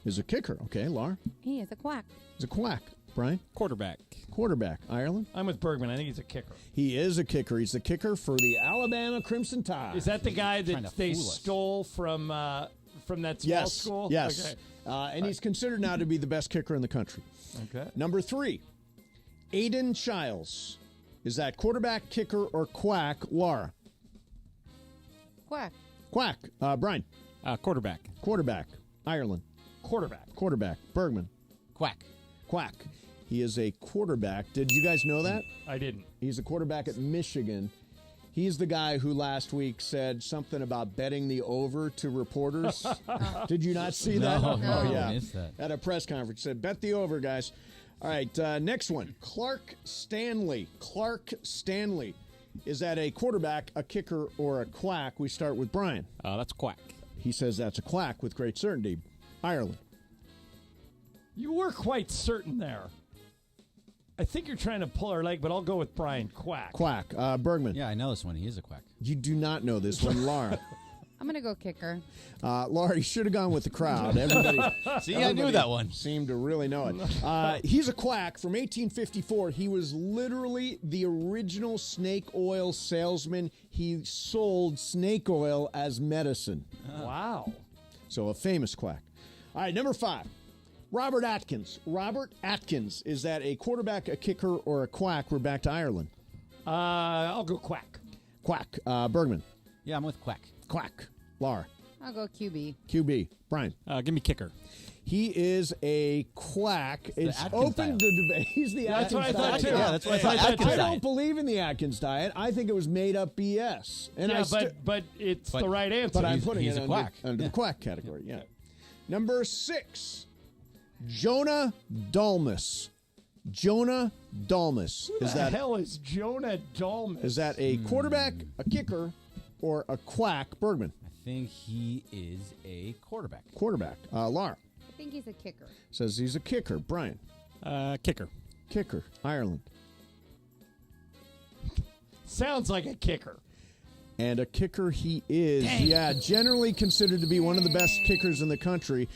Speaker 8: Is a kicker. Okay, Laura?
Speaker 9: He is a quack.
Speaker 8: He's a quack. Brian?
Speaker 3: Quarterback.
Speaker 8: Quarterback. Ireland?
Speaker 5: I'm with Bergman. I think he's a kicker.
Speaker 8: He is a kicker. He's the kicker for the Alabama Crimson Tide.
Speaker 5: Is that the guy that they stole from that small school?
Speaker 8: Yes.
Speaker 5: Okay.
Speaker 8: And he's considered now to be the best kicker in the country.
Speaker 5: Okay.
Speaker 8: #3, Aiden Childs. Is that quarterback, kicker, or quack, Laura?
Speaker 9: Quack.
Speaker 8: Quack. Brian?
Speaker 3: Quarterback.
Speaker 8: Quarterback. Ireland?
Speaker 5: Quarterback.
Speaker 8: Quarterback. Bergman?
Speaker 11: Quack.
Speaker 8: Quack. He is a quarterback. Did you guys know that?
Speaker 5: I didn't.
Speaker 8: He's a quarterback at Michigan. He's the guy who last week said something about betting the over to reporters. Did you not see that?
Speaker 11: No,
Speaker 8: Oh, yeah.
Speaker 11: I missed that.
Speaker 8: At a press conference. Said, bet the over, guys. All right, next one. Clark Stanley. Clark Stanley. Is that a quarterback, a kicker, or a quack? We start with Brian.
Speaker 3: That's quack.
Speaker 8: He says that's a quack with great certainty. Ireland.
Speaker 5: You were quite certain there. I think you're trying to pull our leg, but I'll go with Brian. Quack.
Speaker 8: Quack. Bergman.
Speaker 11: Yeah, I know this one. He is a quack.
Speaker 8: You do not know this one, Laura.
Speaker 9: I'm going to go kicker.
Speaker 8: Laura, you should have gone with the crowd. Everybody,
Speaker 11: See, I knew that one.
Speaker 8: Seemed to really know it. He's a quack. From 1854, he was literally the original snake oil salesman. He sold snake oil as medicine.
Speaker 5: Wow.
Speaker 8: So a famous quack. All right, number 5. Robert Atkins. Robert Atkins. Is that a quarterback, a kicker, or a quack? We're back to Ireland.
Speaker 5: I'll go quack.
Speaker 8: Quack. Bergman.
Speaker 11: Yeah, I'm with quack.
Speaker 8: Quack. Laura.
Speaker 9: I'll go QB.
Speaker 8: QB. Brian.
Speaker 3: Give me kicker.
Speaker 8: He is a quack. It's open to debate. He's the
Speaker 5: That's
Speaker 8: Atkins
Speaker 5: what I thought,
Speaker 8: diet.
Speaker 5: too.
Speaker 11: Yeah, that's what I thought. Atkins
Speaker 8: I don't
Speaker 11: diet.
Speaker 8: believe in the Atkins diet. I think it was made up BS. And
Speaker 5: Yeah, but it's the right answer.
Speaker 8: But I'm putting
Speaker 11: he's
Speaker 8: it
Speaker 11: a quack.
Speaker 8: under the quack category. Yeah. Number 6. Jonah Dalmas. Jonah Dalmas.
Speaker 5: Who the hell is Jonah Dalmas?
Speaker 8: Is that a quarterback, a kicker, or a quack? Bergman.
Speaker 11: I think he is a quarterback.
Speaker 8: Quarterback. Laura.
Speaker 9: I think he's a kicker.
Speaker 8: Says he's a kicker. Brian.
Speaker 3: Kicker.
Speaker 8: Kicker. Ireland.
Speaker 5: Sounds like a kicker.
Speaker 8: And a kicker he is.
Speaker 5: Dang.
Speaker 8: Yeah, generally considered to be one of the best kickers in the country.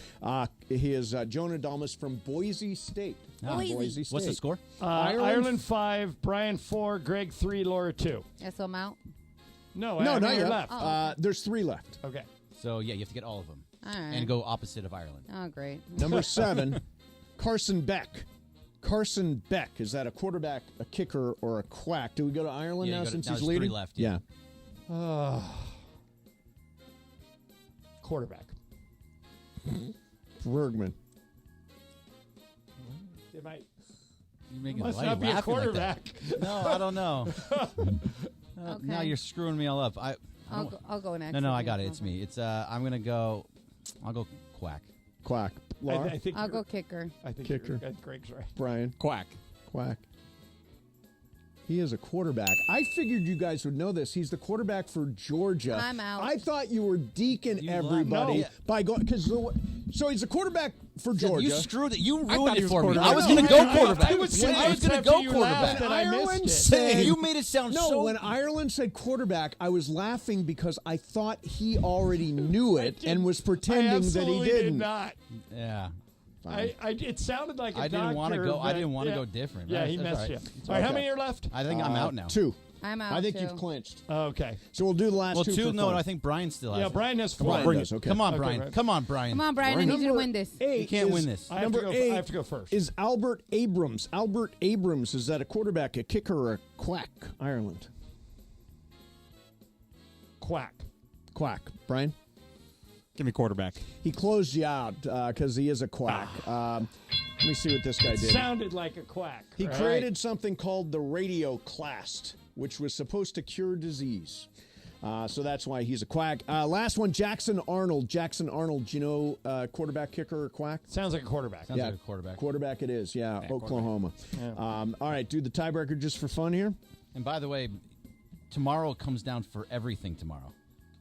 Speaker 8: He is Jonah Dalmas from Boise State. Boise State.
Speaker 11: What's the score?
Speaker 5: Ireland 5, Brian 4, Greg 3, Laura 2.
Speaker 9: Yeah, so I'm out.
Speaker 5: No,
Speaker 8: No, not yet.
Speaker 5: left.
Speaker 8: There's 3 left.
Speaker 5: Okay.
Speaker 11: So, yeah, you have to get all of them.
Speaker 9: All right.
Speaker 11: And go opposite of Ireland.
Speaker 9: Oh, great.
Speaker 8: Number 7, Carson Beck. Carson Beck. Is that a quarterback, a kicker, or a quack? Do we go to Ireland now since he's
Speaker 11: there's
Speaker 8: leading?
Speaker 11: 3 left.
Speaker 8: Yeah.
Speaker 5: Quarterback.
Speaker 8: Bergman.
Speaker 5: It might.
Speaker 11: You're making
Speaker 5: Must
Speaker 11: why are
Speaker 5: not
Speaker 11: you
Speaker 5: be a
Speaker 11: laughing like that?
Speaker 5: quarterback.
Speaker 11: No, I don't know.
Speaker 9: Okay.
Speaker 11: Now you're screwing me all up.
Speaker 9: I'll go next.
Speaker 11: No, I got it. It's me. It's I'm gonna go. I'll go quack.
Speaker 8: Quack. Laura?
Speaker 5: I think
Speaker 9: I'll go kicker.
Speaker 5: I think
Speaker 8: Kicker.
Speaker 5: Greg's right.
Speaker 8: Brian.
Speaker 3: Quack.
Speaker 8: Quack. He is a quarterback. I figured you guys would know this. He's the quarterback for Georgia.
Speaker 9: I'm out.
Speaker 8: I thought you were deking everybody
Speaker 5: No.
Speaker 8: by going so he's a quarterback for Georgia.
Speaker 11: You screwed it. You
Speaker 8: I thought
Speaker 11: ruined
Speaker 8: he
Speaker 11: it
Speaker 8: was
Speaker 11: for me.
Speaker 8: quarterback.
Speaker 11: I was going to go quarterback.
Speaker 8: I was
Speaker 11: going to go quarterback.
Speaker 8: Ireland said
Speaker 11: You made it sound
Speaker 8: no.
Speaker 11: so.
Speaker 8: When Ireland said quarterback, I was laughing because I thought he already knew it and was pretending that he
Speaker 5: absolutely
Speaker 8: didn't.
Speaker 5: did not.
Speaker 11: Yeah.
Speaker 5: It sounded like a
Speaker 11: I didn't want to
Speaker 5: doctor,
Speaker 11: go. I
Speaker 5: but-
Speaker 11: didn't want to
Speaker 5: yeah.
Speaker 11: go different.
Speaker 5: Yeah,
Speaker 11: That's-
Speaker 5: he
Speaker 11: that's
Speaker 5: messed
Speaker 11: all
Speaker 5: you
Speaker 11: right.
Speaker 5: up. All right, how many are left?
Speaker 11: I think I'm out now.
Speaker 8: 2.
Speaker 9: I'm out.
Speaker 8: I think
Speaker 9: too.
Speaker 8: you've clinched.
Speaker 5: Okay.
Speaker 8: So we'll do the last
Speaker 11: Well,
Speaker 8: 2
Speaker 11: 2.
Speaker 8: for
Speaker 11: No,
Speaker 8: fun.
Speaker 11: I think Brian still has.
Speaker 5: Yeah,
Speaker 11: it.
Speaker 5: Brian has 4.
Speaker 8: Brian does, okay.
Speaker 11: Come on,
Speaker 5: Okay,
Speaker 11: Brian.
Speaker 5: Brian.
Speaker 11: Come on, Brian.
Speaker 9: Come on, Brian. I need you to
Speaker 8: Number
Speaker 9: win this.
Speaker 8: 8
Speaker 11: You can't
Speaker 8: is-
Speaker 11: win this.
Speaker 5: I have to
Speaker 8: Number
Speaker 5: go.
Speaker 8: 8
Speaker 5: I have to go first.
Speaker 8: is Albert Abrams. Albert Abrams, is that a quarterback, a kicker, or a quack? Ireland.
Speaker 5: Quack.
Speaker 8: Quack. Brian?
Speaker 3: Give me quarterback.
Speaker 8: He closed you out because he is a quack. Let me see what this guy did.
Speaker 5: Sounded like a quack.
Speaker 8: He
Speaker 5: right?
Speaker 8: created something called the radioclast, which was supposed to cure disease. So that's why he's a quack. Last one, Jackson Arnold. Jackson Arnold, do you know quarterback, kicker, or quack?
Speaker 5: Sounds like a quarterback.
Speaker 11: Sounds like a quarterback.
Speaker 8: Quarterback it is, yeah. Oklahoma.
Speaker 5: Yeah.
Speaker 8: All right, do the tiebreaker just for fun here.
Speaker 11: And by the way, tomorrow comes down for everything tomorrow.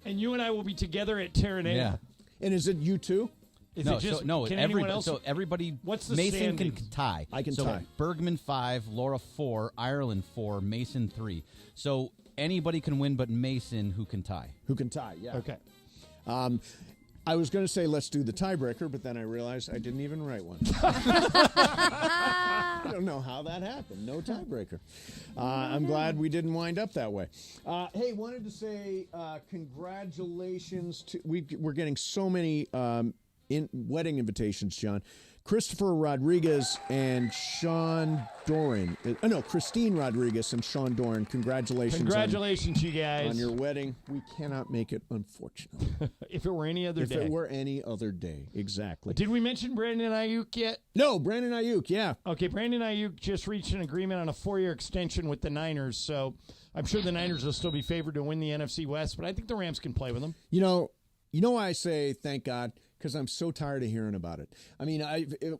Speaker 5: And you and I will be together at Terranea.
Speaker 11: Yeah.
Speaker 8: And is it you two?
Speaker 5: Is
Speaker 11: no,
Speaker 5: it just,
Speaker 11: so, no,
Speaker 5: can
Speaker 11: everybody.
Speaker 5: anyone else?
Speaker 11: So everybody.
Speaker 5: What's the
Speaker 11: Mason
Speaker 5: standings?
Speaker 11: can tie.
Speaker 8: I can
Speaker 11: so
Speaker 8: tie.
Speaker 11: Bergman 5, Laura 4, Ireland 4, Mason 3. So anybody can win, but Mason who can tie.
Speaker 8: Who can tie? Yeah.
Speaker 5: Okay.
Speaker 8: I was going to say let's do the tiebreaker, but then I realized I didn't even write one. I don't know how that happened. No tiebreaker. I'm glad we didn't wind up that way. Hey, wanted to say congratulations to we're getting so many wedding invitations, John. Christopher Rodriguez and Sean Doran. Christine Rodriguez and Sean Doran. Congratulations.
Speaker 5: Congratulations, you guys.
Speaker 8: On your wedding. We cannot make it, unfortunately.
Speaker 5: If it were any other day.
Speaker 8: If it were any other day, exactly.
Speaker 5: Did we mention Brandon Ayuk yet?
Speaker 8: No, Brandon Ayuk, yeah.
Speaker 5: Okay, Brandon Ayuk just reached an agreement on a 4-year extension with the Niners, so I'm sure the Niners will still be favored to win the NFC West, but I think the Rams can play with them.
Speaker 8: You know why I say thank God? Because I'm so tired of hearing about it. I mean,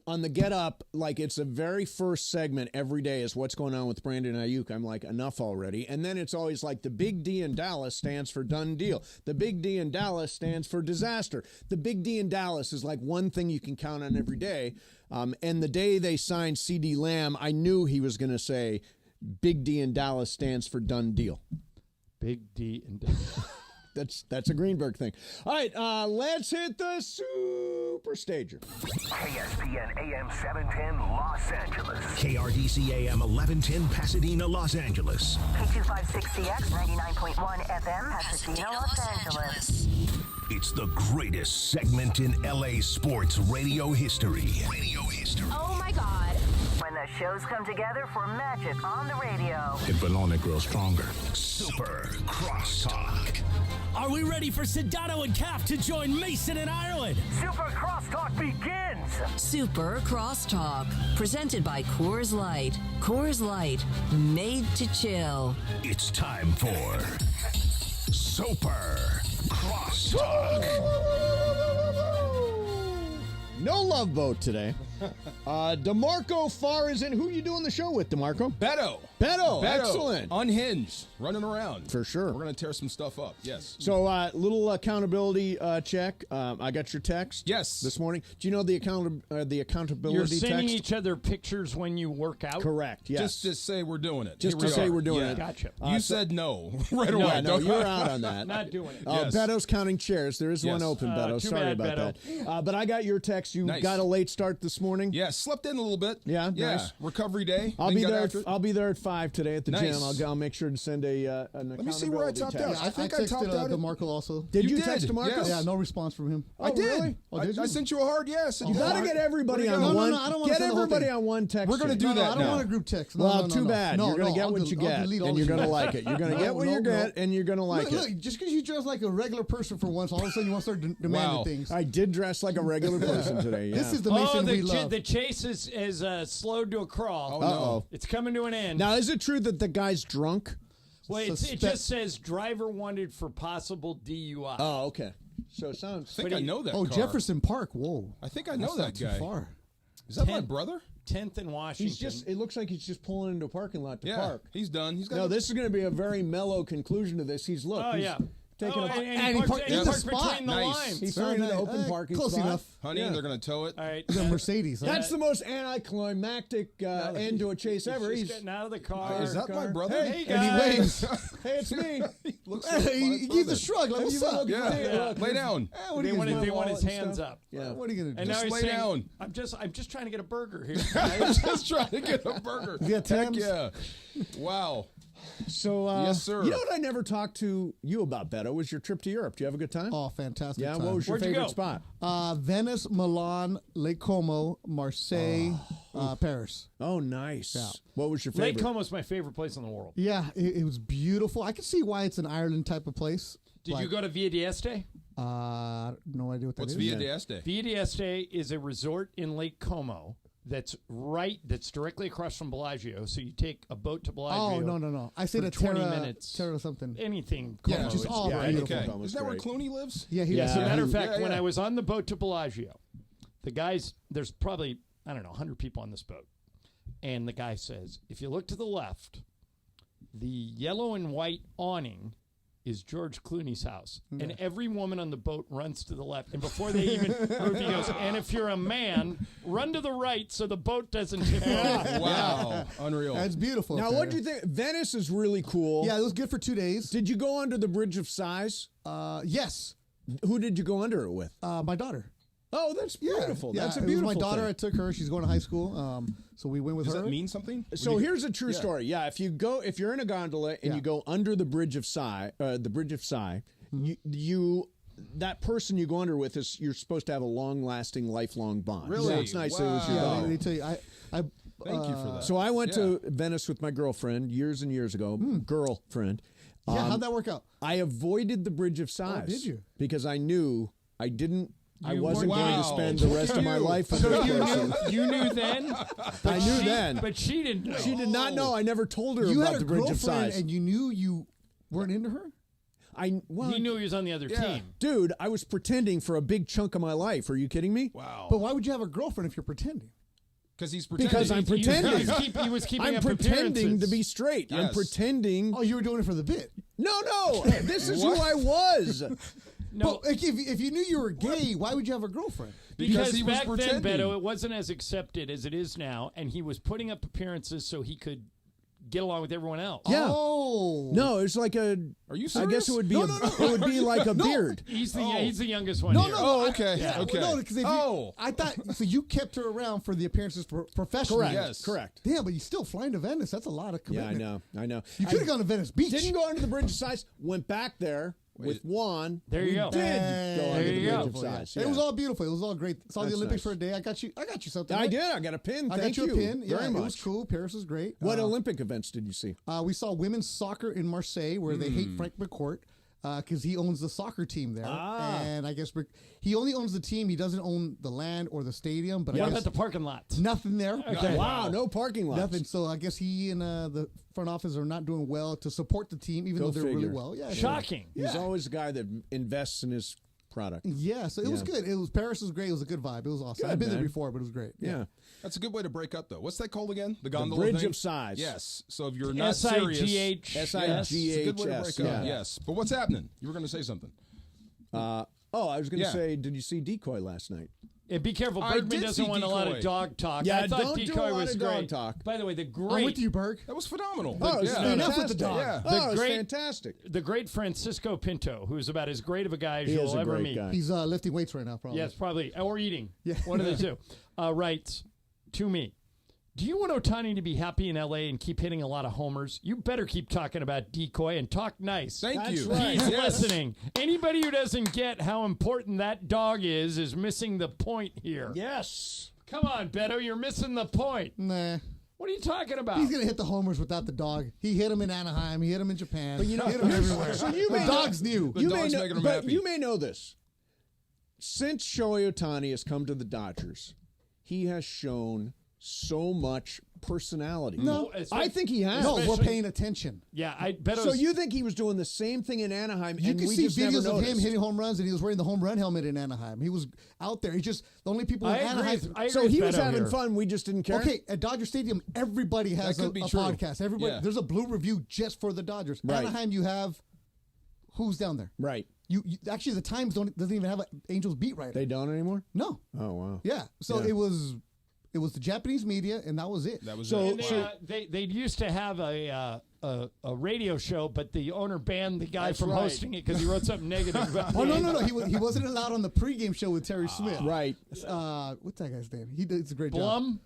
Speaker 8: on the Get Up, like it's the very first segment every day is what's going on with Brandon Ayuk. I'm like, enough already. And then it's always like the big D in Dallas stands for done deal. The big D in Dallas stands for disaster. The big D in Dallas is like one thing you can count on every day. And the day they signed CeeDee Lamb, I knew he was going to say big D in Dallas stands for done deal.
Speaker 5: Big D in Dallas.
Speaker 8: That's a Greenberg thing. All right, let's hit the Super Stager.
Speaker 2: KSPN AM 710 Los Angeles. KRDC AM 1110 Pasadena, Los Angeles.
Speaker 7: K256CX 99.1 FM Pasadena, Los Angeles.
Speaker 2: It's the greatest segment in LA sports radio history.
Speaker 7: Oh my God. When the shows come together for magic on the radio.
Speaker 2: It will only grow stronger. Super Crosstalk.
Speaker 1: Are we ready for Sedano and Cap to join Mason in Ireland?
Speaker 2: Super Crosstalk begins.
Speaker 13: Super Crosstalk, presented by Coors Light. Coors Light, made to chill.
Speaker 2: It's time for Super Crosstalk.
Speaker 8: No love boat today. DeMarco Farr is in. Who are you doing the show with, DeMarco?
Speaker 22: Beto.
Speaker 8: Beto, excellent.
Speaker 22: Unhinged, running around.
Speaker 8: For sure.
Speaker 22: We're going to tear some stuff up, yes.
Speaker 8: So, little accountability check. I got your text.
Speaker 22: Yes.
Speaker 8: This morning. Do you know the accountability
Speaker 5: You're sending
Speaker 8: text?
Speaker 5: each other pictures when you work out?
Speaker 8: Correct, yes.
Speaker 22: Just to say we're doing it.
Speaker 8: Just to say we're doing it.
Speaker 5: Gotcha.
Speaker 22: You said no right away.
Speaker 8: Yeah, no, you're out on that.
Speaker 5: Not doing it.
Speaker 22: Yes.
Speaker 8: Beto's counting chairs. There is one open, Beto.
Speaker 5: too
Speaker 8: Sorry
Speaker 5: bad,
Speaker 8: about
Speaker 5: Beto.
Speaker 8: that. But I got your text. You
Speaker 22: Nice.
Speaker 8: got a late start this morning.
Speaker 22: Yeah, slept in a little bit.
Speaker 8: Yeah, nice.
Speaker 22: Recovery day.
Speaker 8: I'll
Speaker 22: Then
Speaker 8: be
Speaker 22: got
Speaker 8: there.
Speaker 22: after it.
Speaker 8: I'll be there at 5 today at the
Speaker 22: Nice.
Speaker 8: gym. I'll make sure to send an
Speaker 22: Let me see where I
Speaker 8: accountability
Speaker 22: topped
Speaker 8: text.
Speaker 22: out. I think I
Speaker 24: texted
Speaker 22: topped out.
Speaker 24: DeMarco also.
Speaker 8: Did you
Speaker 22: did,
Speaker 8: text DeMarco?
Speaker 22: yes.
Speaker 24: Yeah, no response from him.
Speaker 8: Oh, really?
Speaker 24: Oh, did you?
Speaker 22: I sent you a hard yes.
Speaker 8: You got to get everybody on one.
Speaker 24: I don't want
Speaker 8: Get
Speaker 24: to send the whole
Speaker 8: everybody
Speaker 24: thing.
Speaker 8: on one text.
Speaker 22: We're gonna
Speaker 8: chain.
Speaker 22: do that
Speaker 24: I don't
Speaker 22: now.
Speaker 24: want a group text. No,
Speaker 8: Well,
Speaker 24: no,
Speaker 8: too
Speaker 24: no.
Speaker 8: bad.
Speaker 24: No,
Speaker 8: You're going to get
Speaker 24: I'll
Speaker 8: what you get,
Speaker 24: delete all
Speaker 8: and
Speaker 24: the
Speaker 8: you're going to
Speaker 24: emails.
Speaker 8: like it. You're going to get what you get, and you're going to like
Speaker 24: Look,
Speaker 8: it.
Speaker 24: just because you dress like a regular person for once, all of a sudden you want to start demanding things.
Speaker 8: I did dress like a regular person today. Yeah.
Speaker 24: This is the Mason we love.
Speaker 5: The chase is slowed to a crawl.
Speaker 22: Oh, no.
Speaker 5: It's coming to an end.
Speaker 8: Now, is it true that the guy's drunk?
Speaker 5: Well, it just says driver wanted for possible DUI.
Speaker 8: Oh, okay. So it sounds.
Speaker 22: I think I know that car.
Speaker 24: Jefferson Park. Whoa.
Speaker 22: I think I know
Speaker 24: That's
Speaker 22: that
Speaker 24: not
Speaker 22: guy.
Speaker 24: too far.
Speaker 22: Is that my brother?
Speaker 5: 10th in Washington.
Speaker 8: It looks like he's just pulling into a parking lot to
Speaker 22: Yeah,
Speaker 8: park.
Speaker 22: he's done. He's got.
Speaker 8: No, this is going to be a very mellow conclusion to this. He's taking a
Speaker 5: and he parked
Speaker 24: in the
Speaker 5: parked
Speaker 24: spot.
Speaker 5: between the
Speaker 22: Nice.
Speaker 5: lines.
Speaker 8: He's found an open parking
Speaker 24: Close
Speaker 8: spot.
Speaker 24: enough.
Speaker 22: Honey,
Speaker 8: Yeah.
Speaker 22: they're going to tow it.
Speaker 5: All right.
Speaker 24: The Mercedes. Huh?
Speaker 8: That's the most anticlimactic end to a chase ever.
Speaker 5: He's
Speaker 8: He's
Speaker 5: getting out of the car.
Speaker 22: Is that my brother?
Speaker 5: Hey,
Speaker 24: and he
Speaker 5: guys.
Speaker 24: waves.
Speaker 8: hey, it's me.
Speaker 22: Looks
Speaker 24: Hey,
Speaker 22: like
Speaker 24: he
Speaker 22: my
Speaker 24: gives
Speaker 22: brother.
Speaker 24: a shrug like, what's up?
Speaker 22: Yeah. Lay down.
Speaker 5: They want his hands up.
Speaker 8: Yeah.
Speaker 24: What are you going to
Speaker 5: And
Speaker 24: do?
Speaker 5: now he's
Speaker 22: lay
Speaker 5: saying,
Speaker 22: down.
Speaker 5: I'm just trying to get a burger here.
Speaker 22: I'm just trying to get a burger.
Speaker 24: You got
Speaker 22: Heck
Speaker 24: Tams?
Speaker 22: yeah. Wow.
Speaker 8: So,
Speaker 22: Yes, sir.
Speaker 8: You know what I never talked to you about, Beto, was your trip to Europe. Do you have a good time?
Speaker 24: Oh, fantastic.
Speaker 8: yeah,
Speaker 24: time.
Speaker 8: what was your
Speaker 5: Where'd you
Speaker 8: favorite
Speaker 5: go?
Speaker 8: spot?
Speaker 24: Venice, Milan, Lake Como, Marseille, Paris.
Speaker 8: Oh, nice.
Speaker 24: Yeah.
Speaker 8: What was your
Speaker 5: Lake
Speaker 8: favorite?
Speaker 5: Como's my favorite place in the world.
Speaker 24: Yeah, it was beautiful. I can see why it's an Ireland type of place.
Speaker 5: Did you go to Via d'Este?
Speaker 24: No idea what that
Speaker 22: What's
Speaker 24: is.
Speaker 22: Via d'Este?
Speaker 5: Via d'Este is a resort in Lake Como that's directly across from Bellagio. So you take a boat to Bellagio.
Speaker 24: Oh, no. I stayed
Speaker 5: for
Speaker 24: at
Speaker 5: 20
Speaker 24: Terra,
Speaker 5: minutes.
Speaker 24: Terra something.
Speaker 5: Anything.
Speaker 24: Yeah,
Speaker 5: Como
Speaker 24: just
Speaker 5: is
Speaker 24: all
Speaker 5: great.
Speaker 24: beautiful.
Speaker 22: Okay.
Speaker 8: Como's
Speaker 22: Is that where
Speaker 8: great.
Speaker 22: Clooney lives?
Speaker 24: Yeah,
Speaker 5: As a matter of fact,
Speaker 22: Yeah,
Speaker 5: when
Speaker 22: yeah.
Speaker 5: I was on the boat to Bellagio, the guys, there's probably, 100 people on this boat. And the guy says, if you look to the left, the yellow and white awning is George Clooney's house.
Speaker 24: Yeah.
Speaker 5: And every woman on the boat runs to the left. And before they even move, he goes, and if you're a man, run to the right so the boat doesn't tip over.
Speaker 22: Wow. Unreal.
Speaker 24: That's beautiful.
Speaker 8: Now,
Speaker 24: up
Speaker 8: what do
Speaker 24: there.
Speaker 8: you think? Venice is really cool.
Speaker 24: Yeah, it was good for 2 days.
Speaker 8: Did you go under the Bridge of Sighs?
Speaker 24: Yes.
Speaker 8: Who did you go under it with?
Speaker 24: My daughter.
Speaker 8: Oh, that's beautiful.
Speaker 24: Yeah,
Speaker 8: That's a
Speaker 24: it was
Speaker 8: beautiful
Speaker 24: my daughter.
Speaker 8: thing.
Speaker 24: I took her. She's going to high school. So we went with
Speaker 22: Does
Speaker 24: her.
Speaker 22: that mean something?
Speaker 8: So here's a true story. Yeah, if you're in a gondola and you go under the Bridge of Sighs, that person you go under with you're supposed to have a long-lasting, lifelong bond.
Speaker 22: Really?
Speaker 8: So it's nice.
Speaker 22: Wow.
Speaker 8: It was your
Speaker 24: Yeah,
Speaker 8: buddy.
Speaker 24: they tell you.
Speaker 22: Thank you for that.
Speaker 8: So I went to Venice with my girlfriend years and years ago. Girlfriend.
Speaker 24: Yeah, how'd that work out?
Speaker 8: I avoided the Bridge of Sighs.
Speaker 24: did you?
Speaker 8: Because I knew I wasn't
Speaker 22: weren't-
Speaker 8: going to spend the rest of my life with
Speaker 5: So
Speaker 8: this
Speaker 5: you
Speaker 8: person.
Speaker 5: you knew then?
Speaker 8: I knew then.
Speaker 5: But she didn't know.
Speaker 8: She did not know. I never told her
Speaker 24: You
Speaker 8: about
Speaker 24: had a
Speaker 8: the Bridge of
Speaker 24: girlfriend
Speaker 8: Sighs.
Speaker 24: and you knew you weren't into her?
Speaker 5: He knew he was on the other team.
Speaker 8: Dude, I was pretending for a big chunk of my life. Are you kidding me?
Speaker 22: Wow.
Speaker 24: But why would you have a girlfriend if you're pretending?
Speaker 22: Because he's pretending.
Speaker 8: Because I'm pretending.
Speaker 5: He was keeping
Speaker 8: I'm
Speaker 5: up
Speaker 8: pretending
Speaker 5: appearances.
Speaker 8: to be straight. I'm
Speaker 22: Yes.
Speaker 8: pretending.
Speaker 24: Oh, you were doing it for the bit.
Speaker 8: No. This is who I was.
Speaker 5: No,
Speaker 24: But if you knew you were gay, why would you have a girlfriend?
Speaker 5: because
Speaker 22: he was
Speaker 5: back then,
Speaker 22: pretending.
Speaker 5: Beto, it wasn't as accepted as it is now, and he was putting up appearances so he could get along with everyone else.
Speaker 8: Yeah.
Speaker 24: Oh.
Speaker 8: No, it's like a.
Speaker 22: Are you
Speaker 8: I guess
Speaker 22: serious?
Speaker 8: it would be. It would be like a beard.
Speaker 5: He's the youngest one.
Speaker 24: No,
Speaker 5: here.
Speaker 24: no.
Speaker 22: Oh, okay.
Speaker 24: Yeah,
Speaker 22: Okay.
Speaker 24: No, because I thought so. You kept her around for the appearances professionally.
Speaker 8: Correct.
Speaker 22: Yes.
Speaker 8: Correct.
Speaker 24: Damn, but you still flying to Venice. That's a lot of
Speaker 8: Yeah,
Speaker 24: commitment.
Speaker 8: I know.
Speaker 24: You could have gone to Venice Beach.
Speaker 8: Didn't go under the Bridge of Sighs. Went back there with Juan.
Speaker 5: There you
Speaker 8: We
Speaker 5: go.
Speaker 8: Did
Speaker 24: Hey,
Speaker 8: go under
Speaker 5: there
Speaker 8: the
Speaker 5: you
Speaker 8: Bridge
Speaker 5: go.
Speaker 8: of Sighs.
Speaker 24: It was all beautiful. It was all great. Saw the
Speaker 8: That's
Speaker 24: Olympics
Speaker 8: nice.
Speaker 24: for a day. I got you something.
Speaker 8: I
Speaker 24: right?
Speaker 8: did. I got a pin.
Speaker 24: I
Speaker 8: Thank
Speaker 24: got you a pin.
Speaker 8: Very
Speaker 24: Yeah,
Speaker 8: much.
Speaker 24: it was cool. Paris was great.
Speaker 8: What Olympic events did you see?
Speaker 24: We saw women's soccer in Marseille, where they hate Frank McCourt because he owns the soccer team there. And I guess he only owns the team. He doesn't own the land or the stadium. But
Speaker 5: What about the parking lot?
Speaker 24: nothing there.
Speaker 5: Okay.
Speaker 8: Wow, no parking lots.
Speaker 24: Nothing. So I guess he and the front office are not doing well to support the team, even
Speaker 8: Go
Speaker 24: though they're really
Speaker 8: figure.
Speaker 24: well. Yeah,
Speaker 5: Shocking.
Speaker 8: He's always the guy that invests in his product.
Speaker 24: Yeah, so it was good. Paris was great. It was a good vibe. It was awesome.
Speaker 8: Good,
Speaker 24: I've been
Speaker 8: man.
Speaker 24: there before, but it was great.
Speaker 8: Yeah.
Speaker 22: That's a good way to break up, though. What's that called again? The gondola
Speaker 8: Bridge
Speaker 22: thing?
Speaker 8: of Sighs.
Speaker 22: Yes. So if you're not serious,
Speaker 5: SIGH.
Speaker 22: it's a good way to break
Speaker 8: yeah.
Speaker 22: up. Yes. But what's happening? You were going to say something.
Speaker 8: I was going to
Speaker 22: Yeah.
Speaker 8: say, did you see Decoy last night?
Speaker 5: And be careful,
Speaker 22: I
Speaker 5: Bergman
Speaker 22: did
Speaker 5: doesn't
Speaker 22: see
Speaker 5: want a lot of
Speaker 22: Decoy.
Speaker 5: dog talk.
Speaker 8: Yeah,
Speaker 5: I thought
Speaker 8: don't do a
Speaker 5: Decoy
Speaker 8: lot
Speaker 5: was
Speaker 8: of dog
Speaker 5: great.
Speaker 8: talk.
Speaker 5: By the way, the
Speaker 24: I'm
Speaker 5: great,
Speaker 24: with you, Berg.
Speaker 22: That was phenomenal.
Speaker 8: Oh, it's
Speaker 22: yeah.
Speaker 24: enough with the
Speaker 8: fantastic.
Speaker 24: dog.
Speaker 22: Yeah.
Speaker 8: Oh, it was
Speaker 5: great-
Speaker 8: fantastic.
Speaker 5: the great Francisco Pinto, who's about as great of a guy as
Speaker 8: He is
Speaker 5: you'll
Speaker 8: a
Speaker 5: ever
Speaker 8: great
Speaker 5: meet.
Speaker 8: guy.
Speaker 24: He's lifting weights right now, probably.
Speaker 5: Yes, probably, or eating.
Speaker 24: Yeah.
Speaker 5: One of the two. Writes to me. Do you want Ohtani to be happy in L.A. and keep hitting a lot of homers? You better keep talking about Decoy and talk nice.
Speaker 22: Thank you.
Speaker 8: right.
Speaker 5: He's
Speaker 22: Yes.
Speaker 5: listening. Anybody who doesn't get how important that dog is missing the point here.
Speaker 8: Yes.
Speaker 5: Come on, Beto, you're missing the point.
Speaker 24: Nah.
Speaker 5: What are you talking about?
Speaker 24: He's going to hit the homers without the dog. He hit him in Anaheim. He hit him in Japan.
Speaker 8: But you know,
Speaker 24: he hit him everywhere.
Speaker 8: So you
Speaker 24: the
Speaker 8: may
Speaker 24: dog's
Speaker 8: know,
Speaker 24: new.
Speaker 22: The
Speaker 8: you
Speaker 22: dog's
Speaker 8: may know,
Speaker 22: making him
Speaker 8: but
Speaker 22: happy.
Speaker 8: you may know this. Since Shohei Otani has come to the Dodgers, he has shown so much personality.
Speaker 24: No,
Speaker 8: I think he has.
Speaker 24: No, we're
Speaker 5: Especially-
Speaker 24: paying attention.
Speaker 5: Yeah, I bet.
Speaker 8: So you think he was doing the same thing in Anaheim?
Speaker 24: You
Speaker 8: and
Speaker 24: can
Speaker 8: we
Speaker 24: see
Speaker 8: just never
Speaker 24: videos of him
Speaker 8: noticed?
Speaker 24: hitting home runs, and he was wearing the home run helmet in Anaheim. He was out there. He just the only people in
Speaker 5: I agree
Speaker 24: Anaheim.
Speaker 5: with- I agree
Speaker 8: So
Speaker 5: with
Speaker 8: he was
Speaker 5: Beto
Speaker 8: having
Speaker 5: here.
Speaker 8: fun. We just didn't care.
Speaker 24: Okay, at Dodger Stadium, everybody has
Speaker 22: That
Speaker 24: a
Speaker 22: could be true.
Speaker 24: podcast. Everybody,
Speaker 22: Yeah.
Speaker 24: there's a blue review just for the Dodgers.
Speaker 8: Right.
Speaker 24: Anaheim, you have who's down there?
Speaker 8: Right.
Speaker 24: You actually the Times doesn't even have an Angels beat writer.
Speaker 8: They don't anymore?
Speaker 24: No.
Speaker 8: Oh, wow.
Speaker 24: Yeah. So
Speaker 8: Yeah.
Speaker 24: it was the Japanese media, and that was it.
Speaker 22: That was
Speaker 8: So-
Speaker 5: And they used to have a radio show, but the owner banned the guy
Speaker 8: That's
Speaker 5: from
Speaker 8: right.
Speaker 5: hosting it because he wrote something negative about
Speaker 24: Oh
Speaker 5: the
Speaker 24: no! He wasn't allowed on the pregame show with Terry Smith.
Speaker 8: Right.
Speaker 24: What's that guy's name? He does a great job.
Speaker 5: Blum.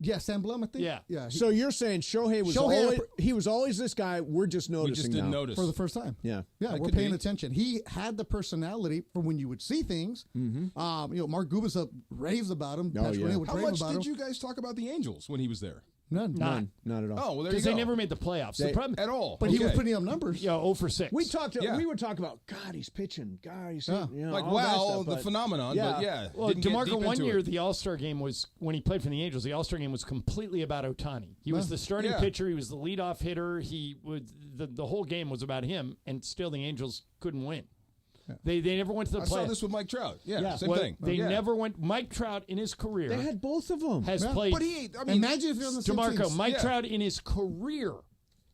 Speaker 24: Yeah, Sam Blum, I think.
Speaker 5: Yeah.
Speaker 24: Yeah.
Speaker 8: So you're saying Shohei was
Speaker 24: Shohei-
Speaker 8: always this guy. We're just noticing
Speaker 22: We just didn't
Speaker 8: now.
Speaker 22: notice.
Speaker 24: for the first time.
Speaker 8: Yeah.
Speaker 24: Yeah,
Speaker 22: That
Speaker 24: we're
Speaker 22: could
Speaker 24: paying
Speaker 22: be.
Speaker 24: attention. He had the personality for when you would see things. Mm-hmm. Mark Gubicza raves about him.
Speaker 8: Oh,
Speaker 24: Patrick
Speaker 8: yeah.
Speaker 24: O'Neill would
Speaker 22: How
Speaker 24: rave
Speaker 22: much
Speaker 24: about
Speaker 22: did
Speaker 24: him.
Speaker 22: you guys talk about the Angels when he was there?
Speaker 24: None.
Speaker 5: Not
Speaker 8: Not at all.
Speaker 22: Oh, well, there you
Speaker 5: because
Speaker 22: go.
Speaker 5: they never made the playoffs. The
Speaker 8: They-
Speaker 5: problem,
Speaker 22: At all.
Speaker 24: But he was
Speaker 22: Okay.
Speaker 24: putting up numbers.
Speaker 5: 0 for 6.
Speaker 8: We talked.
Speaker 22: Yeah.
Speaker 8: We would talk about God. He's pitching. God, he's
Speaker 24: Yeah.
Speaker 8: you know,
Speaker 22: Like,
Speaker 8: all that
Speaker 22: wow,
Speaker 8: stuff,
Speaker 22: the
Speaker 8: but-
Speaker 22: phenomenon.
Speaker 8: Yeah.
Speaker 22: But yeah.
Speaker 5: Well,
Speaker 22: didn't get
Speaker 5: DeMarco,
Speaker 22: deep
Speaker 5: one
Speaker 22: into
Speaker 5: year
Speaker 22: it.
Speaker 5: the All-Star game was when he played for the Angels. The All-Star game was completely about Ohtani. He was the starting
Speaker 22: Yeah.
Speaker 5: pitcher. He was the leadoff hitter. He was the whole game was about him, and still the Angels couldn't win. They never went to the
Speaker 22: I
Speaker 5: playoffs.
Speaker 22: saw this with Mike Trout. Yeah, same
Speaker 5: Well,
Speaker 22: thing.
Speaker 5: They
Speaker 22: Yeah.
Speaker 5: never went. Mike Trout in his career
Speaker 8: They had both of them.
Speaker 5: has
Speaker 24: Yeah.
Speaker 5: played.
Speaker 22: But I mean,
Speaker 24: Imagine if you're on the same
Speaker 5: DeMarco,
Speaker 24: teams.
Speaker 5: Mike
Speaker 22: Yeah.
Speaker 5: Trout in his career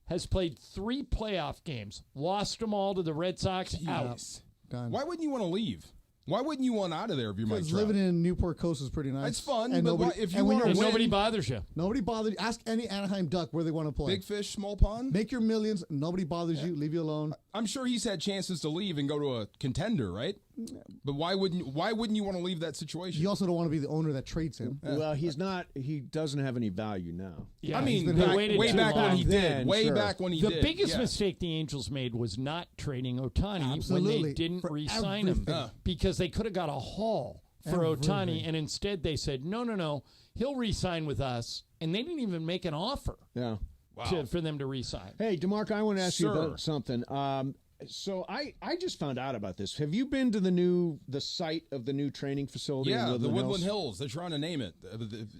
Speaker 5: has played 3 playoff games, lost them all to the Red Sox. Out.
Speaker 24: Done.
Speaker 22: why wouldn't you want to leave? Why wouldn't you want out of there if you're Mike
Speaker 24: Because
Speaker 22: Trout?
Speaker 24: living in Newport Coast is pretty nice.
Speaker 22: It's fun,
Speaker 24: And
Speaker 22: but
Speaker 24: nobody,
Speaker 22: why- if you
Speaker 24: and when
Speaker 22: wanna
Speaker 24: you're
Speaker 22: win-
Speaker 5: Nobody bothers you.
Speaker 24: nobody bothers. Ask any Anaheim Duck where they want to play.
Speaker 22: Big fish, small pond?
Speaker 24: Make your millions. Nobody bothers you. Leave you alone.
Speaker 22: I'm sure he's had chances to leave and go to a contender, right? But why wouldn't you want to leave that situation?
Speaker 24: You also don't want to be the owner that trades him.
Speaker 8: Well, he's not. He doesn't have any value now.
Speaker 5: Yeah,
Speaker 22: I mean,
Speaker 24: been
Speaker 22: back,
Speaker 5: waited
Speaker 22: way
Speaker 5: too
Speaker 22: back when
Speaker 5: long.
Speaker 22: he
Speaker 8: Then,
Speaker 22: did. Way
Speaker 8: sure.
Speaker 22: back when he
Speaker 5: The
Speaker 22: did.
Speaker 5: biggest
Speaker 22: yeah.
Speaker 5: mistake the Angels made was not trading Ohtani when they
Speaker 24: Absolutely.
Speaker 5: didn't
Speaker 24: For
Speaker 5: re-sign him
Speaker 24: everything.
Speaker 5: because they could have got a haul for Ohtani,
Speaker 24: Everything.
Speaker 5: and instead they said, no, he'll re-sign with us, and they didn't even make an offer
Speaker 8: Yeah.
Speaker 5: for them to re-sign.
Speaker 8: Hey, DeMarco, I want to ask you
Speaker 22: Sir.
Speaker 8: about something. So I just found out about this. Have you been to the site of the new training facility?
Speaker 22: Yeah,
Speaker 8: in
Speaker 22: the
Speaker 8: Woodland
Speaker 22: Woodland
Speaker 8: Hills?
Speaker 22: Hills. They're trying to name it.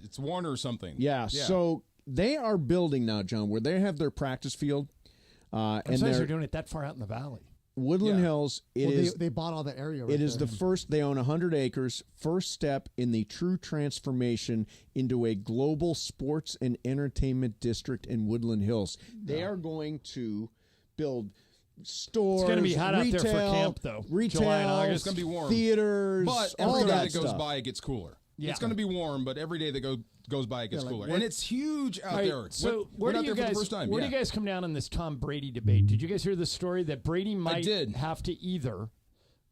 Speaker 22: It's Warner or something.
Speaker 8: Yeah. So they are building now, John, where they have their practice field, and
Speaker 5: Besides,
Speaker 8: they're
Speaker 5: they're doing it that far out in the valley.
Speaker 8: Woodland
Speaker 22: Yeah.
Speaker 8: Hills. It
Speaker 24: Well,
Speaker 8: is.
Speaker 24: they bought all that area. Right
Speaker 8: It is
Speaker 24: there.
Speaker 8: the first. They own 100 acres. First step in the true transformation into a global sports and entertainment district in Woodland Hills. They are going to build stores.
Speaker 5: It's gonna be hot out there for
Speaker 8: retail,
Speaker 5: camp, though.
Speaker 8: Retail,
Speaker 5: July and August.
Speaker 22: It's gonna be warm.
Speaker 8: theaters,
Speaker 22: But
Speaker 8: all
Speaker 22: every day
Speaker 8: that
Speaker 22: that goes
Speaker 8: stuff.
Speaker 22: by, it gets cooler. It's going to be warm, but every day that goes by, it gets cooler. And it's huge out
Speaker 5: Right,
Speaker 22: there.
Speaker 5: so where do you guys? Where do you guys come down on this Tom Brady debate? Did you guys hear the story that Brady might have to either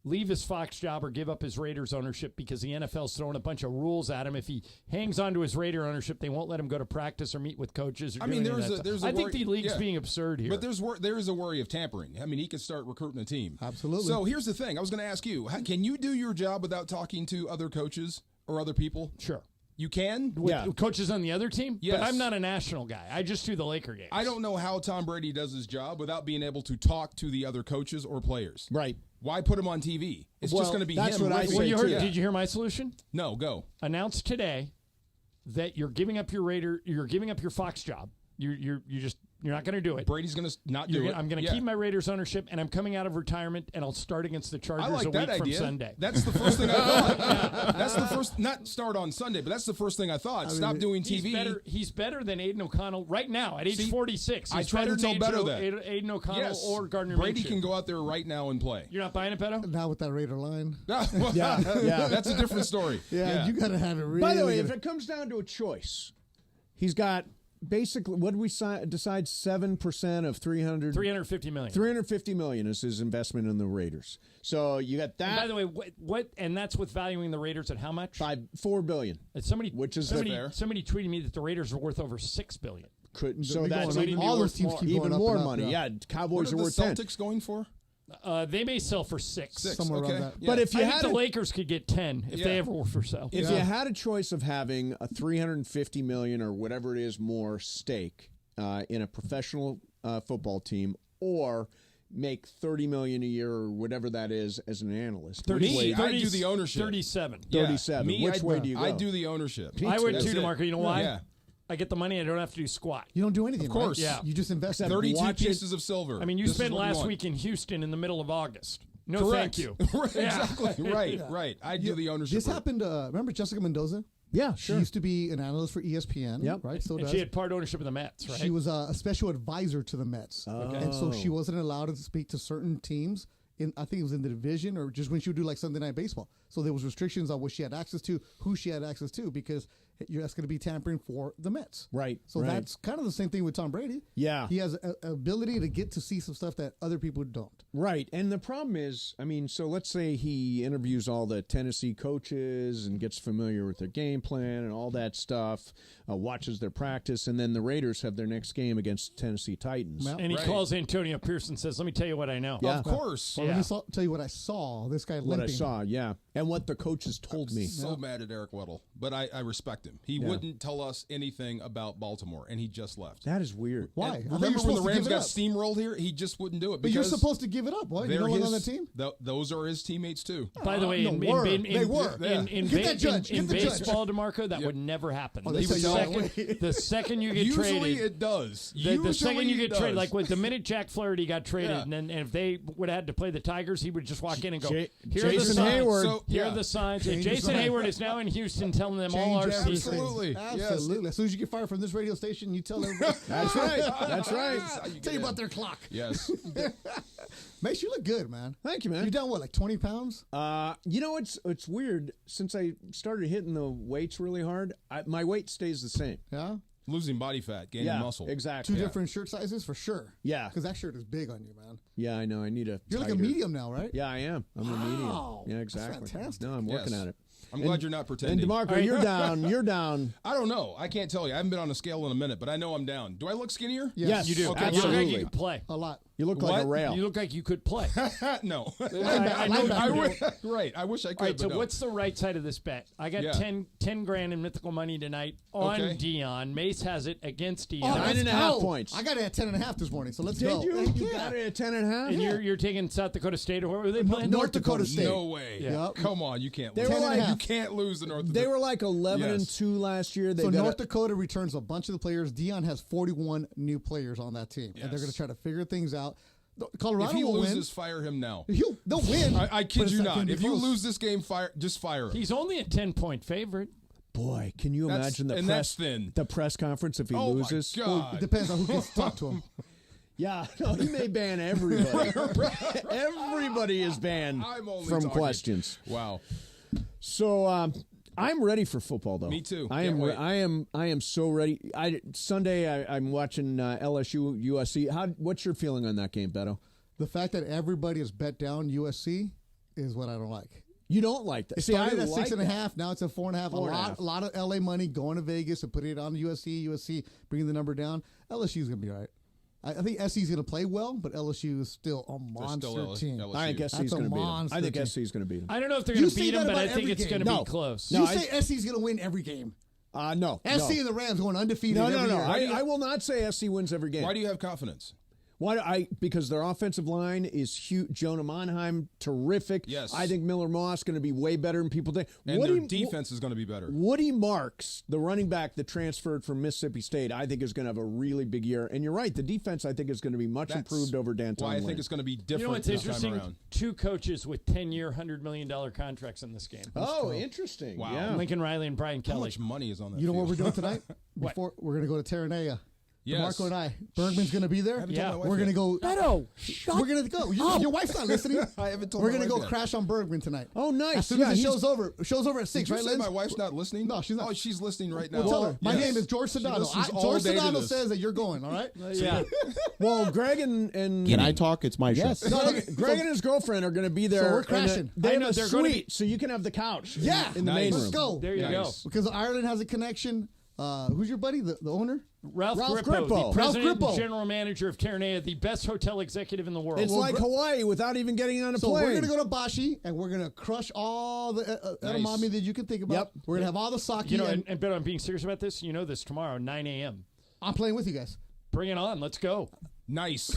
Speaker 5: leave his Fox job or give up his Raiders ownership because the NFL's throwing a bunch of rules at him? If he hangs on to his Raider ownership, they won't let him go to practice or meet with coaches. Or
Speaker 22: I mean, there's a
Speaker 5: I think the league's being absurd here.
Speaker 22: But there is a worry of tampering. I mean, he could start recruiting a team.
Speaker 24: Absolutely.
Speaker 22: So here's the thing. I was going to ask you, can you do your job without talking to other coaches or other people?
Speaker 5: Sure.
Speaker 22: You can?
Speaker 5: With coaches on the other team?
Speaker 22: Yes.
Speaker 5: But I'm not a national guy. I just do the Laker games.
Speaker 22: I don't know how Tom Brady does his job without being able to talk to the other coaches or players.
Speaker 8: Right.
Speaker 22: Why put him on TV? It's just going to be
Speaker 8: that's
Speaker 22: him.
Speaker 8: What I say too.
Speaker 5: Did you hear my solution?
Speaker 22: No, go.
Speaker 5: Announce today that you're giving up your Fox job. You're not going to do it.
Speaker 22: Brady's going to not do it.
Speaker 5: I'm going to keep my Raiders ownership, and I'm coming out of retirement, and I'll start against the Chargers
Speaker 22: I like
Speaker 5: a
Speaker 22: that
Speaker 5: week
Speaker 22: idea.
Speaker 5: from Sunday.
Speaker 22: That's the first thing I thought. That's the first, not start on Sunday, but that's the first thing I thought. Stop doing TV.
Speaker 5: He's better than Aiden O'Connell right now at age 46.
Speaker 22: I try to tell better that.
Speaker 5: Aiden O'Connell or Gardner
Speaker 22: Brady
Speaker 5: Minshew.
Speaker 22: can go out there right now and play.
Speaker 5: You're not buying it, Beto?
Speaker 24: Not with that Raider line.
Speaker 8: Yeah.
Speaker 22: That's a different story.
Speaker 24: Yeah, you got to have it really.
Speaker 8: By the way, if it comes down to a choice, he's got basically, what did we decide? 7% of
Speaker 5: 350 million.
Speaker 8: 350 million is his investment in the Raiders. So you got that.
Speaker 5: And by the way, what? And that's with valuing the Raiders at how much?
Speaker 8: $4 billion.
Speaker 5: And somebody
Speaker 8: fair.
Speaker 5: Somebody tweeted me that the Raiders are worth over $6 billion.
Speaker 8: So that's even more money. Yeah, Cowboys are worth 10.
Speaker 22: What are the Celtics going for?
Speaker 5: They may sell for 6.
Speaker 24: Somewhere around that.
Speaker 8: Yeah. But if you
Speaker 5: I think the Lakers could get 10 if they ever were for sale.
Speaker 8: If you had a choice of having a $350 million or whatever it is more stake in a professional football team, or make $30 million a year or whatever that is as an analyst,
Speaker 22: I do the ownership.
Speaker 5: 37.
Speaker 8: 37. Which way do you go?
Speaker 22: I do the ownership.
Speaker 5: I would too, DeMarco. You know why?
Speaker 22: Yeah.
Speaker 5: I get the money. I don't have to do squat.
Speaker 24: You don't do anything.
Speaker 22: Of course.
Speaker 24: Right?
Speaker 5: Yeah.
Speaker 24: You just invest.
Speaker 22: 32 pieces of silver.
Speaker 5: I mean, you spent last week in Houston in the middle of August. No,
Speaker 22: Correct.
Speaker 5: thank you.
Speaker 22: Exactly. Right. I do the ownership.
Speaker 24: This happened. Remember Jessica Mendoza?
Speaker 8: Yeah, sure.
Speaker 24: She used to be an analyst for ESPN.
Speaker 8: Yep.
Speaker 24: Right. So
Speaker 5: and she had part ownership of the Mets, right?
Speaker 24: She was a special advisor to the Mets, and so she wasn't allowed to speak to certain teams. I think it was in the division, or just when she would do like Sunday Night Baseball. So there was restrictions on what she had access to, who she had access to, because that's going to be tampering for the Mets.
Speaker 8: Right.
Speaker 24: So that's kind of the same thing with Tom Brady.
Speaker 8: Yeah.
Speaker 24: He has an ability to get to see some stuff that other people don't.
Speaker 8: Right. And the problem is, I mean, so let's say he interviews all the Tennessee coaches and gets familiar with their game plan and all that stuff, watches their practice, and then the Raiders have their next game against Tennessee Titans.
Speaker 5: And he calls Antonio Pierce and says, let me tell you what I know.
Speaker 8: Yeah.
Speaker 22: Of course.
Speaker 24: Well, let me tell you what I saw. This guy limping.
Speaker 8: What I saw, yeah. And what the coaches told me.
Speaker 22: So mad at Eric Weddle, but I respect him. He wouldn't tell us anything about Baltimore, and he just left.
Speaker 8: That is weird.
Speaker 24: Why?
Speaker 22: And remember when the Rams got steamrolled here? He just wouldn't do it.
Speaker 24: But you're supposed to give it up. What? You don't want on the team?
Speaker 22: Those are his teammates, too.
Speaker 5: By the way, in
Speaker 24: were.
Speaker 5: baseball,
Speaker 24: judge.
Speaker 5: DeMarco, that would never happen.
Speaker 24: Oh,
Speaker 5: The second you get traded.
Speaker 22: Usually it does.
Speaker 5: The second you get traded, like the minute Jack Flaherty got traded, and if they would have had to play the Tigers, he would just walk in and go, here are the signs.
Speaker 8: Hayward.
Speaker 5: Here are the signs. Jason Hayward is now in Houston telling them all our secrets.
Speaker 24: Absolutely. As soon as you get fired from this radio station, you tell everybody.
Speaker 8: That's right. That's right.
Speaker 24: Tell you about their clock.
Speaker 22: Yes.
Speaker 24: Mace, you look good, man.
Speaker 8: Thank you, man.
Speaker 24: You down what, like 20 pounds?
Speaker 8: You know, it's weird. Since I started hitting the weights really hard, my weight stays the same.
Speaker 24: Yeah?
Speaker 22: Losing body fat, gaining muscle.
Speaker 8: Exactly.
Speaker 24: Two different shirt sizes for sure.
Speaker 8: Yeah.
Speaker 24: Because that shirt is big on you, man.
Speaker 8: Yeah, I know. I need a
Speaker 24: You're
Speaker 8: tighter.
Speaker 24: like a medium now, right?
Speaker 8: Yeah, I am. I'm a medium. Yeah, exactly.
Speaker 24: That's fantastic.
Speaker 8: No, I'm working at it.
Speaker 22: I'm glad you're not pretending.
Speaker 8: And DeMarco, you're down. You're down.
Speaker 22: I don't know. I can't tell you. I haven't been on a scale in a minute, but I know I'm down. Do I look skinnier?
Speaker 8: Yes,
Speaker 5: You do.
Speaker 22: Okay,
Speaker 5: You look like
Speaker 8: absolutely.
Speaker 5: you could play.
Speaker 24: A lot.
Speaker 8: You look like a rail.
Speaker 5: You look like you could play.
Speaker 22: No.
Speaker 5: I know you do.
Speaker 22: Right. I wish I could.
Speaker 5: All right,
Speaker 22: but
Speaker 5: so
Speaker 22: no.
Speaker 5: what's the right side of this bet? I got 10 grand in mythical money tonight on Dion. Mace has it against Dion.
Speaker 8: 9.5 points.
Speaker 24: I got it at 10.5 this morning, so let's
Speaker 8: Did
Speaker 24: go.
Speaker 8: you? You got it at 10.5?
Speaker 5: And you're taking South Dakota State, or where were they playing?
Speaker 24: North Dakota State.
Speaker 22: No way.
Speaker 24: Yeah. Yep.
Speaker 22: Come on, you can't
Speaker 8: They
Speaker 22: lose.
Speaker 8: were like-
Speaker 22: You can't lose the North Dakota.
Speaker 8: They were like 11-2 last year. They
Speaker 24: So
Speaker 8: got
Speaker 24: North Dakota returns a bunch of the players. Dion has 41 new players on that team, and they're going to try to figure things out. Colorado
Speaker 22: if he
Speaker 24: will
Speaker 22: loses,
Speaker 24: win.
Speaker 22: fire him now.
Speaker 24: They'll win.
Speaker 22: I kid
Speaker 24: but
Speaker 22: you
Speaker 24: it's
Speaker 22: not.
Speaker 24: gonna be
Speaker 22: If you
Speaker 24: close.
Speaker 22: lose this game, just fire him.
Speaker 5: He's only a 10-point favorite.
Speaker 8: Boy, can you imagine
Speaker 22: that's thin.
Speaker 8: the press conference if he
Speaker 22: Oh
Speaker 8: loses?
Speaker 22: my God.
Speaker 24: It depends on who gets to talk to him.
Speaker 8: Yeah, no, he may ban everybody. Everybody is banned
Speaker 22: I'm only
Speaker 8: from
Speaker 22: talking.
Speaker 8: questions.
Speaker 22: Wow.
Speaker 8: So I'm ready for football, though.
Speaker 22: Me too.
Speaker 8: I am so ready. Sunday, I'm watching LSU USC. What's your feeling on that game, Beto?
Speaker 24: The fact that everybody has bet down USC is what I don't like.
Speaker 8: You don't like that.
Speaker 24: It started at 6.5. Now it's at 4.5. A lot of LA money going to Vegas and putting it on USC bringing the number down. LSU is going to be all right. I think SC is going to play well, but LSU is still a monster team.
Speaker 8: I think SC is going to beat them. I think SC is going to beat them.
Speaker 5: I don't know if they're going to beat them, but I think it's going to be close.
Speaker 24: You say SC is going to win every game.
Speaker 8: No.
Speaker 24: SC and the Rams going undefeated.
Speaker 8: No.
Speaker 24: Year.
Speaker 8: I will not say SC wins every game.
Speaker 22: Why do you have confidence?
Speaker 8: Because their offensive line is huge. Jonah Monheim, terrific.
Speaker 22: Yes.
Speaker 8: I think Miller Moss going to be way better than people think.
Speaker 22: And their defense is going to be better.
Speaker 8: Woody Marks, the running back that transferred from Mississippi State, I think is going to have a really big year. And you're right, the defense I think is going to be much improved over Danton.
Speaker 22: Why I think it's going to be different.
Speaker 5: You know what's interesting? Two coaches with 10-year, $100 million contracts in this game.
Speaker 8: Oh, interesting.
Speaker 22: Wow.
Speaker 8: Yeah.
Speaker 5: Lincoln Riley and Brian Kelly.
Speaker 22: How much money is on that?
Speaker 24: You know what we're doing tonight?
Speaker 5: What?
Speaker 24: We're going to go to Terranea.
Speaker 22: Yes.
Speaker 24: Marco and I. Bergman's going to be there.
Speaker 5: Yeah.
Speaker 24: We're going to go.
Speaker 5: Beto,
Speaker 24: We're going to go. Your wife's not listening.
Speaker 22: I haven't told
Speaker 24: We're
Speaker 22: my
Speaker 24: going to
Speaker 22: wife
Speaker 24: go
Speaker 22: yet.
Speaker 24: crash on Bergman tonight.
Speaker 8: Oh, nice.
Speaker 24: As soon as the show's over. Show's over at 6,
Speaker 22: Did you
Speaker 24: right,
Speaker 22: say
Speaker 24: Liz?
Speaker 22: my wife's not listening?
Speaker 24: No, she's not.
Speaker 22: Oh, she's listening right now.
Speaker 24: Well, tell her. My
Speaker 22: Yes.
Speaker 24: name is George
Speaker 22: She
Speaker 24: Sedano.
Speaker 22: listens all
Speaker 24: George
Speaker 22: day to
Speaker 24: Sedano
Speaker 22: this.
Speaker 24: says that you're going, all right?
Speaker 5: Yeah.
Speaker 8: Well, Greg and
Speaker 12: Can I talk? It's my
Speaker 24: Yes.
Speaker 12: show.
Speaker 8: Greg and his girlfand are going to be there.
Speaker 24: So we're crashing.
Speaker 8: They have a
Speaker 5: they're gonna
Speaker 8: suite, so you can have the couch.
Speaker 24: Yeah.
Speaker 8: in the main room.
Speaker 24: Let's go.
Speaker 5: There you go.
Speaker 24: Because Ireland has a connection. Who's your buddy? The owner?
Speaker 5: Ralph Grippo,
Speaker 8: Grippo.
Speaker 5: the president
Speaker 24: Ralph Grippo.
Speaker 5: and general manager of Terranea, the best hotel executive in the world.
Speaker 8: It's like Hawaii without even getting on a
Speaker 24: So
Speaker 8: plane.
Speaker 24: we're going to go to Bashi, and we're going to crush all the edamame that you can think about.
Speaker 8: Yep.
Speaker 24: We're going to have all the sake.
Speaker 5: You know, and Beto, I'm being serious about this. You know this tomorrow, 9 a.m.
Speaker 24: I'm playing with you guys.
Speaker 5: Bring it on. Let's go.
Speaker 22: Nice.